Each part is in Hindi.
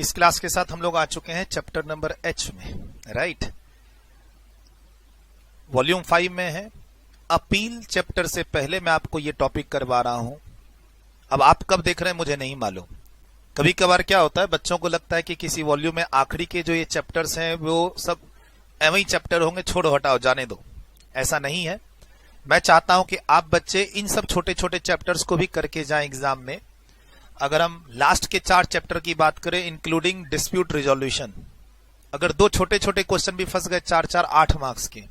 इस क्लास के साथ हम लोग आ चुके हैं चैप्टर नंबर एच में, राइट। वॉल्यूम 5 में है। अपील चैप्टर से पहले मैं आपको ये टॉपिक करवा रहा हूं। अब आप कब देख रहे हैं मुझे नहीं मालूम। कभी कभार क्या होता है, बच्चों को लगता है कि किसी वॉल्यूम में आखिरी के जो ये चैप्टर्स हैं वो सब एवं ही चैप्टर होंगे, छोड़ो हटाओ जाने दो। ऐसा नहीं है। मैं चाहता हूं कि आप बच्चे इन सब छोटे छोटे चैप्टर्स को भी करके जाएं एग्जाम में। अगर हम लास्ट के 4 चैप्टर की बात करें इंक्लूडिंग डिस्प्यूट रिजोल्यूशन, अगर 2 छोटे छोटे क्वेश्चन भी फंस गए 4-4 8 मार्क्स के,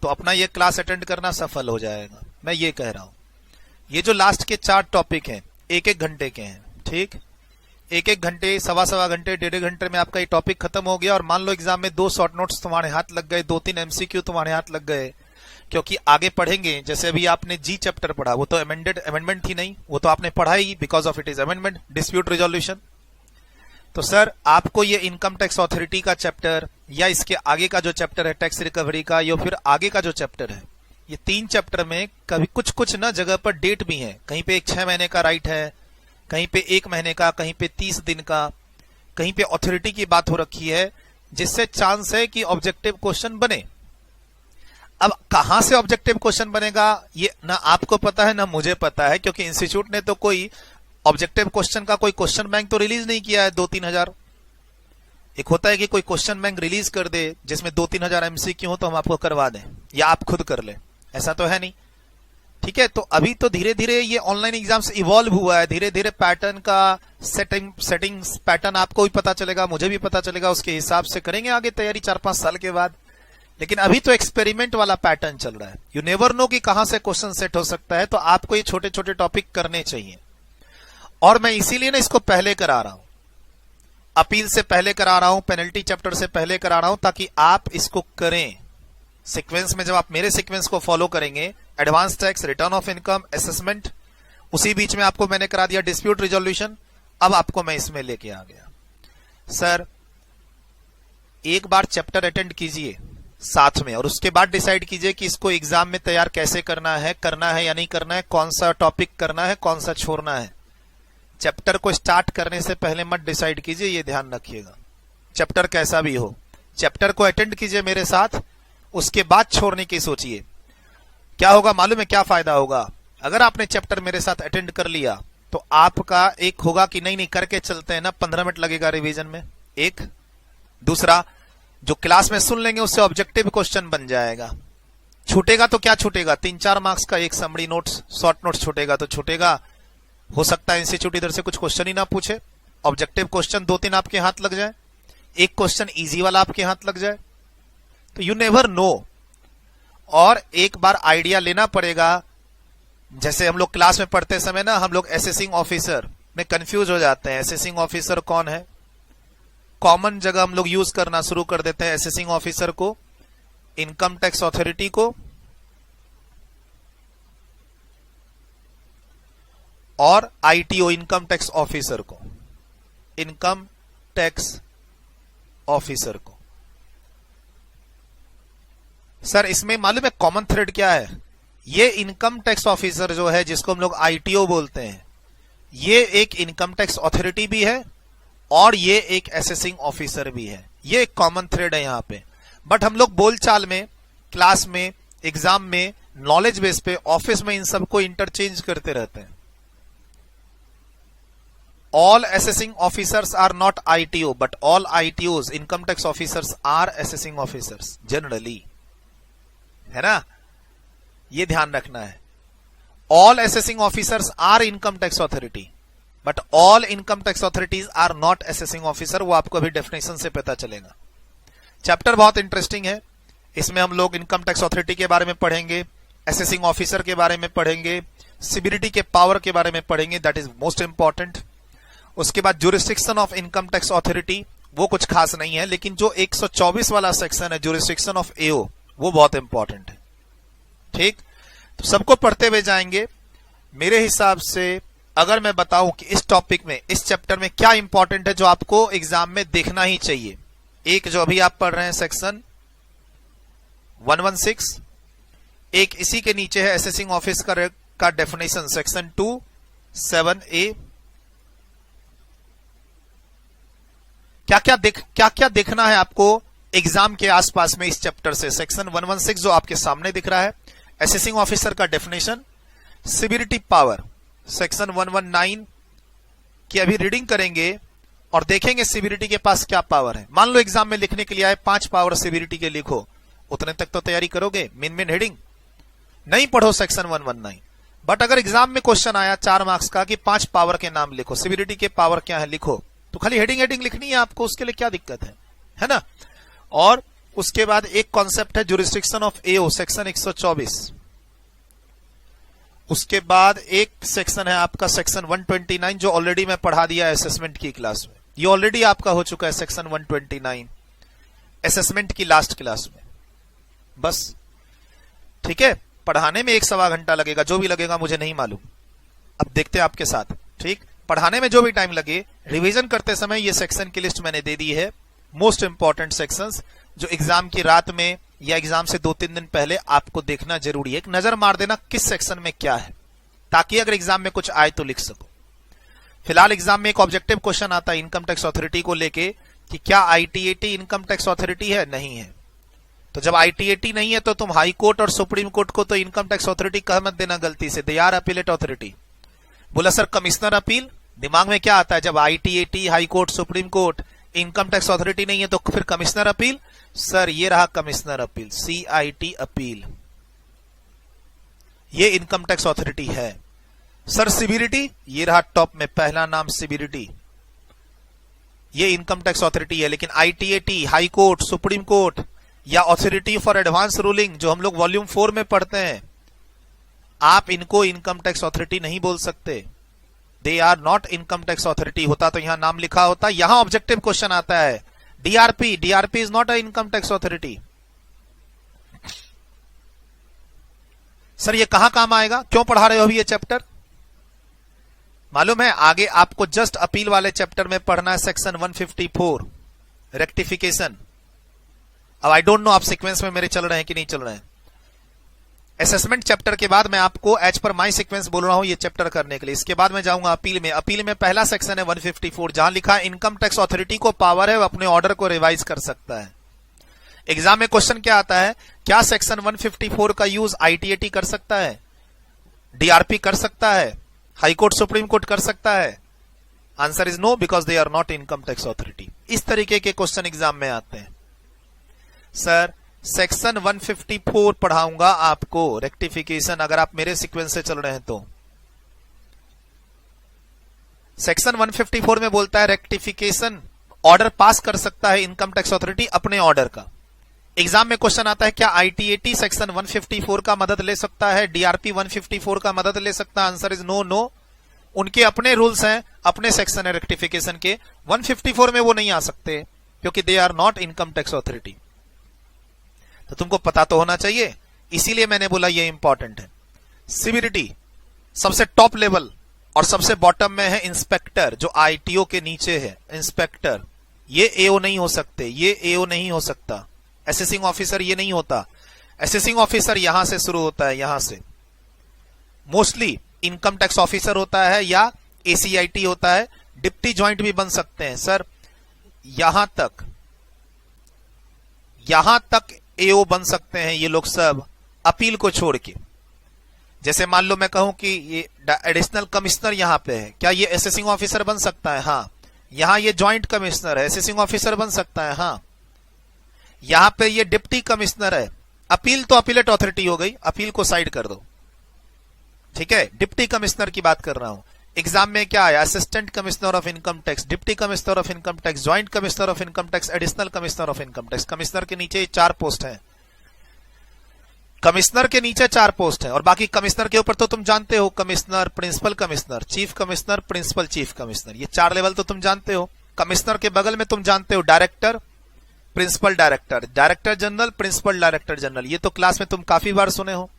तो अपना ये क्लास अटेंड करना सफल हो जाएगा। मैं ये कह रहा हूं। ये जो लास्ट के 4 टॉपिक हैं 1-1 घंटे के हैं, ठीक। 1-1 घंटे, सवा घंटे, 1.5 घंटे में आपका ये टॉपिक खत्म हो गया। और मान लो एग्जाम में 2 शॉर्ट नोट्स तुम्हारे हाथ लग गए, 2-3 एमसीक्यू तुम्हारे हाथ लग गए, क्योंकि आगे पढ़ेंगे। जैसे अभी आपने जी चैप्टर पढ़ा, वो तो अमेंडमेंट थी नहीं, वो तो आपने पढ़ा ही because of it is amendment, dispute resolution. तो सर आपको ये इनकम टैक्स अथॉरिटी का चैप्टर या इसके आगे का जो चैप्टर है टैक्स रिकवरी का, या फिर आगे का जो चैप्टर है, ये 3 चैप्टर में कभी कुछ ना जगह पर डेट भी है। कहीं पे 6 महीने का राइट है, कहीं पे 1 महीने का, कहीं पे 30 दिन का, कहीं पे अथॉरिटी की बात हो रखी है, जिससे चांस है कि ऑब्जेक्टिव क्वेश्चन बने। अब कहां से ऑब्जेक्टिव क्वेश्चन बनेगा ये ना आपको पता है ना मुझे पता है, क्योंकि इंस्टीट्यूट ने तो कोई ऑब्जेक्टिव क्वेश्चन का कोई क्वेश्चन बैंक तो रिलीज नहीं किया है 2-3 हजार। एक होता है कि कोई क्वेश्चन बैंक रिलीज कर दे जिसमें 2-3 हजार एमसीक्यू हो तो हम आपको करवा दें या आप खुद कर ले, ऐसा तो है नहीं, ठीक है। तो अभी तो धीरे धीरे ये ऑनलाइन एग्जाम्स इवॉल्व हुआ है, धीरे धीरे पैटर्न का सेटिंग्स पैटर्न आपको भी पता चलेगा, मुझे भी पता चलेगा, उसके हिसाब से करेंगे आगे तैयारी 4-5 साल के बाद। लेकिन अभी तो एक्सपेरिमेंट वाला पैटर्न चल रहा है। यू नेवर नो कि कहां से क्वेश्चन सेट हो सकता है, तो आपको ये छोटे छोटे टॉपिक करने चाहिए। और मैं इसीलिए ना इसको पहले करा रहा हूं, अपील से पहले करा रहा हूं, पेनल्टी चैप्टर से पहले करा रहा हूं, ताकि आप इसको करें सीक्वेंस में। जब आप मेरे सीक्वेंस को फॉलो करेंगे, advance tax, return of income, assessment, उसी बीच में आपको मैंने करा दिया डिस्प्यूट रिजोल्यूशन। अब आपको मैं इसमें लेके आ गया। सर एक बार चैप्टर अटेंड कीजिए साथ में, और उसके बाद डिसाइड कीजिए कि इसको एग्जाम में तैयार कैसे करना है या नहीं करना है, कौन सा टॉपिक करना है, कौन सा छोड़ना है। चैप्टर को स्टार्ट करने से पहले मत डिसाइड कीजिए, ये ध्यान रखिएगा। चैप्टर कैसा भी हो, चैप्टर को अटेंड कीजिए मेरे साथ, उसके बाद छोड़ने की सोचिए। क्या होगा मालूम है, क्या फायदा होगा? अगर आपने चैप्टर मेरे साथ अटेंड कर लिया तो आपका एक होगा कि नहीं करके चलते हैं ना, 15 मिनट लगेगा रिवीजन में, एक। दूसरा, जो क्लास में सुन लेंगे उससे ऑब्जेक्टिव क्वेश्चन बन जाएगा। छूटेगा तो क्या छूटेगा, 3-4 मार्क्स का एक समरी नोट्स, शॉर्ट नोट्स छूटेगा तो छूटेगा। हो सकता है इंस्टीट्यूट इधर से कुछ क्वेश्चन ही ना पूछे, ऑब्जेक्टिव क्वेश्चन 2-3 आपके हाथ लग जाए, एक क्वेश्चन इजी वाला आपके हाथ लग जाए, तो यू नेवर नो। और एक बार आइडिया लेना पड़ेगा। जैसे हम लोग क्लास में पढ़ते समय ना, हम लोग असेसिंग ऑफिसर में कंफ्यूज हो जाते हैं। असेसिंग ऑफिसर कौन है? कॉमन जगह हम लोग यूज करना शुरू कर देते हैं असेसिंग ऑफिसर को, इनकम टैक्स अथॉरिटी को और आईटीओ इनकम टैक्स ऑफिसर को, इनकम टैक्स ऑफिसर को। सर इसमें मालूम है कॉमन थ्रेड क्या है? ये इनकम टैक्स ऑफिसर जो है, जिसको हम लोग आईटीओ बोलते हैं, ये एक इनकम टैक्स अथॉरिटी भी है और ये एक असेसिंग ऑफिसर भी है। ये एक कॉमन थ्रेड है यहां पे। बट हम लोग बोलचाल में, क्लास में, एग्जाम में, नॉलेज बेस पे, ऑफिस में इन सबको इंटरचेंज करते रहते हैं। All assessing officers are not ITO, but all ITOs, income tax officers, are assessing officers generally, है ना? ये ध्यान रखना है। All assessing officers are income tax authority, but all income tax authorities are not assessing officer. वो आपको अभी डेफिनेशन से पता चलेगा। चैप्टर बहुत इंटरेस्टिंग है। इसमें हम लोग इनकम टैक्स अथॉरिटी के बारे में पढ़ेंगे, असेसिंग ऑफिसर के बारे में पढ़ेंगे, सिबिलिटी के पावर के बारे में पढ़ेंगे, दैट इज मोस्ट इंपॉर्टेंट। उसके बाद jurisdiction of income tax authority, वो कुछ खास नहीं है, लेकिन जो 124 वाला सेक्शन है ज्यूरिसडिक्शन ऑफ एओ, वो बहुत इंपॉर्टेंट है, ठीक। तो सबको पढ़ते हुए जाएंगे। मेरे हिसाब से अगर मैं बताऊं कि इस टॉपिक में, इस चैप्टर में क्या इंपॉर्टेंट है जो आपको एग्जाम में देखना ही चाहिए, एक जो अभी आप पढ़ रहे हैं सेक्शन 116, एक इसी के नीचे है असेसिंग ऑफिस का डेफिनेशन सेक्शन 2(7)(a), क्या क्या देखना है आपको एग्जाम के आसपास में इस चैप्टर से। सेक्शन 116 जो आपके सामने दिख रहा है, असेसिंग ऑफिसर का डेफिनेशन, सिविरिटी पावर, सेक्शन 119 की अभी रीडिंग करेंगे और देखेंगे सिविरिटी के पास क्या पावर है। मान लो एग्जाम में लिखने के लिए आए 5 पावर सिविरिटी के लिखो, उतने तक तो तैयारी करोगे। मेन हेडिंग नहीं पढ़ो सेक्शन 119, बट अगर एग्जाम में क्वेश्चन आया 4 मार्क्स का कि 5 पावर के नाम लिखो, सिविरिटी के पावर क्या है लिखो, तो खाली हेडिंग लिखनी है आपको, उसके लिए क्या दिक्कत है ना। और उसके बाद एक कॉन्सेप्ट है जुरिस्डिक्शन ऑफ एओ, सेक्शन 124। उसके बाद एक सेक्शन है आपका सेक्शन 129 जो ऑलरेडी मैं पढ़ा दिया असेसमेंट की क्लास में। ये ऑलरेडी आपका हो चुका है सेक्शन 129 असेसमेंट की लास्ट क्लास में। बस ठीक है, पढ़ाने में 1-1.25 घंटा लगेगा, जो भी लगेगा मुझे नहीं मालूम। अब देखते हैं आपके साथ, ठीक। पढ़ाने में जो भी टाइम लगे, रिवीजन करते समय ये सेक्शन की लिस्ट मैंने दे दी है, मोस्ट इंपॉर्टेंट सेक्शंस जो एग्जाम की रात में या एग्जाम से 2-3 दिन पहले आपको देखना जरूरी है। एक नजर मार देना किस सेक्शन में क्या है, ताकि अगर एग्जाम में कुछ आए तो लिख सको। फिलहाल एग्जाम में एक ऑब्जेक्टिव क्वेश्चन आता है इनकम टैक्स अथॉरिटी को लेके कि क्या आईटीएटी इनकम टैक्स अथॉरिटी है, नहीं है। तो जब आईटीएटी नहीं है तो तुम हाई कोर्ट और सुप्रीम कोर्ट को तो इनकम टैक्स अथॉरिटी कह मत देना गलती से, दे आर अपीलेट अथॉरिटी। बोला सर कमिश्नर अपील, दिमाग में क्या आता है जब ITAT, high court, supreme court, income tax authority नहीं है तो फिर कमिश्नर अपील। सर ये रहा कमिश्नर अपील, सीआईटी अपील, ये इनकम टैक्स अथॉरिटी है। सर सिविरिटी, ये रहा टॉप में पहला नाम सिविरिटी, ये इनकम टैक्स अथॉरिटी है। लेकिन ITAT, high court, supreme court या अथॉरिटी फॉर एडवांस रूलिंग जो हम लोग वॉल्यूम 4 में पढ़ते हैं, आप इनको इनकम टैक्स अथॉरिटी नहीं बोल सकते, they are not income tax authority. होता तो यहां नाम लिखा होता। यहां ऑब्जेक्टिव क्वेश्चन आता है DRP, DRP is not a income tax authority. Sir ये कहां काम आएगा, क्यों पढ़ा रहे हो अभी ये चैप्टर, मालूम है आगे आपको जस्ट अपील वाले चैप्टर में पढ़ना है सेक्शन 154 रेक्टिफिकेशन। अब आई डोंट नो आप सीक्वेंस में मेरे चल रहे हैं कि नहीं चल रहे हैं। असेसमेंट चैप्टर के बाद मैं आपको एज पर माई सीक्वेंस बोल रहा हूं ये चैप्टर करने के लिए। इसके बाद मैं जाऊंगा अपील में। अपील में पहला सेक्शन है 154 जहां लिखा है इनकम टैक्स अथॉरिटी को पावर है वो अपने ऑर्डर को रिवाइज कर सकता है। एग्जाम में क्वेश्चन क्या आता है, क्या सेक्शन 154 का यूज आईटीएटी कर सकता है, डीआरपी कर सकता है, हाई कोर्ट सुप्रीम कोर्ट कर सकता है? Answer is no, because they are not income tax authority. इस तरीके के क्वेश्चन एग्जाम में आते हैं। सर सेक्शन 154 पढ़ाऊंगा आपको रेक्टिफिकेशन, अगर आप मेरे सीक्वेंस से चल रहे हैं तो। सेक्शन 154 में बोलता है रेक्टिफिकेशन ऑर्डर पास कर सकता है इनकम टैक्स अथॉरिटी अपने ऑर्डर का। एग्जाम में क्वेश्चन आता है क्या आईटीएटी सेक्शन 154 का मदद ले सकता है, डीआरपी 154 का मदद ले सकता है? Answer is no, no. उनके अपने रूल्स हैं, अपने सेक्शन है रेक्टिफिकेशन के, 154 में वो नहीं आ सकते क्योंकि they are not income tax authority. तो तुमको पता तो होना चाहिए, इसीलिए मैंने बोला ये इंपॉर्टेंट है। सिविरिटी सबसे टॉप लेवल और सबसे बॉटम में है इंस्पेक्टर, जो आईटीओ के नीचे है इंस्पेक्टर। ये एओ नहीं हो सकते, ये एओ नहीं हो सकता। असेसिंग ऑफिसर ये नहीं होता। असेसिंग ऑफिसर यहां से शुरू होता है, यहां से। मोस्टली इनकम टैक्स ऑफिसर होता है या एसीआईटी होता है, डिप्टी ज्वाइंट भी बन सकते हैं। सर यहां तक एओ बन सकते हैं ये लोग सब, अपील को छोड़ के। जैसे मान लो मैं कहूं कि ये एडिशनल कमिश्नर यहां पे है, क्या ये असेसिंग ऑफिसर बन सकता है? हाँ। यहां ये ज्वाइंट कमिश्नर है, असेसिंग ऑफिसर बन सकता है? हाँ। यहां पे ये डिप्टी कमिश्नर है, अपील तो अपीलेट अथॉरिटी हो गई, अपील को साइड कर दो, ठीक है। डिप्टी कमिश्नर की बात कर रहा हूं। एग्जाम में क्या आया, assistant commissioner of income tax, deputy commissioner of income tax, joint commissioner of income tax, additional commissioner of income tax. Commissioner के नीचे 4 पोस्ट हैं, कमिश्नर के नीचे 4 पोस्ट हैं, और बाकी कमिश्नर के ऊपर तो तुम जानते हो, commissioner, principal commissioner, chief commissioner, principal chief commissioner, ये 4 लेवल तो तुम जानते हो। कमिश्नर के बगल में तुम जानते हो director, principal director, director general, principal director general, ये तो क्लास में तुम काफी बार सुने हो।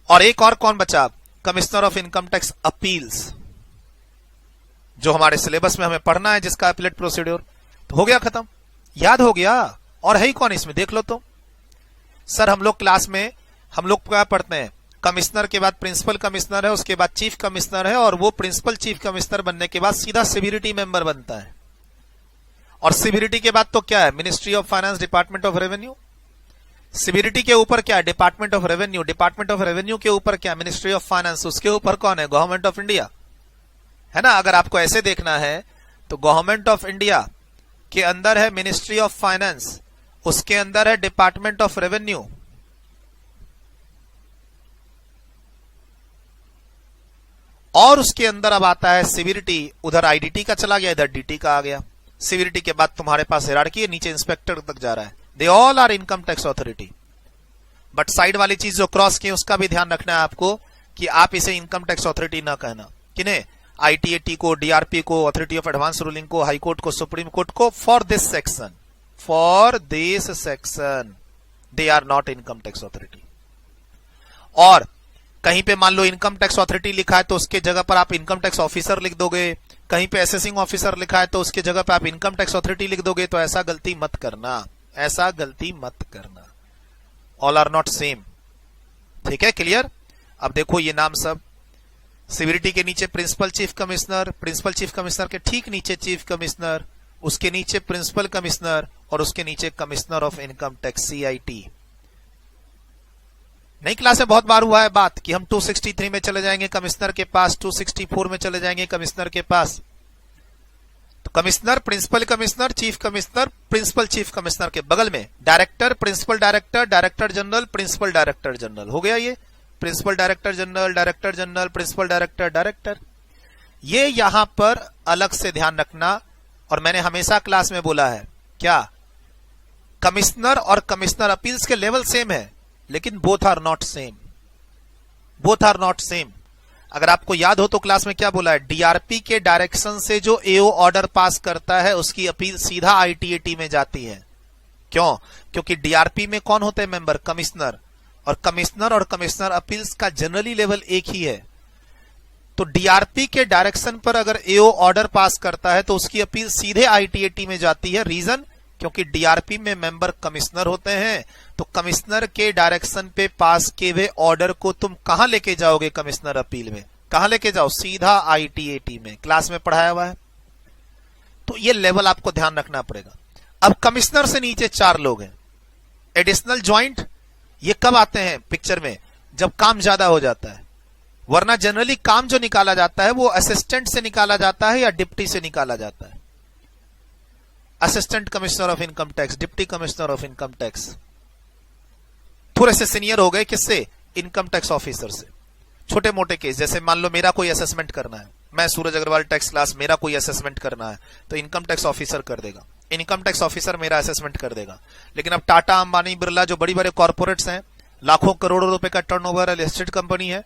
और एक और कौन बचा, commissioner of income tax appeals, जो हमारे सिलेबस में हमें पढ़ना है, जिसका अपीलेट प्रोसीड्योर। तो हो गया खत्म, याद हो गया। और है ही कौन इसमें, देख लो तो। सर हम लोग क्लास में हम लोग क्या पढ़ते हैं, कमिश्नर के बाद प्रिंसिपल कमिश्नर है, उसके बाद चीफ कमिश्नर है, और वो प्रिंसिपल चीफ कमिश्नर बनने के बाद सीधा सिविरिटी मेंबर बनता है। और सीवीरिटी के बाद तो क्या है? Ministry of finance, department of revenue. CBDT के ऊपर क्या है? Department of revenue. Department of revenue के ऊपर क्या? Ministry of finance. उसके ऊपर कौन है? गवर्नमेंट ऑफ इंडिया, है ना। अगर आपको ऐसे देखना है तो गवर्नमेंट ऑफ इंडिया के अंदर है मिनिस्ट्री ऑफ फाइनेंस, उसके अंदर है डिपार्टमेंट ऑफ रेवेन्यू, और उसके अंदर अब आता है सीवीरिटी। उधर आईडीटी का चला गया, इधर डीटी का आ गया। सीवीरिटी के बाद तुम्हारे पास हिरार्की है, नीचे इंस्पेक्टर तक जा रहा है। They all are income tax authority. But side वाली चीज जो क्रॉस की उसका भी ध्यान रखना है आपको कि आप इसे इनकम टैक्स अथॉरिटी ना कहना। किन्हें? आईटीएटी को, डीआरपी को, अथॉरिटी ऑफ एडवांस रूलिंग को, हाई कोर्ट को, सुप्रीम कोर्ट को। For this section they are not income tax authority. और कहीं पे मान लो इनकम टैक्स अथॉरिटी लिखा है तो उसके जगह पर आप इनकम टैक्स ऑफिसर लिख दोगे, कहीं पे असेसिंग ऑफिसर लिखा है तो उसके जगह पे आप इनकम टैक्स अथॉरिटी लिख दोगे। तो ऐसा गलती मत करना, ऐसा गलती मत करना। All are not same. ठीक है, क्लियर। अब देखो ये नाम सब, सीवीरिटी के नीचे principal chief commissioner, principal chief commissioner के ठीक नीचे चीफ कमिश्नर, उसके नीचे प्रिंसिपल कमिश्नर, और उसके नीचे commissioner of income tax, CIT. नई क्लास में बहुत बार हुआ है बात कि हम 263 में चले जाएंगे कमिश्नर के पास, 264 में चले जाएंगे कमिश्नर के पास। तो commissioner, principal commissioner, chief commissioner, principal chief commissioner के बगल में director, principal director, director general, principal director general. हो गया ये principal director general, director general, principal director, director. ये यहां पर अलग से ध्यान रखना। और मैंने हमेशा क्लास में बोला है क्या, कमिश्नर और कमिश्नर अपील्स के लेवल सेम है, लेकिन both are not same, both are not same. अगर आपको याद हो तो क्लास में क्या बोला है, डीआरपी के डायरेक्शन से जो एओ ऑर्डर पास करता है उसकी अपील सीधा आईटीएटी में जाती है। क्यों? क्योंकि डीआरपी में कौन होते हैं मेंबर? कमिश्नर। और कमिश्नर अपील्स का जनरली लेवल एक ही है। तो डीआरपी के डायरेक्शन पर अगर एओ ऑर्डर पास करता है तो उसकी अपील सीधे आईटीएटी में जाती है। रीजन? क्योंकि डीआरपी में मेंबर कमिश्नर होते हैं। तो कमिश्नर के डायरेक्शन पे पास किए हुए ऑर्डर को तुम कहां लेके जाओगे? कमिश्नर अपील में कहां लेके जाओ? सीधा आईटीएटी में। क्लास में पढ़ाया हुआ है। तो ये लेवल आपको ध्यान रखना पड़ेगा। अब कमिश्नर से नीचे 4 लोग हैं। एडिशनल ज्वाइंट, ये कब आते हैं पिक्चर में? जब काम ज्यादा हो जाता है। वरना जनरली काम जो निकाला जाता है वो असिस्टेंट से निकाला जाता है या डिप्टी से निकाला जाता है। Assistant commissioner of income tax, deputy commissioner of income tax. थोड़े से सीनियर हो गए किससे? इनकम टैक्स ऑफिसर से। छोटे मोटे केस, जैसे मान लो मेरा कोई असेसमेंट करना है, मैं सूरज अग्रवाल टैक्स क्लास, मेरा कोई असेसमेंट करना है तो इनकम टैक्स ऑफिसर कर देगा। इनकम टैक्स ऑफिसर मेरा असेसमेंट कर देगा। लेकिन अब टाटा, अंबानी, बिरला जो बड़ी बड़े कॉर्पोरेट्स हैं, लाखों करोड़ों रुपए का टर्नओवर लिस्टेड कंपनी है,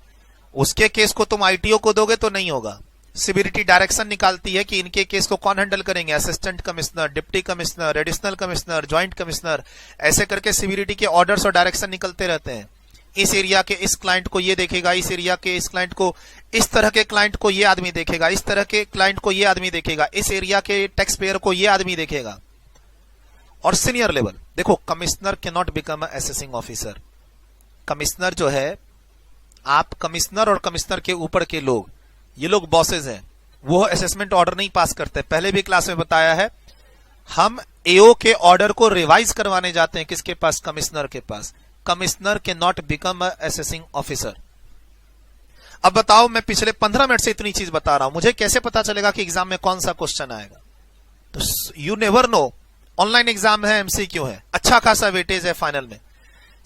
उसके केस को तुम आईटीओ को दोगे तो नहीं होगा। सीवीरिटी डायरेक्शन निकालती है कि इनके केस को कौन हैंडल करेंगे? Assistant commissioner, deputy commissioner, additional commissioner, joint commissioner. ऐसे करके सीवीरिटी के ऑर्डर्स और डायरेक्शन निकलते रहते हैं। इस एरिया के इस क्लाइंट को ये देखेगा, इस एरिया के इस क्लाइंट को, इस तरह के क्लाइंट को ये आदमी देखेगा, इस तरह के क्लाइंट को ये आदमी देखेगा, इस एरिया के टैक्स पेयर को ये आदमी देखेगा। और सीनियर लेवल देखो, commissioner can not become a assessing officer. Commissioner जो है, आप कमिश्नर और कमिश्नर के ऊपर के लोग, ये लोग बॉसेज हैं, वो असेसमेंट ऑर्डर नहीं पास करते। पहले भी क्लास में बताया है, हम एओ के ऑर्डर को रिवाइज करवाने जाते हैं किसके पास? कमिश्नर के पास। Commissioner can not become a assessing officer. अब बताओ, मैं पिछले 15 मिनट से इतनी चीज बता रहा हूं, मुझे कैसे पता चलेगा कि एग्जाम में कौन सा क्वेश्चन आएगा? तो you never know. Online exam है, एमसीक्यू है, अच्छा खासा वेटेज है फाइनल में।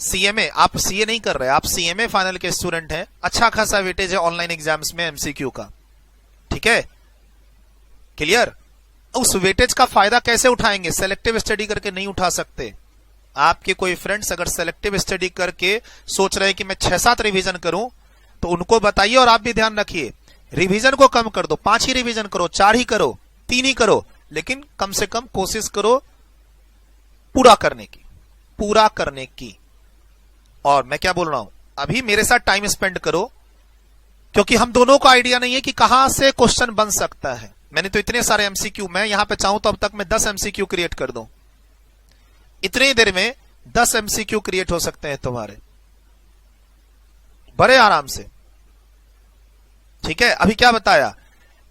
सीएमए, आप सीए नहीं कर रहे, आप सीएमए फाइनल के स्टूडेंट हैं, अच्छा खासा वेटेज है ऑनलाइन एग्जाम्स में एमसीक्यू का। ठीक है, क्लियर? उस वेटेज का फायदा कैसे उठाएंगे? सेलेक्टिव स्टडी करके नहीं उठा सकते। आपके कोई फ्रेंड्स अगर सेलेक्टिव स्टडी करके सोच रहे हैं कि मैं 6-7 रिवीजन करूं, तो उनको बताइए और आप भी ध्यान रखिए, रिवीजन को कम कर दो, 5 ही रिवीजन करो, 4 ही करो, 3 ही करो, लेकिन कम से कम कोशिश करो पूरा करने की, पूरा करने की। और मैं क्या बोल रहा हूं, अभी मेरे साथ टाइम स्पेंड करो, क्योंकि हम दोनों को आइडिया नहीं है कि कहां से क्वेश्चन बन सकता है। मैंने तो इतने सारे एमसीक्यू, मैं यहां पे चाहूं तो अब तक मैं 10 एमसीक्यू क्रिएट कर दूं। इतनी देर में 10 एमसीक्यू क्रिएट हो सकते हैं तुम्हारे, बड़े आराम से। ठीक है, अभी क्या बताया?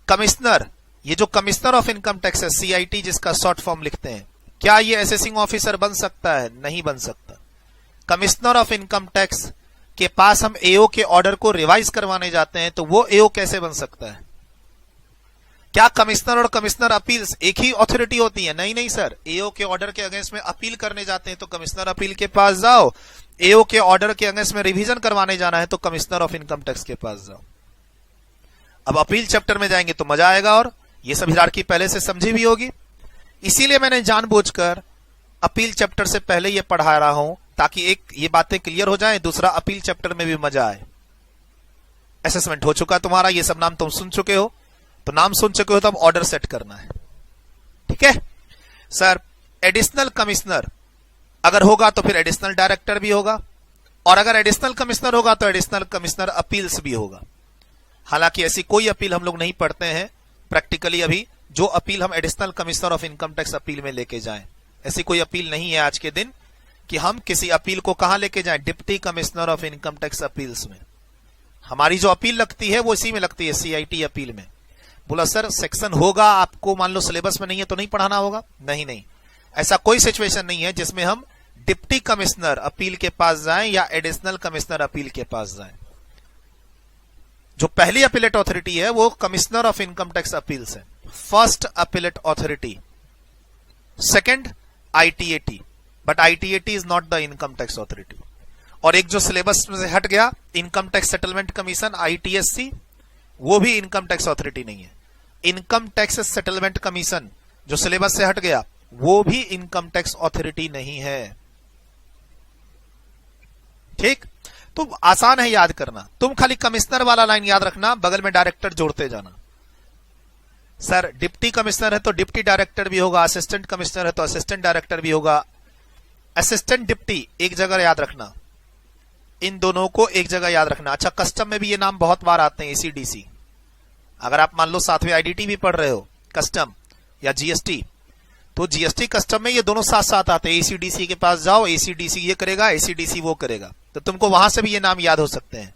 कमिश्नर, ये जो कमिश्नर ऑफ इनकम टैक्स है, CIT जिसका शॉर्ट फॉर्म लिखते हैं, क्या ये असेसिंग ऑफिसर बन सकता है? नहीं बन सकता। कमिश्नर ऑफ इनकम टैक्स के पास हम AO के ऑर्डर को रिवाइज करवाने जाते हैं तो वो AO कैसे बन सकता है? क्या कमिश्नर और कमिश्नर अपील्स एक ही अथॉरिटी होती है? नहीं नहीं सर, AO के ऑर्डर के अगेंस्ट में अपील करने जाते हैं तो कमिश्नर अपील के पास जाओ, AO के ऑर्डर के अगेंस्ट में रिवीजन करवाने जाना है तो कमिश्नर ऑफ इनकम टैक्स के पास जाओ। अब अपील चैप्टर में जाएंगे तो मजा आएगा, और ये सब हिरार्की पहले से समझी भी होगी। इसीलिए मैंने जानबूझकर अपील चैप्टर से पहले ये पढ़ा रहा हूं ताकि एक ये बातें क्लियर हो जाएं, दूसरा अपील चैप्टर में भी मजा आए। असेसमेंट हो चुका तुम्हारा, ये सब नाम तुम सुन चुके हो, तो नाम सुन चुके हो तो अब ऑर्डर सेट करना है। ठीक है सर, एडिशनल कमिश्नर अगर होगा तो फिर एडिशनल डायरेक्टर भी होगा, और अगर एडिशनल कमिश्नर होगा तो एडिशनल कमिश्नर अपील्स भी होगा। हालांकि ऐसी कोई अपील हम लोग नहीं पढ़ते हैं प्रैक्टिकली अभी, जो अपील हम additional commissioner of income tax appeal में लेके जाएं, ऐसी कोई अपील नहीं है आज के दिन कि हम किसी अपील को कहां लेके जाएं, deputy commissioner of income tax appeals में। हमारी जो अपील लगती है वो इसी में लगती है, CIT अपील में। बोला सर सेक्शन होगा, आपको मान लो सिलेबस में नहीं है तो नहीं पढ़ाना होगा? नहीं नहीं, ऐसा कोई सिचुएशन नहीं है जिसमें हम डिप्टी कमिश्नर अपील के पास जाएं या एडिशनल कमिश्नर अपील के पास जाएं। जो पहली अपीलेट अथॉरिटी है वो commissioner of income tax appeals है, first appellate authority. Second ITAT, but ITAT is not the income tax authority. और एक जो सिलेबस में से हट गया, income tax settlement commission ITSC, वो भी इनकम टैक्स अथॉरिटी नहीं है। इनकम टैक्स सेटलमेंट कमीशन जो सिलेबस से हट गया, वो भी इनकम टैक्स अथॉरिटी नहीं है। ठीक, तो आसान है याद करना, तुम खाली कमिश्नर वाला लाइन याद रखना, बगल में डायरेक्टर जोड़ते जाना। सर डिप्टी कमिश्नर है तो डिप्टी डायरेक्टर भी होगा, असिस्टेंट कमिश्नर है तो असिस्टेंट डायरेक्टर भी होगा। असिस्टेंट डिप्टी एक जगह याद रखना, इन दोनों को एक जगह याद रखना। अच्छा, कस्टम में भी ये नाम बहुत बार आते हैं, ACDC। अगर आप मान लो 7वें IDT भी पढ़ रहे हो, कस्टम या GST, तो GST कस्टम में ये दोनों साथ साथ आते हैं। ACDC के पास जाओ, ACDC ये करेगा, ACDC वो करेगा, तो तुमको वहां से भी ये नाम याद हो सकते हैं।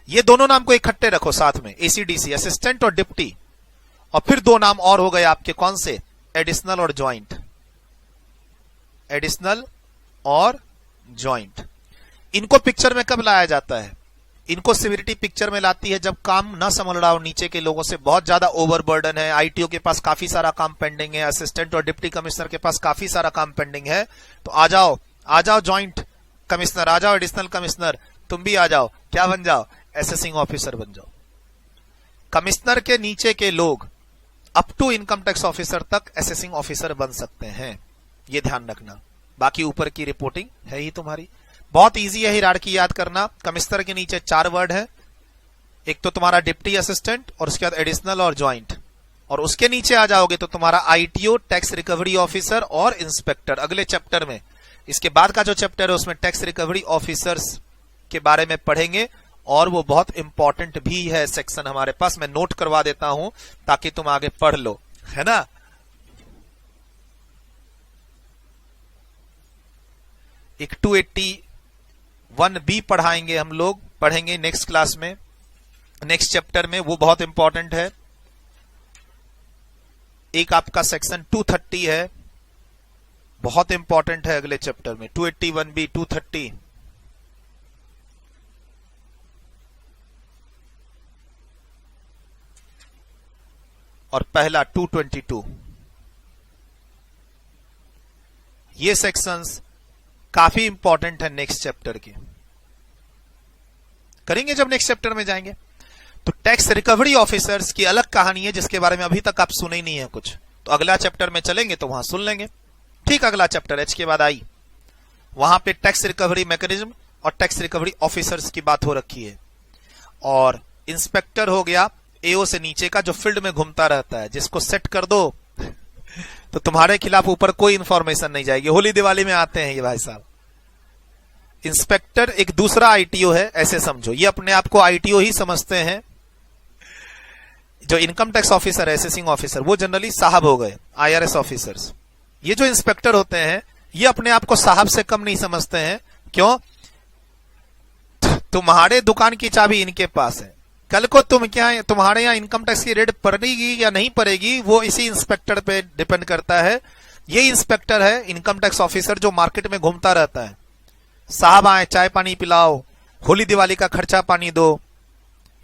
ये दोनों नाम को इकट्ठे रखो साथ में, ACDC असिस्टेंट और डिप्टी। और फिर दो नाम और हो गए आपके, कौन से? एडिशनल और ज्वाइंट। एडिशनल और ज्वाइंट, इनको पिक्चर में कब लाया जाता है? इनको सिविरिटी पिक्चर में लाती है जब काम ना संभल रहा हो, नीचे के लोगों से बहुत ज्यादा ओवरबर्डन है, ITO के पास काफी सारा काम पेंडिंग है, असिस्टेंट और डिप्टी कमिश्नर के पास काफी सारा काम पेंडिंग है, तो आ जाओ ज्वाइंट कमिश्नर, आ जाओ एडिशनल कमिश्नर, तुम भी आ जाओ, क्या बन जाओ? असेसिंग ऑफिसर बन जाओ। कमिश्नर के नीचे के लोग up to income tax officer तक असेसिंग ऑफिसर बन सकते हैं, ये ध्यान रखना। बाकी ऊपर की रिपोर्टिंग है ही तुम्हारी, बहुत इजी है हिरार्की याद करना। कमिश्नर के नीचे 4 वर्ड है, एक तो तुम्हारा डिप्टी असिस्टेंट, और उसके बाद एडिशनल और ज्वाइंट, और उसके नीचे आ जाओगे तो तुम्हारा ITO टैक्स रिकवरी ऑफिसर और इंस्पेक्टर अगले चैप्टर में। इसके बाद का जो चैप्टर है उसमें टैक्स रिकवरी ऑफिसर्स के बारे में पढ़ेंगे, और वो बहुत इंपॉर्टेंट भी है सेक्शन हमारे पास। मैं नोट करवा देता हूं ताकि तुम आगे पढ़ लो, है ना। एक 281B पढ़ाएंगे हम लोग, पढ़ेंगे नेक्स्ट क्लास में, नेक्स्ट चैप्टर में, वो बहुत इंपॉर्टेंट है। एक आपका सेक्शन 230 है, बहुत इंपॉर्टेंट है अगले चैप्टर में। 281B 230, और पहला 222। ये सेक्शंस काफी इंपॉर्टेंट है नेक्स्ट चैप्टर के, करेंगे जब नेक्स्ट चैप्टर में जाएंगे। तो टैक्स रिकवरी ऑफिसर्स की अलग कहानी है जिसके बारे में अभी तक आप सुने ही नहीं है कुछ, तो अगला चैप्टर में चलेंगे तो वहां सुन लेंगे। ठीक, अगला चैप्टर H के बाद आई, वहां पे टैक्स रिकवरी मैकेनिज्म और टैक्स रिकवरी ऑफिसर्स की बात हो रखी है। और इंस्पेक्टर हो गया AO से नीचे का, जो फील्ड में घूमता रहता है, जिसको सेट कर दो तो तुम्हारे खिलाफ ऊपर कोई इंफॉर्मेशन नहीं जाएगी। होली दिवाली में आते हैं ये भाई साहब। इंस्पेक्टर एक दूसरा ITO है, ऐसे समझो, ये अपने आप को ITO ही समझते हैं। जो इनकम टैक्स ऑफिसर है, असेसिंग ऑफिसर, वो जनरली साहब हो गए, IRS ऑफिसर्स। ये जो इंस्पेक्टर होते हैं ये अपने आप को साहब से कम नहीं समझते हैं। क्यों? तुम्हारे दुकान की चाबी इनके पास है, कल को तुम्हारे यहाँ इनकम टैक्स की रेट पड़ेगी या नहीं पड़ेगी वो इसी इंस्पेक्टर पे डिपेंड करता है। ये इंस्पेक्टर है इनकम टैक्स ऑफिसर जो मार्केट में घूमता रहता है, साहब आए चाय पानी पिलाओ, होली दिवाली का खर्चा पानी दो।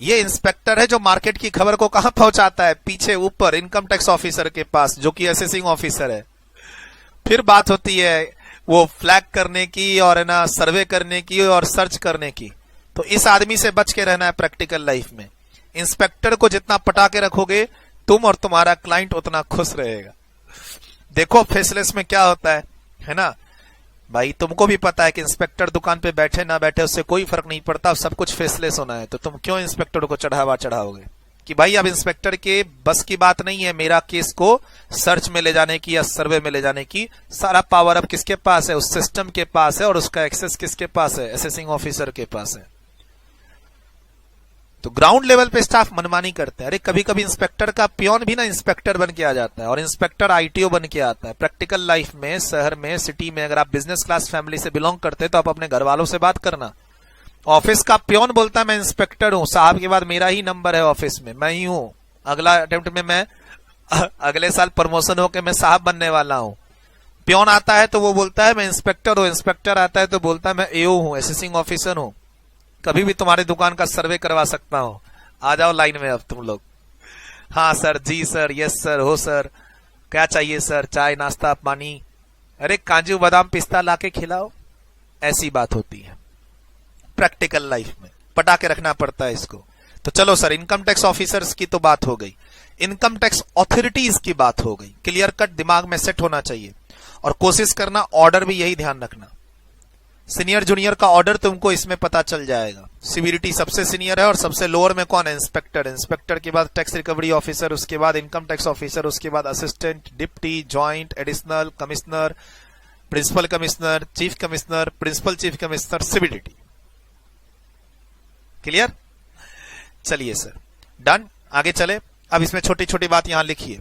ये इंस्पेक्टर है जो मार्केट की खबर को कहां पहुंचाता है, पीछे ऊपर इनकम टैक्स ऑफिसर के पास जो कि असेसिंग ऑफिसर है। फिर बात होती है वो फ्लैग करने की और है ना सर्वे करने की और सर्च करने की। तो इस आदमी से बच के रहना है प्रैक्टिकल लाइफ में। इंस्पेक्टर को जितना पटा के रखोगे तुम और तुम्हारा क्लाइंट उतना खुश रहेगा। देखो फेसलेस में क्या होता है ना भाई, तुमको भी पता है कि इंस्पेक्टर दुकान पे बैठे ना बैठे उससे कोई फर्क नहीं पड़ता, सब कुछ फेसलेस होना है। तो तुम क्यों इंस्पेक्टर को चढ़ाओगे कि भाई अब इंस्पेक्टर के बस की बात नहीं है मेरा केस को सर्च में ले जाने की या सर्वे में ले जाने की। सारा पावर अब किसके पास है, उस सिस्टम के पास है, और उसका एक्सेस किसके पास है, असेसिंग ऑफिसर के पास है। तो ग्राउंड लेवल पे स्टाफ मनमानी करते हैं। अरे कभी कभी इंस्पेक्टर का पियोन भी ना इंस्पेक्टर बन के आ जाता है और इंस्पेक्टर आईटीओ बन के आता है। प्रैक्टिकल लाइफ में, शहर में, सिटी में अगर आप बिजनेस क्लास फैमिली से बिलोंग करते हैं तो आप अपने घर वालों से बात करना। ऑफिस का पियोन बोलता है मैं इंस्पेक्टर हूं, साहब के बाद मेरा ही नंबर है ऑफिस में, मैं ही हूं, अगला अटेम्प्ट में मैं अगले साल प्रमोशन होकर मैं साहब बनने वाला हूं। पियोन आता है तो वो बोलता है मैं इंस्पेक्टर हूं, इंस्पेक्टर आता है तो बोलता है मैं एओ हूं, असेसिंग ऑफिसर हूं, कभी भी तुम्हारी दुकान का सर्वे करवा सकता हूं, आ जाओ लाइन में अब तुम लोग। हाँ सर, जी सर, यस सर, हो सर, क्या चाहिए सर, चाय नाश्ता पानी, अरे काजू बादाम पिस्ता लाके खिलाओ। ऐसी बात होती है प्रैक्टिकल लाइफ में, पटा के रखना पड़ता है इसको। तो चलो सर, इनकम टैक्स ऑफिसर्स की तो बात हो गई, इनकम टैक्स ऑथोरिटीज की बात हो गई। क्लियर कट दिमाग में सेट होना चाहिए और कोशिश करना ऑर्डर भी यही ध्यान रखना। सीनियर जूनियर का ऑर्डर तुमको इसमें पता चल जाएगा। सिविलिटी सबसे सीनियर है और सबसे लोअर में कौन है, इंस्पेक्टर। इंस्पेक्टर के बाद टैक्स रिकवरी ऑफिसर, उसके बाद इनकम टैक्स ऑफिसर, उसके बाद assistant, deputy, joint, additional, commissioner, principal commissioner, chief commissioner, principal chief commissioner, सिविलिटी। क्लियर? चलिए सर, डन, आगे चले। अब इसमें छोटी छोटी बात यहां लिखिए।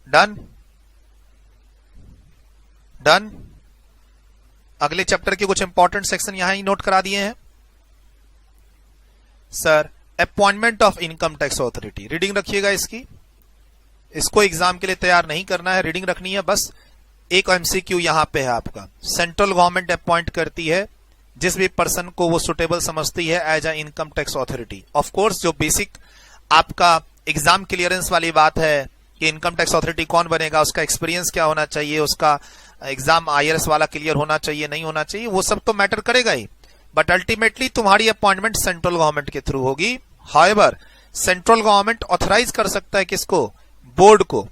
Done done. अगले चैप्टर के कुछ इंपॉर्टेंट सेक्शन यहां ही नोट करा दिए हैं sir. Appointment of income tax authority, reading रखिएगा इसकी। इसको एग्जाम के लिए तैयार नहीं करना है, रीडिंग रखनी है बस। एक एमसीक्यू यहां पे है आपका। सेंट्रल गवर्नमेंट अपॉइंट करती है जिस भी पर्सन को वो सुटेबल समझती है as a income tax authority. Of course जो बेसिक आपका एग्जाम क्लियरेंस वाली बात है कि इनकम टैक्स ऑथोरिटी कौन बनेगा, उसका एक्सपीरियंस क्या होना चाहिए, उसका एग्जाम आईआरएस वाला क्लियर होना चाहिए नहीं होना चाहिए, वो सब तो मैटर करेगा ही। बट अल्टीमेटली तुम्हारी अपॉइंटमेंट सेंट्रल गवर्नमेंट के थ्रू होगी। हाउएवर सेंट्रल गवर्नमेंट ऑथराइज कर सकता है किसको, बोर्ड को,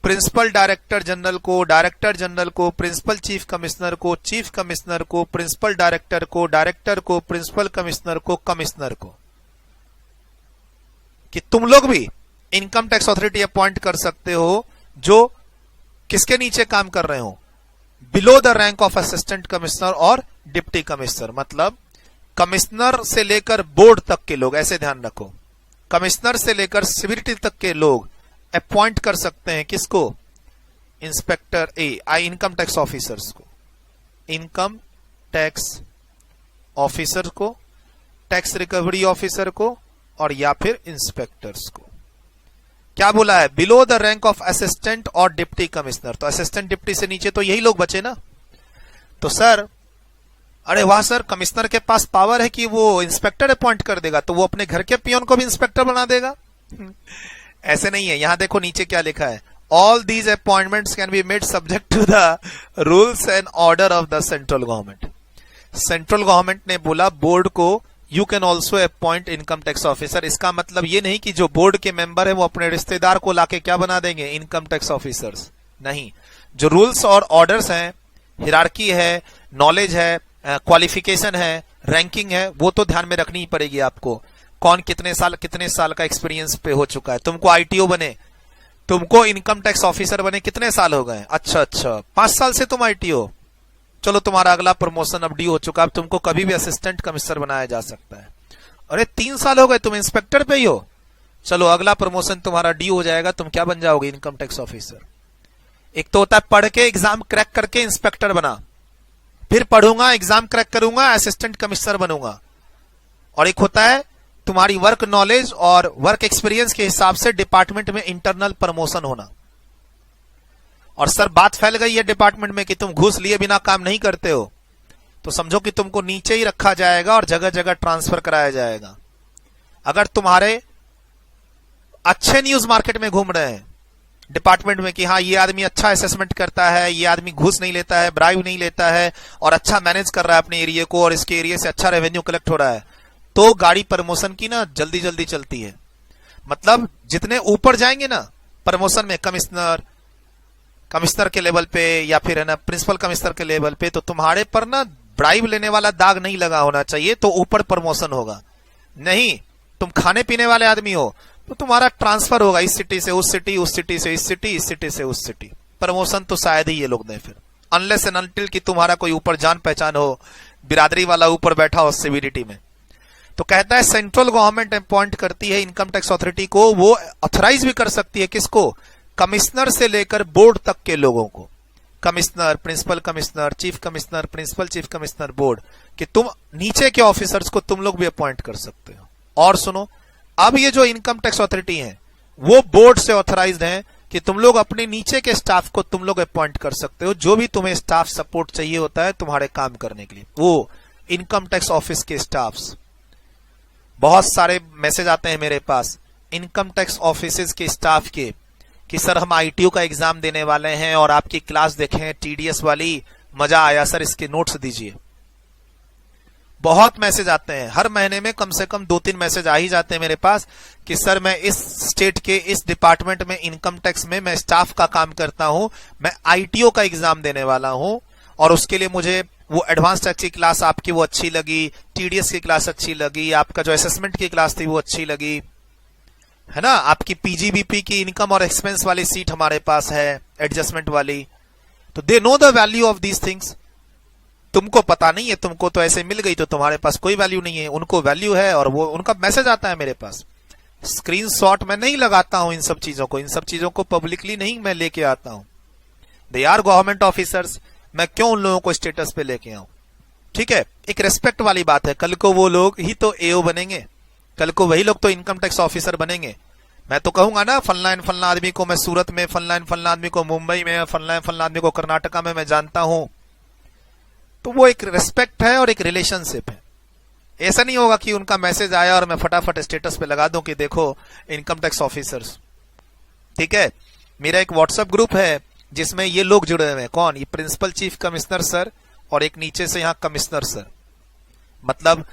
प्रिंसिपल डायरेक्टर जनरल को, डायरेक्टर जनरल को, प्रिंसिपल चीफ कमिश्नर को, चीफ कमिश्नर को, प्रिंसिपल डायरेक्टर को, डायरेक्टर को, प्रिंसिपल कमिश्नर को, कमिश्नर को, कि तुम लोग भी इनकम टैक्स ऑथोरिटी अपॉइंट कर सकते हो जो किसके नीचे काम कर रहे हो, below the rank of assistant commissioner और डिप्टी कमिश्नर। मतलब कमिश्नर से लेकर बोर्ड तक के लोग, ऐसे ध्यान रखो, कमिश्नर से लेकर सिविलिटी तक के लोग अपॉइंट कर सकते हैं किसको, इंस्पेक्टर इनकम टैक्स ऑफिसर्स को, इनकम टैक्स ऑफिसर को, टैक्स रिकवरी ऑफिसर को, और या फिर इंस्पेक्टर्स को। क्या बोला है, below the rank of assistant और डिप्टी कमिश्नर। तो असिस्टेंट डिप्टी से नीचे तो यही लोग बचे ना। तो सर, अरे वाह सर, कमिश्नर के पास पावर है कि वो इंस्पेक्टर अपॉइंट कर देगा, तो वो अपने घर के पियोन को भी इंस्पेक्टर बना देगा। ऐसे नहीं है। यहां देखो नीचे क्या लिखा है, all these appointments can be made subject to the rules and order of the central government. Central government ने बोला बोर्ड को you can also appoint income tax officer. इसका मतलब ये नहीं कि जो बोर्ड के मेंबर है वो अपने रिश्तेदार को लाके क्या बना देंगे, इनकम टैक्स ऑफिसर्स। नहीं, जो रूल्स और ऑर्डर्स हैं, हिरार्की है, नॉलेज है, क्वालिफिकेशन है, रैंकिंग है, वो तो ध्यान में रखनी ही पड़ेगी आपको। कौन कितने साल का एक्सपीरियंस पे हो चुका है। तुमको आईटीओ बने, तुमको इनकम टैक्स ऑफिसर बने कितने साल हो गए, अच्छा 5 साल से तुम आईटीओ, चलो तुम्हारा अगला प्रमोशन अब ड्यू हो चुका है, अब तुमको कभी भी असिस्टेंट कमिश्नर बनाया जा सकता है। अरे 3 साल हो गए, तुम इंस्पेक्टर पे ही हो, चलो अगला प्रमोशन तुम्हारा ड्यू हो जाएगा, तुम क्या बन जाओगे? Income tax officer. एक तो होता है पढ़ के एग्जाम क्रैक करके इंस्पेक्टर बना, फिर पढ़ूंगा एग्जाम क्रैक करूंगा असिस्टेंट कमिश्नर बनूंगा, और एक होता है तुम्हारी वर्क नॉलेज और वर्क एक्सपीरियंस के हिसाब से डिपार्टमेंट में इंटरनल प्रमोशन होना। और सर बात फैल गई है डिपार्टमेंट में कि तुम घूस लिए बिना काम नहीं करते हो, तो समझो कि तुमको नीचे ही रखा जाएगा और जगह जगह ट्रांसफर कराया जाएगा। अगर तुम्हारे अच्छे न्यूज मार्केट में घूम रहे हैं डिपार्टमेंट में कि हाँ ये आदमी अच्छा असेसमेंट करता है, ये आदमी घूस नहीं लेता है, ब्राइब नहीं लेता है और अच्छा मैनेज कर रहा है अपने एरिया को और इसके एरिया से अच्छा रेवेन्यू कलेक्ट हो रहा है, तो गाड़ी प्रमोशन की ना जल्दी जल्दी चलती है। मतलब जितने ऊपर जाएंगे ना प्रमोशन में, कमिश्नर के लेवल पे या फिर है ना प्रिंसिपल कमिश्नर के लेवल पे, तो तुम्हारे पर ना ब्राइब लेने वाला दाग नहीं लगा होना चाहिए, तो ऊपर प्रमोशन होगा। नहीं, तुम खाने पीने वाले आदमी हो तो तुम्हारा ट्रांसफर होगा इस सिटी से उस सिटी, उस सिटी से इस सिटी, इस सिटी से उस सिटी। प्रमोशन तो शायद ही ये लोग दें फिर, अनलेस एंड अनटिल कि तुम्हारा कोई ऊपर जान पहचान हो, बिरादरी वाला ऊपर बैठा हो सीबीडीटी में। तो कहता है सेंट्रल गवर्नमेंट अपॉइंट करती है इनकम टैक्स अथॉरिटी को, वो ऑथराइज भी कर सकती है किसको? कमिश्नर से लेकर बोर्ड तक के लोगों को, commissioner, principal commissioner, chief commissioner, principal chief commissioner, board, कि तुम नीचे के ऑफिसर्स को तुम लोग भी अपॉइंट कर सकते हो। और सुनो, अब ये जो इनकम टैक्स अथॉरिटी है वो बोर्ड से ऑथराइज्ड है कि तुम लोग अपने नीचे के स्टाफ को तुम लोग अपॉइंट कर सकते हो, जो भी तुम्हें स्टाफ सपोर्ट चाहिए होता है तुम्हारे काम करने के लिए, वो इनकम टैक्स ऑफिस के स्टाफ्स। बहुत सारे मैसेज आते हैं मेरे पास इनकम टैक्स ऑफिस के स्टाफ के कि सर हम आईटीओ का एग्जाम देने वाले हैं और आपकी क्लास देखें टीडीएस वाली, मजा आया सर, इसके नोट्स दीजिए। बहुत मैसेज आते हैं, हर महीने में कम से कम 2-3 मैसेज आ ही जाते हैं मेरे पास कि सर मैं इस स्टेट के इस डिपार्टमेंट में इनकम टैक्स में मैं स्टाफ का काम करता हूं, मैं आईटीओ का एग्जाम देने वाला हूं और उसके लिए मुझे वो एडवांस टैक्स की क्लास आपकी वो अच्छी लगी, टीडीएस की क्लास अच्छी लगी, आपका जो असेसमेंट की क्लास थी वो अच्छी लगी, है ना, आपकी पीजीबीपी की इनकम और एक्सपेंस वाली सीट हमारे पास है, एडजस्टमेंट वाली। तो they know the value of these things. तुमको पता नहीं है, तुमको तो ऐसे मिल गई तो तुम्हारे पास कोई वैल्यू नहीं है, उनको वैल्यू है और वो उनका मैसेज आता है मेरे पास। स्क्रीनशॉट मैं नहीं लगाता हूं इन सब चीजों को, इन सब चीजों को पब्लिकली नहीं मैं लेके आता हूं। दे आर गवर्नमेंट ऑफिसर्स, मैं क्यों उन लोगों को स्टेटस पे लेके आऊं? ठीक है, एक रेस्पेक्ट वाली बात है। कल को वो लोग ही तो एओ बनेंगे, कल को वही लोग तो इनकम टैक्स ऑफिसर बनेंगे। मैं तो कहूंगा ना फलना आदमी को मैं सूरत में, फलना आदमी को मुंबई में, फलना आदमी को कर्नाटका में मैं जानता हूं, तो वो एक रिस्पेक्ट है और एक रिलेशनशिप है। ऐसा नहीं होगा कि उनका मैसेज आया और मैं फटाफट स्टेटस पे लगा दूं कि देखो इनकम टैक्स ऑफिसर्स। ठीक है, मेरा एक व्हाट्सएप ग्रुप है जिसमें ये लोग जुड़े हुए हैं। कौन? ये प्रिंसिपल चीफ कमिश्नर सर और एक नीचे से यहां कमिश्नर सर। मतलब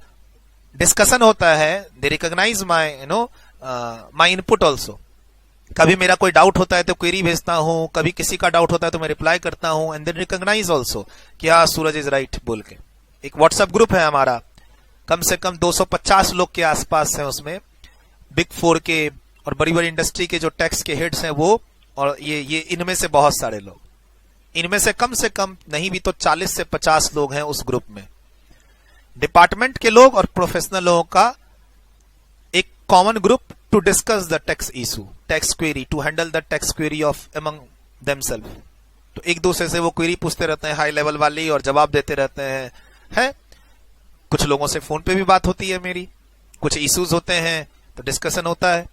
डिस्कशन होता है, they recognise my my input also. कभी मेरा कोई डाउट होता है तो क्वेरी भेजता हूं, कभी किसी का डाउट होता है तो मैं रिप्लाई करता हूं, एंड देन रिकॉग्नाइज ऑल्सो कि हाँ सूरज इज राइट बोल के। एक व्हाट्सएप ग्रुप है हमारा, कम से कम 250 लोग के आसपास हैं उसमें, बिग 4 के और बड़ी बड़ी इंडस्ट्री के जो टैक्स के हेड्स हैं वो, और ये इनमें से बहुत सारे लोग, इनमें से कम नहीं भी तो 40 से 50 लोग हैं उस ग्रुप में। डिपार्टमेंट के लोग और प्रोफेशनल लोगों का एक common group to discuss the tax issue, tax query, to handle the tax query of among themselves. तो एक दूसरे से वो क्वेरी पूछते रहते हैं हाई लेवल वाली और जवाब देते रहते हैं। है कुछ लोगों से फोन पे भी बात होती है मेरी, कुछ इश्यूज होते हैं तो डिस्कशन होता है।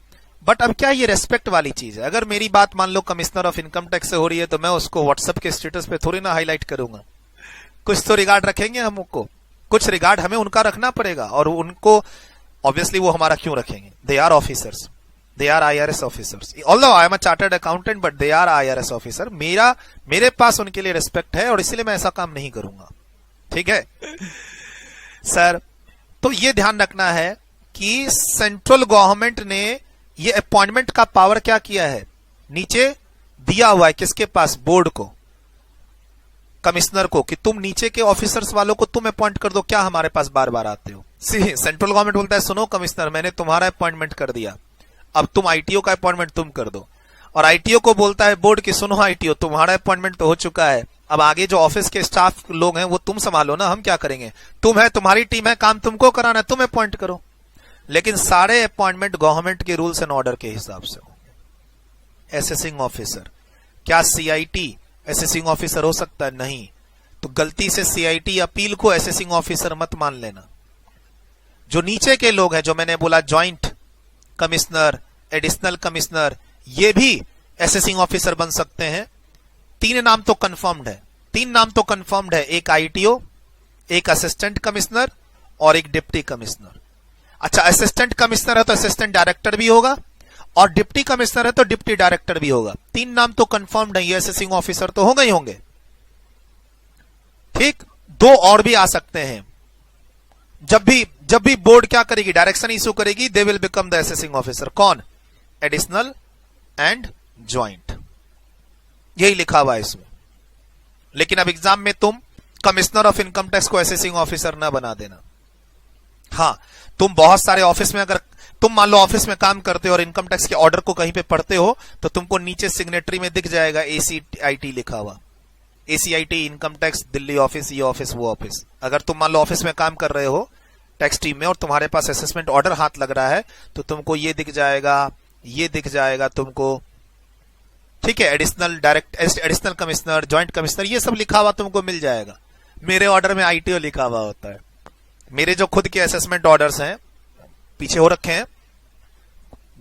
बट अब क्या ये रेस्पेक्ट वाली चीज है? अगर मेरी बात मान लो कमिश्नर ऑफ इनकम टैक्स से हो रही है तो मैं उसको व्हाट्सएप के स्टेटस पे थोड़ी ना हाईलाइट करूंगा। कुछ तो रिगार्ड रखेंगे हमको, कुछ रिगार्ड हमें उनका रखना पड़ेगा, और उनको ऑब्वियसली वो हमारा क्यों रखेंगे? They are officers, they are IRS officers. Although I am a chartered accountant but they are IRS officer. मेरे पास उनके लिए रिस्पेक्ट है और इसलिए मैं ऐसा काम नहीं करूंगा। ठीक है सर, तो ये ध्यान रखना है कि सेंट्रल गवर्नमेंट ने ये अपॉइंटमेंट का पावर क्या किया है, नीचे दिया हुआ है किसके पास? बोर्ड को, कमिश्नर को, कि तुम नीचे के ऑफिसर्स वालों को तुम अपॉइंट कर दो। क्या हमारे पास बार बार आते हो? सेंट्रल गवर्नमेंट बोलता है सुनो कमिश्नर, मैंने तुम्हारा अपॉइंटमेंट कर दिया, अब तुम आईटीओ का अपॉइंटमेंट तुम कर दो। और आईटीओ को बोलता है बोर्ड की सुनो आईटीओ, तुम्हारा अपॉइंटमेंट तो हो चुका है, अब आगे जो ऑफिस के स्टाफ लोग हैं वो तुम संभालो ना, हम क्या करेंगे? तुम है, तुम्हारी टीम है, काम तुमको कराना है, तुम अपॉइंट करो। लेकिन सारे अपॉइंटमेंट गवर्नमेंट के रूल्स एंड ऑर्डर के हिसाब से होंगे। असेसिंग ऑफिसर, क्या सीआईटी असेसिंग ऑफिसर हो सकता है? नहीं। तो गलती से सीआईटी अपील को असेसिंग ऑफिसर मत मान लेना। जो नीचे के लोग हैं, जो मैंने बोला ज्वाइंट कमिश्नर, एडिशनल कमिश्नर, ये भी असेसिंग ऑफिसर बन सकते हैं। 3 नाम तो कंफर्म्ड है, 3 नाम तो कंफर्म्ड है, एक आईटीओ, एक असिस्टेंट कमिश्नर और एक डिप्टी कमिश्नर। अच्छा, असिस्टेंट कमिश्नर है तो असिस्टेंट डायरेक्टर भी होगा, और डिप्टी कमिश्नर है तो डिप्टी डायरेक्टर भी होगा। 3 नाम तो कंफर्म्ड है, ये असेसिंग ऑफिसर तो होंगे ही होंगे। ठीक, 2 और भी आ सकते हैं। जब भी बोर्ड क्या करेगी, डायरेक्शन इशू करेगी, they will become the assessing officer. कौन? एडिशनल एंड ज्वाइंट, यही लिखा हुआ है इसमें। लेकिन अब एग्जाम में तुम कमिश्नर ऑफ इनकम टैक्स को असेसिंग ऑफिसर ना बना देना। हां, तुम बहुत सारे ऑफिस में, अगर तुम मान लो ऑफिस में काम करते हो और इनकम टैक्स के ऑर्डर को कहीं पे पढ़ते हो, तो तुमको नीचे सिग्नेटरी में दिख जाएगा एसीआईटी लिखा हुआ। एसीआईटी इनकम टैक्स दिल्ली ऑफिस, ये ऑफिस, वो ऑफिस। अगर तुम मान लो ऑफिस में काम कर रहे हो टैक्स टीम में और तुम्हारे पास असेसमेंट ऑर्डर हाथ लग रहा है, तो तुमको ये दिख जाएगा, ये दिख जाएगा तुमको। ठीक है, additional direct, additional commissioner, joint commissioner, ये सब लिखा हुआ तुमको मिल जाएगा। मेरे ऑर्डर में आईटीओ लिखा हुआ होता है। मेरे जो खुद के असेसमेंट ऑर्डर्स हैं, पीछे हो रखे हैं,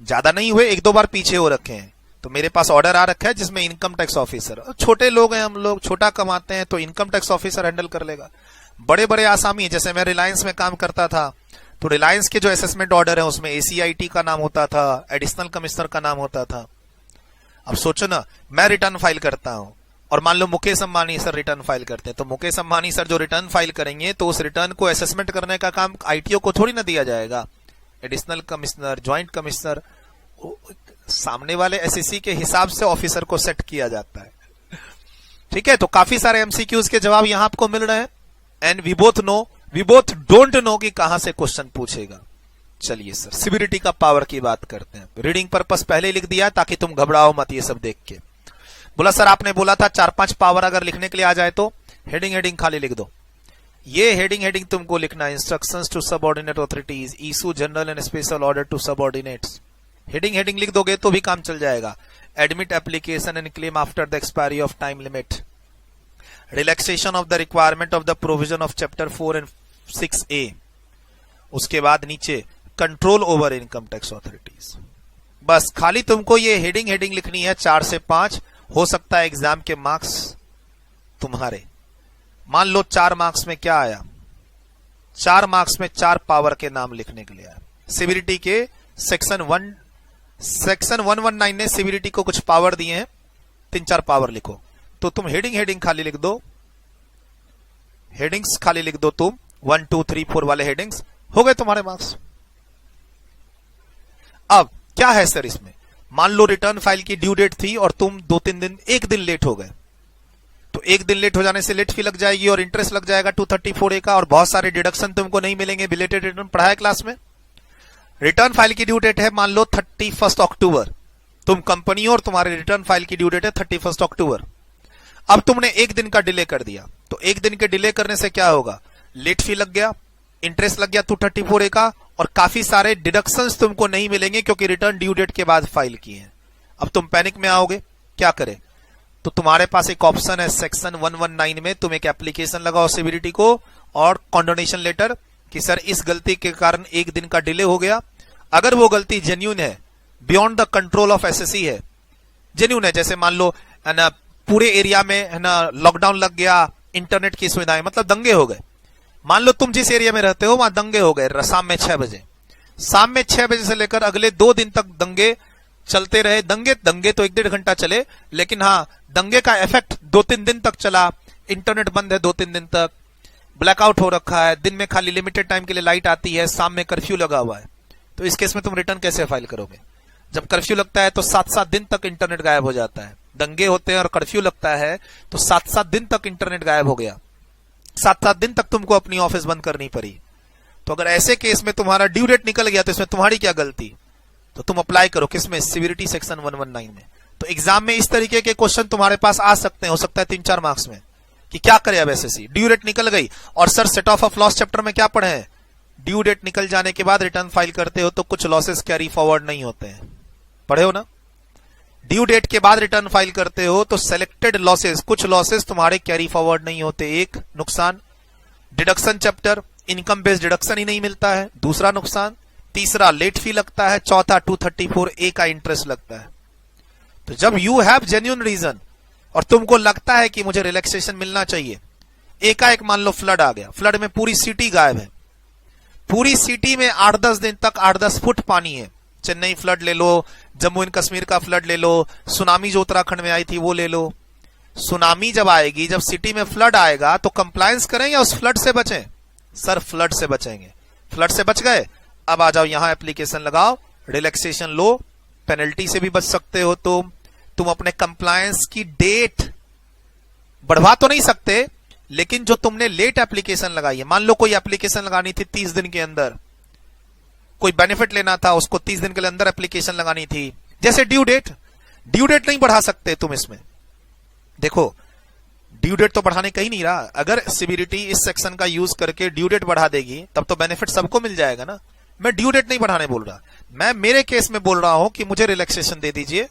ज्यादा नहीं हुए, 1-2 बार पीछे हो रखे हैं। तो मेरे पास ऑर्डर आ रखा है जिसमें इनकम टैक्स ऑफिसर, छोटे लोग हैं हम लोग, छोटा कमाते हैं, तो इनकम टैक्स ऑफिसर हैंडल कर लेगा। बड़े बड़े आसामी, जैसे मैं रिलायंस में काम करता था, तो रिलायंस के जो असेसमेंट ऑर्डर है उसमें एसीआईटी का नाम होता था, एडिशनल कमिश्नर का नाम होता था। अब सोचो ना, मैं रिटर्न फाइल करता हूं और मान लो Mukesh Ambani sir return file करते हैं, तो मुकेश अंबानी सर जो रिटर्न फाइल करेंगे, तो उस रिटर्न को असेसमेंट करने का काम आईटीओ को थोड़ी ना दिया जाएगा। एडिशनल कमिश्नर, ज्वाइंट कमिश्नर, सामने वाले एसएससी के हिसाब से ऑफिसर को सेट किया जाता है। ठीक है, तो काफी सारे एमसीक्यूज के जवाब यहां आपको मिल रहे हैं। And we both don't know कि कहां से क्वेश्चन पूछेगा। चलिए सर, सिविलिटी का पावर की बात करते हैं। रीडिंग पर्पस पहले ही लिख दिया ताकि तुम घबराओ मत ये सब देख के। बोला सर आपने बोला था 4-5 पावर अगर लिखने के लिए आ जाए तो हेडिंग खाली लिख दो। ये हेडिंग तुमको लिखना है, instructions to subordinate authorities, issue general and special order to subordinates. Heading लिख दोगे तो भी काम चल जाएगा। Admit application and claim after the expiry of time limit, relaxation of the requirement of the provision of chapter 4 and 6A। उसके बाद नीचे control over income tax authorities. बस खाली तुमको ये हेडिंग लिखनी है। 4 से 5 हो सकता है एग्जाम के मार्क्स तुम्हारे। मान लो 4 मार्क्स में क्या आया, 4 मार्क्स में 4 पावर के नाम लिखने के लिए आया। सिविलिटी के सेक्शन 119 ने सिविलिटी को कुछ पावर दिए हैं, 3-4 पावर लिखो। तो तुम हेडिंग खाली लिख दो, हेडिंग्स खाली लिख दो तुम, 1, 2, 3, 4 वाले हेडिंग्स, हो गए तुम्हारे मार्क्स। अब क्या है सर इसमें, मान लो रिटर्न फाइल की ड्यू डेट थी और तुम 2-3 दिन, 1 दिन लेट हो गए, तो 1 दिन लेट हो जाने से लेट फी लग जाएगी और इंटरेस्ट लग जाएगा 234A का, और बहुत सारे डिडक्शन तुमको नहीं मिलेंगे। बिलेटेड रिटर्न पढ़ाया क्लास में। रिटर्न फाइल की ड्यू डेट है मान लो 31 अक्टूबर, तुम कंपनी हो और तुम्हारे रिटर्न फाइल की ड्यू डेट है 31 अक्टूबर। अब तुमने 1 दिन का डिले कर दिया, तो 1 दिन के डिले करने से क्या होगा, लेट फी लग गया, इंटरेस्ट लग गया 234A का, और काफी सारे डिडक्शंस तुमको नहीं मिलेंगे क्योंकि रिटर्न ड्यू डेट के बाद फाइल किए हैं। अब तुम पैनिक में आओगे, क्या करें, तो तुम्हारे पास एक ऑप्शन है सेक्शन 119 में, तुम एक एप्लीकेशन लगाओ सिविलिटी को और कॉन्डोनेशन लेटर कि सर इस गलती के कारण 1 दिन का डिले हो गया। अगर वो गलती जेन्युइन है, beyond the control of SSC है, जेन्युइन है, जैसे मान लो है ना पूरे एरिया में है ना लॉकडाउन लग गया, इंटरनेट की सुविधाएं, मतलब दंगे हो गए। मान लो तुम जिस एरिया में रहते हो वहां दंगे हो गए शाम में 6 बजे, शाम में 6 बजे से लेकर अगले 2 दिन तक दंगे चलते रहे। दंगे तो 1-1.5 घंटा चले, लेकिन हाँ दंगे का इफेक्ट 2-3 दिन तक चला। इंटरनेट बंद है 2-3 दिन तक, ब्लैकआउट हो रखा है, दिन में खाली लिमिटेड टाइम के लिए लाइट आती है, शाम में कर्फ्यू लगा हुआ है। तो इस केस में तुम रिटर्न कैसे फाइल करोगे? जब कर्फ्यू लगता है तो 7-7 दिन तक इंटरनेट गायब हो जाता है। दंगे होते हैं और कर्फ्यू लगता है तो 7-7 दिन तक इंटरनेट गायब हो गया, 7-7 दिन तक तुमको अपनी ऑफिस बंद करनी पड़ी। तो अगर ऐसे केस में तुम्हारा ड्यू डेट निकल गया तो इसमें तुम्हारी क्या गलती, तो तुम अप्लाई करो किसमें, सिविलिटी सेक्शन 119 में। तो एग्जाम में इस तरीके के क्वेश्चन तुम्हारे पास आ सकते हैं, हो सकता है 3-4 मार्क्स में, कि क्या करे अब एसएससी, ड्यू डेट निकल गई और sir set of loss chapter में क्या पढ़े हैं, ड्यू डेट निकल जाने के बाद रिटर्न फाइल करते हो तो कुछ लॉसेस कैरी फॉरवर्ड नहीं होते हैं, पढ़े हो ना। ड्यू डेट के बाद रिटर्न फाइल करते हो तो सेलेक्टेड लॉसेस, कुछ लॉसेस तुम्हारे कैरी फॉरवर्ड नहीं होते, एक नुकसान। Deduction chapter, income based deduction ही नहीं मिलता है, दूसरा नुकसान। तीसरा लेट फी लगता है, चौथा 234A का इंटरेस्ट लगता है। तो जब यू हैव जेन्युइन रीजन और तुमको लगता है कि मुझे रिलैक्सेशन मिलना चाहिए, एकाएक मान लो फ्लड आ गया, फ्लड में पूरी सिटी गायब है, पूरी सिटी में 8-10 दिन तक 8-10 फुट पानी है। चेन्नई फ्लड ले लो, जम्मू एंड कश्मीर का फ्लड ले लो, सुनामी जो उत्तराखंड में आई थी वो ले लो। सुनामी जब आएगी, जब सिटी में फ्लड आएगा तो कंप्लायंस करें या उस फ्लड से बचें? सर फ्लड से बचेंगे। फ्लड से बच गए, अब आ जाओ यहां एप्लीकेशन लगाओ, रिलैक्सेशन लो, पेनल्टी से भी बच सकते हो। तुम अपने कंप्लायंस की डेट बढ़वा तो नहीं सकते, लेकिन जो तुमने लेट एप्लीकेशन लगाई है, मान लो कोई एप्लीकेशन लगानी थी 30 दिन के अंदर, कोई बेनिफिट लेना था उसको 30 दिन के अंदर एप्लीकेशन लगानी थी, जैसे ड्यू डेट नहीं बढ़ा सकते तुम इसमें। देखो ड्यू डेट तो बढ़ाने का ही नहीं रहा, अगर सीवीरिटी इस सेक्शन का यूज करके ड्यू डेट बढ़ा देगी तब तो बेनिफिट सबको मिल जाएगा ना। मैं ड्यू डेट नहीं बढ़ाने बोल रहा, मैं मेरे केस में बोल रहा हूं कि मुझे रिलैक्सेशन दे दीजिए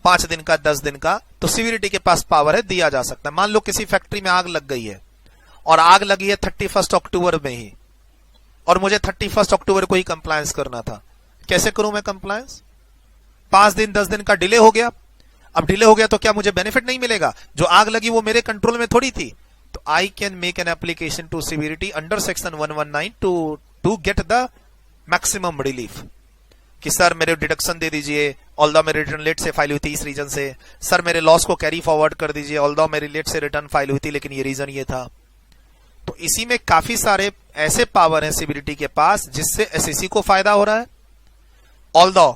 5 दिन का, 10 दिन का, तो सीवीरिटी के पास पावर है, दिया जा सकता है। मान लो किसी फैक्ट्री में आग लग गई है और आग लगी है 31 अक्टूबर में ही, और मुझे 31 अक्टूबर को ही कंप्लायंस करना था, कैसे करूं मैं कंप्लायंस? 5 दिन 10 दिन का डिले हो गया, अब डिले हो गया तो क्या मुझे बेनिफिट नहीं मिलेगा? जो आग लगी वो मेरे कंट्रोल में थोड़ी थी। तो I can make an application to CBDT under section 119 to get the maximum relief, कि सर मेरे डिडक्शन दे दीजिए, ऑल्दो मेरी रिटर्न लेट से फाइल हुई थी इस रीजन से, सर मेरे लॉस को कैरी फॉरवर्ड कर दीजिए, ऑल्दो मेरी लेट से रिटर्न फाइल हुई थी लेकिन ये रीजन ये था। तो इसी में काफी सारे ऐसे पावर हैं सीवीरिटी के पास जिससे एसईसी को फायदा हो रहा है। ऑल्दो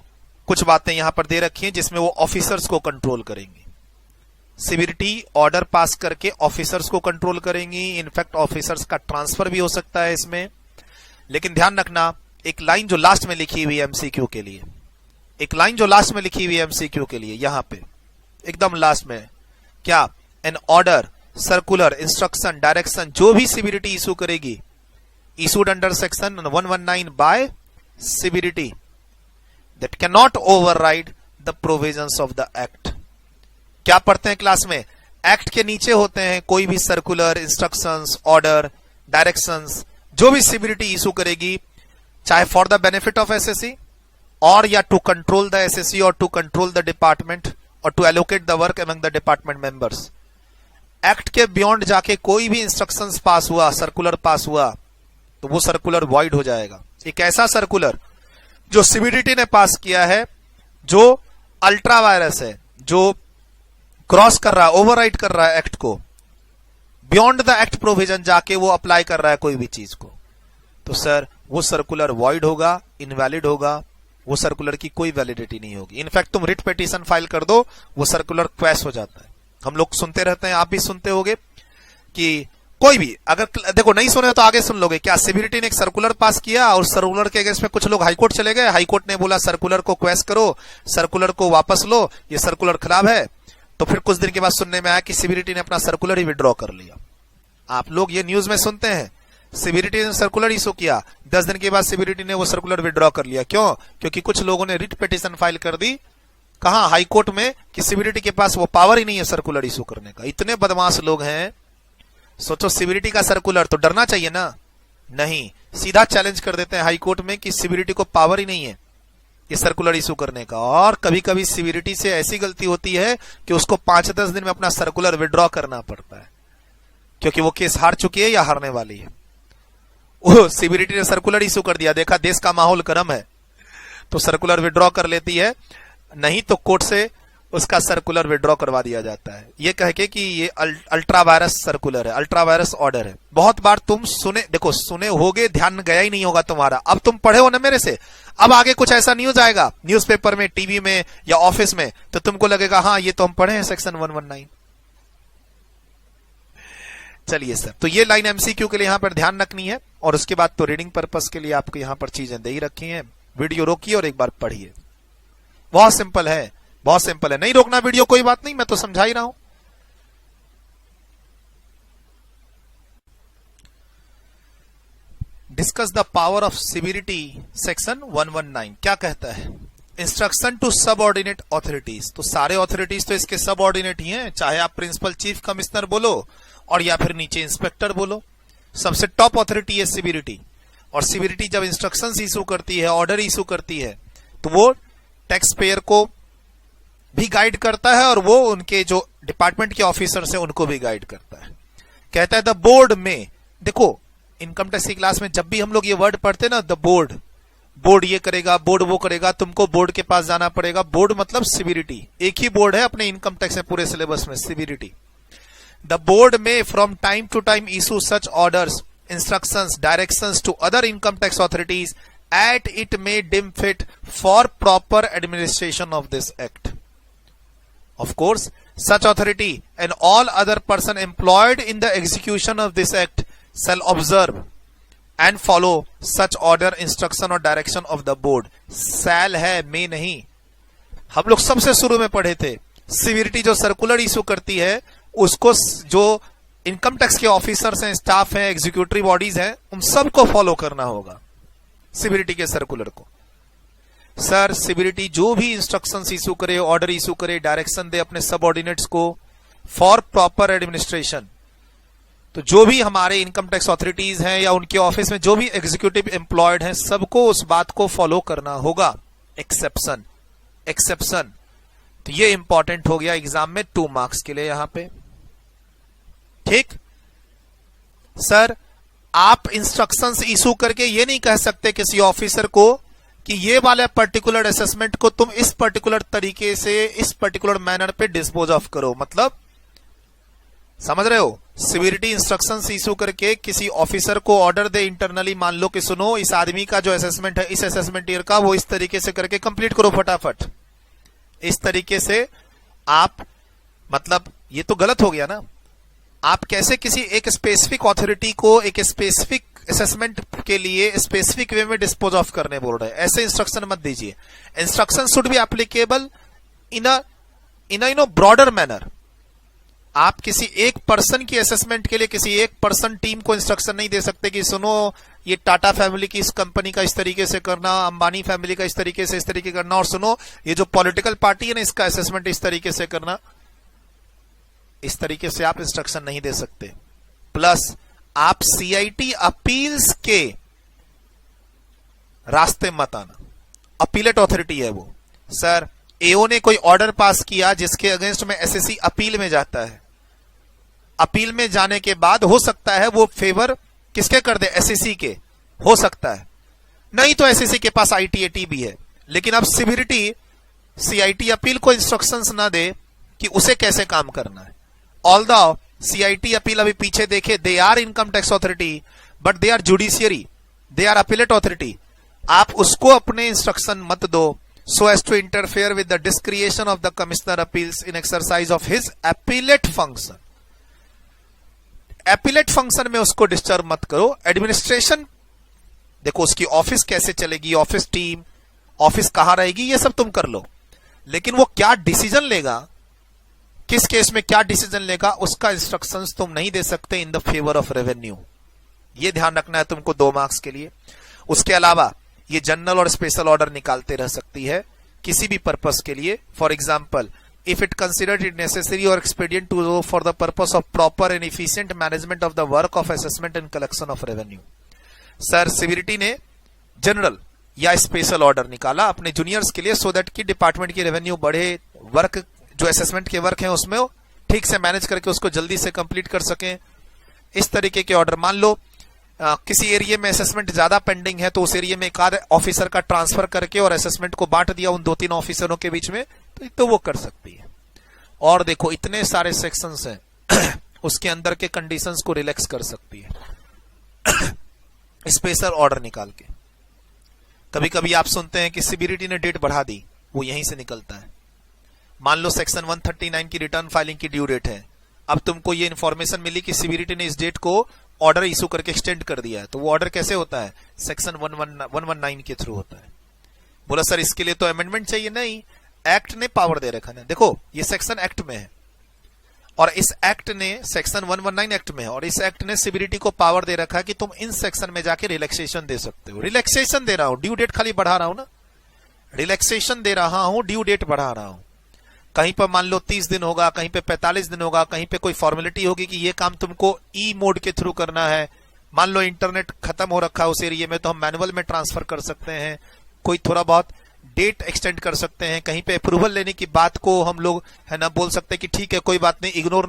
कुछ बातें यहां पर दे रखी हैं जिसमें वो ऑफिसर्स को कंट्रोल करेंगी, सीवीरिटी ऑर्डर पास करके ऑफिसर्स को कंट्रोल करेंगी, इनफैक्ट ऑफिसर्स का ट्रांसफर भी हो सकता है इसमें। लेकिन ध्यान रखना, एक लाइन जो लास्ट में लिखी हुई है एमसीक्यू के लिए, एक लाइन जो लास्ट में लिखी हुई है एमसीक्यू के लिए, यहां पे एकदम लास्ट में, क्या? An order, circular, instruction, direction जो भी सीवीरिटी इशू करेगी, issued under section 119 by CBDT that cannot override the provisions of the act। क्या पढ़ते हैं क्लास में? एक्ट के नीचे होते हैं कोई भी सर्कुलर, इंस्ट्रक्शंस, ऑर्डर, डायरेक्शंस, जो भी सीवीरिटी इशू करेगी, चाहे for the benefit of SSC और या टू कंट्रोल द एसएससी और टू कंट्रोल द डिपार्टमेंट और to allocate the work among the department members. Act के बियॉन्ड जाके कोई भी इंस्ट्रक्शंस पास हुआ, सर्कुलर पास हुआ, तो वो सर्कुलर वॉइड हो जाएगा। एक ऐसा सर्कुलर जो सीवीरिटी ने पास किया है, जो अल्ट्रा वायरस है, जो क्रॉस कर रहा है, ओवरराइड कर रहा है एक्ट को, बियॉन्ड द एक्ट प्रोविजन जाके वो अप्लाई कर रहा है कोई भी चीज को, तो सर वो सर्कुलर वॉइड होगा, इनवैलिड होगा, वो सर्कुलर की कोई वैलिडिटी नहीं होगी। इनफैक्ट तुम रिट पिटीशन फाइल कर दो, वो सर्कुलर क्वैश हो जाता है। हम लोग सुनते रहते हैं, आप भी सुनते होगे कि कोई भी, अगर देखो नहीं सुने तो आगे सुन लोगे, क्या सीवीरिटी ने एक सर्कुलर पास किया और सर्कुलर के अगेंस्ट में कुछ लोग हाईकोर्ट चले गए, हाईकोर्ट ने बोला सर्कुलर को क्वेश करो, सर्कुलर को वापस लो, ये सर्कुलर खराब है। तो फिर कुछ दिन के बाद सुनने में आया कि सीवीरिटी ने अपना सर्कुलर ही विड्रॉ कर लिया। आप लोग ये न्यूज में सुनते हैं, सीवीरिटी ने सर्कुलर इशू किया, 10 दिन के बाद सीवीरिटी ने वो सर्कुलर विड्रॉ कर लिया। क्यों? क्योंकि कुछ लोगों ने रिट पिटीशन फाइल कर दी, कहा हाईकोर्ट में, कि सीवीरिटी के पास वो पावर ही नहीं है सर्कुलर इशू करने का। इतने बदमाश लोग हैं। सोचो सीवीरिटी का सर्कुलर, तो डरना चाहिए ना? नहीं, सीधा चैलेंज कर देते हैं हाईकोर्ट में कि सीवीरिटी को पावर ही नहीं है ये सर्कुलर इशू करने का। और कभी कभी सीवीरिटी से ऐसी गलती होती है कि उसको 5-10 दिन में अपना सर्कुलर विड्रॉ करना पड़ता है, क्योंकि वो केस हार चुकी है या हारने वाली है। वो सीवीरिटी ने सर्कुलर इशू कर दिया, देखा देश का माहौल गर्म है, तो सर्कुलर विड्रॉ कर लेती है, नहीं तो कोर्ट से उसका सर्कुलर विड्रॉ करवा दिया जाता है, ये कह के कि ये अल्ट्रा वायरस सर्कुलर है, अल्ट्रा वायरस ऑर्डर है। बहुत बार तुम सुने, देखो सुने होगे, ध्यान गया ही नहीं होगा तुम्हारा। अब तुम पढ़े हो ना मेरे से, अब आगे कुछ ऐसा न्यूज आएगा न्यूज़पेपर में, टीवी में या ऑफिस में, तो तुमको लगेगा हाँ ये तो हम पढ़े हैं सेक्शन 119। चलिए सर, तो ये लाइन एमसीक्यू के लिए यहां पर ध्यान रखनी है, और उसके बाद तो रीडिंग पर्पस के लिए आपको यहां पर चीजें दे ही रखी हैं। वीडियो रोकिए और एक बार पढ़िए, बहुत सिंपल है, बहुत सिंपल है। नहीं रोकना वीडियो कोई बात नहीं, मैं तो समझा ही रहा हूं। डिस्कस द पावर ऑफ सिविरिटी, सेक्शन 119 क्या कहता है? Instruction to subordinate authorities. तो सारे ऑथोरिटीज तो इसके सबऑर्डिनेट ही हैं, चाहे आप प्रिंसिपल चीफ कमिश्नर बोलो और या फिर नीचे इंस्पेक्टर बोलो, सबसे टॉप ऑथोरिटी है सिविरिटी। और सिविरिटी जब इंस्ट्रक्शंस इशू करती है, ऑर्डर इशू करती है, तो वो टैक्स पेयर को भी गाइड करता है और वो उनके जो डिपार्टमेंट के ऑफिसर्स हैं उनको भी गाइड करता है। कहता है द बोर्ड में, देखो इनकम टैक्स की क्लास में जब भी हम लोग ये वर्ड पढ़ते हैं ना, द बोर्ड, बोर्ड ये करेगा, बोर्ड वो करेगा, तुमको बोर्ड के पास जाना पड़ेगा। बोर्ड मतलब सिविरिटी, एक ही बोर्ड है अपने इनकम टैक्स में पूरे सिलेबस में, सिविरिटी। द बोर्ड में from time to time issue such orders, instructions, directions to other income tax authorities at it may deem fit for proper administration of this act. Of course, such authority and all other person employed in the execution of this act shall observe and follow such order, instruction or direction of the board. shall है, may नहीं। हम लोग सबसे शुरू में पढ़े थे, सिविरिटी जो सर्कुलर इशू करती है उसको जो इनकम टैक्स के ऑफिसर्स हैं, स्टाफ हैं, एग्जीक्यूटिव बॉडीज हैं, उन सबको फॉलो करना होगा सिविरिटी के सर्कुलर को। सर सिविरिटी जो भी इंस्ट्रक्शंस इशू करे, ऑर्डर इशू करे, डायरेक्शन दे अपने सबऑर्डिनेट्स को फॉर प्रॉपर एडमिनिस्ट्रेशन, तो जो भी हमारे इनकम टैक्स ऑथोरिटीज हैं या उनके ऑफिस में जो भी एग्जीक्यूटिव एम्प्लॉयड हैं, सबको उस बात को फॉलो करना होगा। एक्सेप्शन, एक्सेप्शन, तो ये इंपॉर्टेंट हो गया एग्जाम में 2 मार्क्स के लिए यहां पे। ठीक सर, आप इंस्ट्रक्शंस इशू करके ये नहीं कह सकते किसी ऑफिसर को कि ये वाले पर्टिकुलर असेसमेंट को तुम इस पर्टिकुलर तरीके से, इस पर्टिकुलर मैनर पे डिस्पोज ऑफ करो। मतलब समझ रहे हो, सिविरिटी इंस्ट्रक्शंस इशू करके किसी ऑफिसर को ऑर्डर दे इंटरनली, मान लो कि सुनो इस आदमी का जो असेसमेंट है इस असेसमेंट ईयर का, वो इस तरीके से करके कंप्लीट करो फटाफट, इस तरीके से आप, मतलब ये तो गलत हो गया ना। आप कैसे किसी एक स्पेसिफिक ऑथोरिटी को एक स्पेसिफिक असेसमेंट के लिए स्पेसिफिक वे में डिस्पोज ऑफ करने बोल रहे हैं? ऐसे इंस्ट्रक्शन मत दीजिए। Instruction should be applicable in a broader manner. आप किसी एक पर्सन की असेसमेंट के लिए किसी एक पर्सन टीम को इंस्ट्रक्शन नहीं दे सकते कि सुनो ये टाटा फैमिली की इस कंपनी का इस तरीके से करना, अंबानी फैमिली का इस तरीके करना, और सुनो ये जो पॉलिटिकल पार्टी है ना इसका असेसमेंट इस तरीके से करना। इस तरीके से आप इंस्ट्रक्शन नहीं दे सकते। प्लस आप सीआईटी अपील्स के रास्ते मत आना। अपीलेट ऑथोरिटी है वो। सर एओ ने कोई ऑर्डर पास किया जिसके अगेंस्ट में एसएससी अपील में जाता है, अपील में जाने के बाद हो सकता है वो फेवर किसके कर दे, एसएससी के, हो सकता है। नहीं तो एसएससी के पास आईटीएटी भी है। लेकिन अब सिविरिटी सीआईटी अपील को इंस्ट्रक्शंस ना दे कि उसे कैसे काम करना है। ऑल्दो सीआईटी अपील अभी पीछे देखे, they are income tax authority but they are judiciary, they are appellate authority. आप उसको अपने इंस्ट्रक्शन मत दो so as to interfere with the discretion of the commissioner appeals in exercise of his appellate function. appellate function में उसको डिस्टर्ब मत करो। एडमिनिस्ट्रेशन देखो उसकी ऑफिस कैसे चलेगी, ऑफिस टीम, ऑफिस कहां रहेगी, ये सब तुम कर लो। लेकिन वो क्या डिसीजन लेगा, किस केस में क्या डिसीजन लेगा, उसका इंस्ट्रक्शंस तुम नहीं दे सकते in the favour of revenue. ये ध्यान रखना है तुमको 2 मार्क्स के लिए। उसके अलावा ये जनरल और स्पेशल ऑर्डर निकालते रह सकती है किसी भी पर्पस के लिए। For example, if it considered it necessary और expedient to go for the purpose of proper and efficient management of the work of assessment and collection of revenue. Sir CBDT ने जनरल या स्पेशल ऑर्डर निकाला अपने जूनियर्स के लिए सो दैट कि डिपार्टमेंट की रेवेन्यू बढ़े, वर्क जो असेसमेंट के वर्क है उसमें ठीक से मैनेज करके उसको जल्दी से कंप्लीट कर सकें। इस तरीके के ऑर्डर, मान लो किसी एरिया में असेसमेंट ज्यादा पेंडिंग है तो उस एरिया में एक आध ऑफिसर का ट्रांसफर करके और असेसमेंट को बांट दिया उन 2-3 ऑफिसरों के बीच में, तो वो कर सकती है। और देखो इतने सारे सेक्शंस हैं उसके अंदर के कंडीशंस को रिलैक्स कर सकती है स्पेशल ऑर्डर निकाल के। कभी कभी आप सुनते हैं कि सिविरिटी ने डेट बढ़ा दी, वो यहीं से निकलता है। मान लो सेक्शन 139 की रिटर्न फाइलिंग की ड्यू डेट है, अब तुमको ये इंफॉर्मेशन मिली कि सिविरिटी ने इस डेट को ऑर्डर इशू करके एक्सटेंड कर दिया है, तो वो ऑर्डर कैसे होता है, सेक्शन 119 के थ्रू होता है। बोला सर इसके लिए तो अमेंडमेंट चाहिए। नहीं, एक्ट ने पावर दे रखा है। देखो ये सेक्शन एक्ट में है और इस एक्ट ने सेक्शन 119 एक्ट में है, और इस एक्ट ने सीबीडीटी को पावर दे रखा है कि तुम इन सेक्शन में जाके रिलैक्सेशन दे सकते हो। रिलैक्सेशन दे रहा हूं, ड्यू डेट खाली बढ़ा रहा हूं ना, रिलैक्सेशन दे रहा हूं, ड्यू डेट बढ़ा रहा हूं। कहीं पर मान लो 30 दिन होगा, कहीं पे 45 दिन होगा, कहीं पे कोई फॉर्मेलिटी होगी कि ये काम तुमको ई मोड के थ्रू करना है। मान लो इंटरनेट खत्म हो रखा है उस एरिया में, तो हम मैनुअल में ट्रांसफर कर सकते हैं, कोई थोड़ा बहुत डेट एक्सटेंड कर सकते हैं। कहीं पे अप्रूवल लेने की बात को हम लोग है ना बोल सकते हैं कि ठीक है कोई बात नहीं, इग्नोर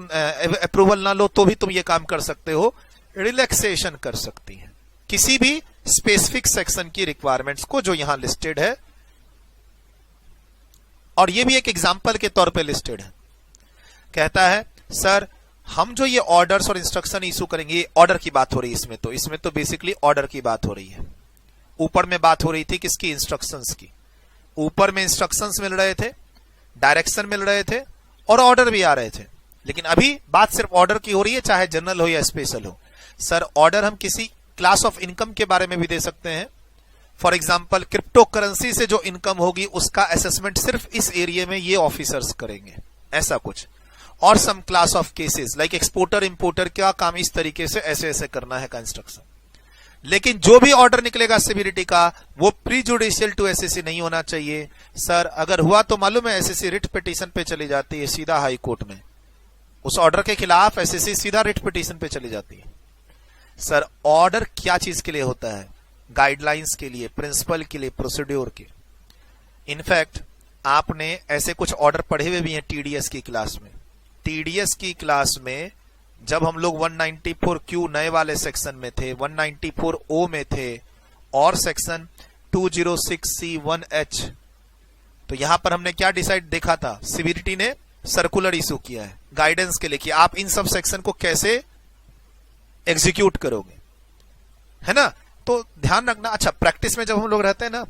अप्रूवल ना लो तो भी तुम ये काम कर सकते हो। रिलैक्सेशन कर सकती है किसी भी स्पेसिफिक सेक्शन की रिक्वायरमेंट्स को जो यहां लिस्टेड है, और ये भी एक एग्जांपल के तौर पे लिस्टेड है। कहता है सर हम जो ये ऑर्डर्स और इंस्ट्रक्शन इशू करेंगे, ऑर्डर की बात हो रही है इसमें तो बेसिकली ऑर्डर की बात हो रही है। ऊपर में बात हो रही थी किसकी, इंस्ट्रक्शंस की। ऊपर में इंस्ट्रक्शंस मिल रहे थे, डायरेक्शन मिल रहे थे और ऑर्डर भी आ रहे थे, लेकिन अभी बात सिर्फ ऑर्डर की हो रही है, चाहे जनरल हो या स्पेशल हो। सर ऑर्डर हम किसी क्लास ऑफ इनकम के बारे में भी दे सकते हैं। फॉर एग्जाम्पल क्रिप्टो करेंसी से जो इनकम होगी उसका असेसमेंट सिर्फ इस एरिया में ये ऑफिसर्स करेंगे, ऐसा कुछ। और some class of cases like exporter importer का काम इस तरीके से ऐसे ऐसे करना है का इंस्ट्रक्शन। लेकिन जो भी ऑर्डर निकलेगा सीबीडीटी का वो प्रीजुडिशियल टू एसएससी नहीं होना चाहिए। सर अगर हुआ तो मालूम है एसएससी रिट पिटीशन पे चली जाती है सीधा हाई कोर्ट में, उस ऑर्डर के खिलाफ एसएससी सीधा रिट पिटीशन पे चली जाती है। सर ऑर्डर क्या चीज के लिए होता है, गाइडलाइंस के लिए, प्रिंसिपल के लिए, प्रोसीड्योर के। इनफैक्ट आपने ऐसे कुछ ऑर्डर पढ़े हुए भी हैं टीडीएस की क्लास में। टीडीएस की क्लास में जब हम लोग 194Q नए वाले सेक्शन में थे, 194O में थे और सेक्शन 206C1H, तो यहां पर हमने क्या डिसाइड देखा था, सीबीडीटी ने सर्कुलर इशू किया है गाइडेंस के लिए कि आप इन सब सेक्शन को कैसे एग्जीक्यूट करोगे, है ना। तो ध्यान रखना। अच्छा प्रैक्टिस में जब हम लोग रहते हैं ना,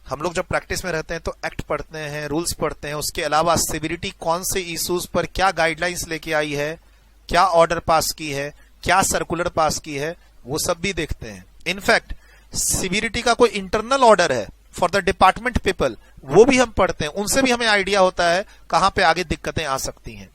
हम लोग जब प्रैक्टिस में रहते हैं तो एक्ट पढ़ते हैं, रूल्स पढ़ते हैं, उसके अलावा सीबीडीटी कौन से इश्यूज पर क्या गाइडलाइंस लेके आई है, क्या ऑर्डर पास की है, क्या सर्कुलर पास की है, वो सब भी देखते हैं। इनफैक्ट सीबीडीटी का कोई इंटरनल ऑर्डर है फॉर द डिपार्टमेंट पीपल, वो भी हम पढ़ते हैं, उनसे भी हमें आइडिया होता है कहां पे आगे दिक्कतें आ सकती हैं।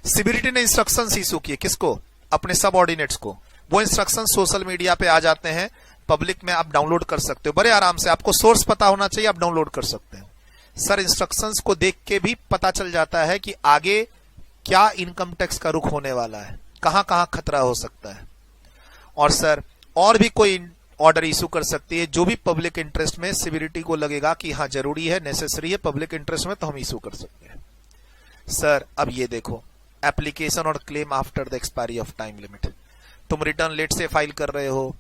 सीबीडीटी ने इंस्ट्रक्शंस इशू किए, किसको, अपने सबऑर्डिनेट्स को। वो इंस्ट्रक्शन सोशल मीडिया पे आ जाते हैं, पब्लिक में आप डाउनलोड कर सकते हो बड़े आराम से। आपको सोर्स पता होना चाहिए, आप डाउनलोड कर सकते हो। सर इंस्ट्रक्शंस को देख के भी पता चल जाता है कि आगे क्या इनकम टैक्स का रुख होने वाला है, कहां कहां खतरा हो सकता है। और सर और भी कोई ऑर्डर इशू कर सकती है जो भी पब्लिक इंटरेस्ट में सीबीडीटी को लगेगा कि हाँ जरूरी है, नेसेसरी है पब्लिक इंटरेस्ट में, तो हम इशू कर सकते हैं। सर अब ये देखो, एप्लीकेशन और claim after the expiry of time limit. तुम रिटर्न लेट से फाइल कर रहे हो,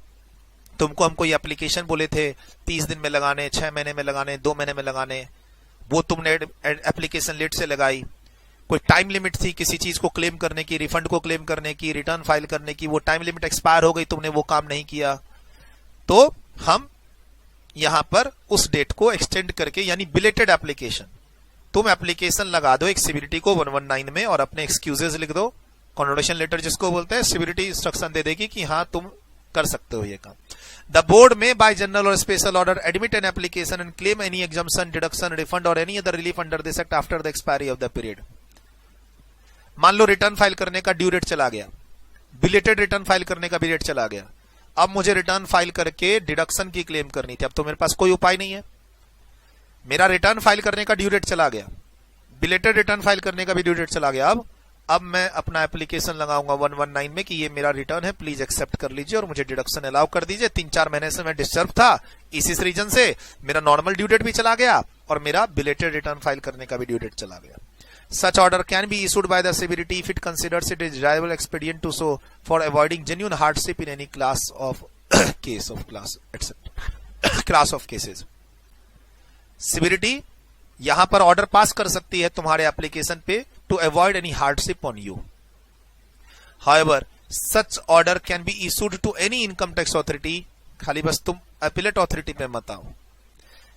तुमको हम कोई एप्लीकेशन बोले थे 30 दिन में लगाने, 6 महीने में लगाने, 2 महीने में लगाने, वो तुमने एप्लीकेशन लेट से लगाई। कोई टाइम लिमिट थी किसी चीज को क्लेम करने की, रिफंड को क्लेम करने की, रिटर्न फाइल करने की, वो टाइम लिमिट एक्सपायर हो गई, तुमने वो काम नहीं किया, तो हम यहां पर उस डेट को एक्सटेंड करके, यानी बिलेटेड एप्लीकेशन, तुम एप्लीकेशन लगा दो एक सीबीडीटी को 119 में और अपने एक्सक्यूजेज लिख दो, कॉन्डोनेशन लेटर जिसको बोलते हैं, सीबीडीटी इंस्ट्रक्शन दे देगी कि हाँ तुम कर सकते हो ये काम। द बोर्ड में बाय जनरल और special order admit an application and claim any exemption, deduction, refund और any other relief under this act after the expiry of the period. मान लो रिटर्न फाइल करने का ड्यू डेट चला गया, बिलेटेड रिटर्न फाइल करने का भी डेट चला गया, अब मुझे रिटर्न फाइल करके डिडक्शन की क्लेम करनी थी, अब तो मेरे पास कोई उपाय नहीं है। मेरा रिटर्न फाइल करने का ड्यू डेट चला गया, बिलेटेड रिटर्न फाइल करने का भी ड्यू डेट चला गया, अब मैं अपना एप्लीकेशन लगाऊंगा 119 में कि ये मेरा रिटर्न है, प्लीज एक्सेप्ट कर लीजिए और मुझे डिडक्शन अलाउ कर दीजिए। 3-4 महीने से मैं डिस्टर्ब था, इस रीजन से मेरा नॉर्मल ड्यू डेट भी चला गया और मेरा बिलेटेड रिटर्न फाइल करने का भी ड्यू डेट चला गया। Such order can be issued by the CBDT if it considers it a desirable expedient to so for avoiding genuine hardship in any class of case of class etc. class of cases. CBDT यहां पर ऑर्डर पास कर सकती है तुम्हारे एप्लीकेशन पे to avoid any hardship on you. However, such order can be issued to any income tax authority. खाली बस तुम अपीलेट ऑथोरिटी पे मत आओ।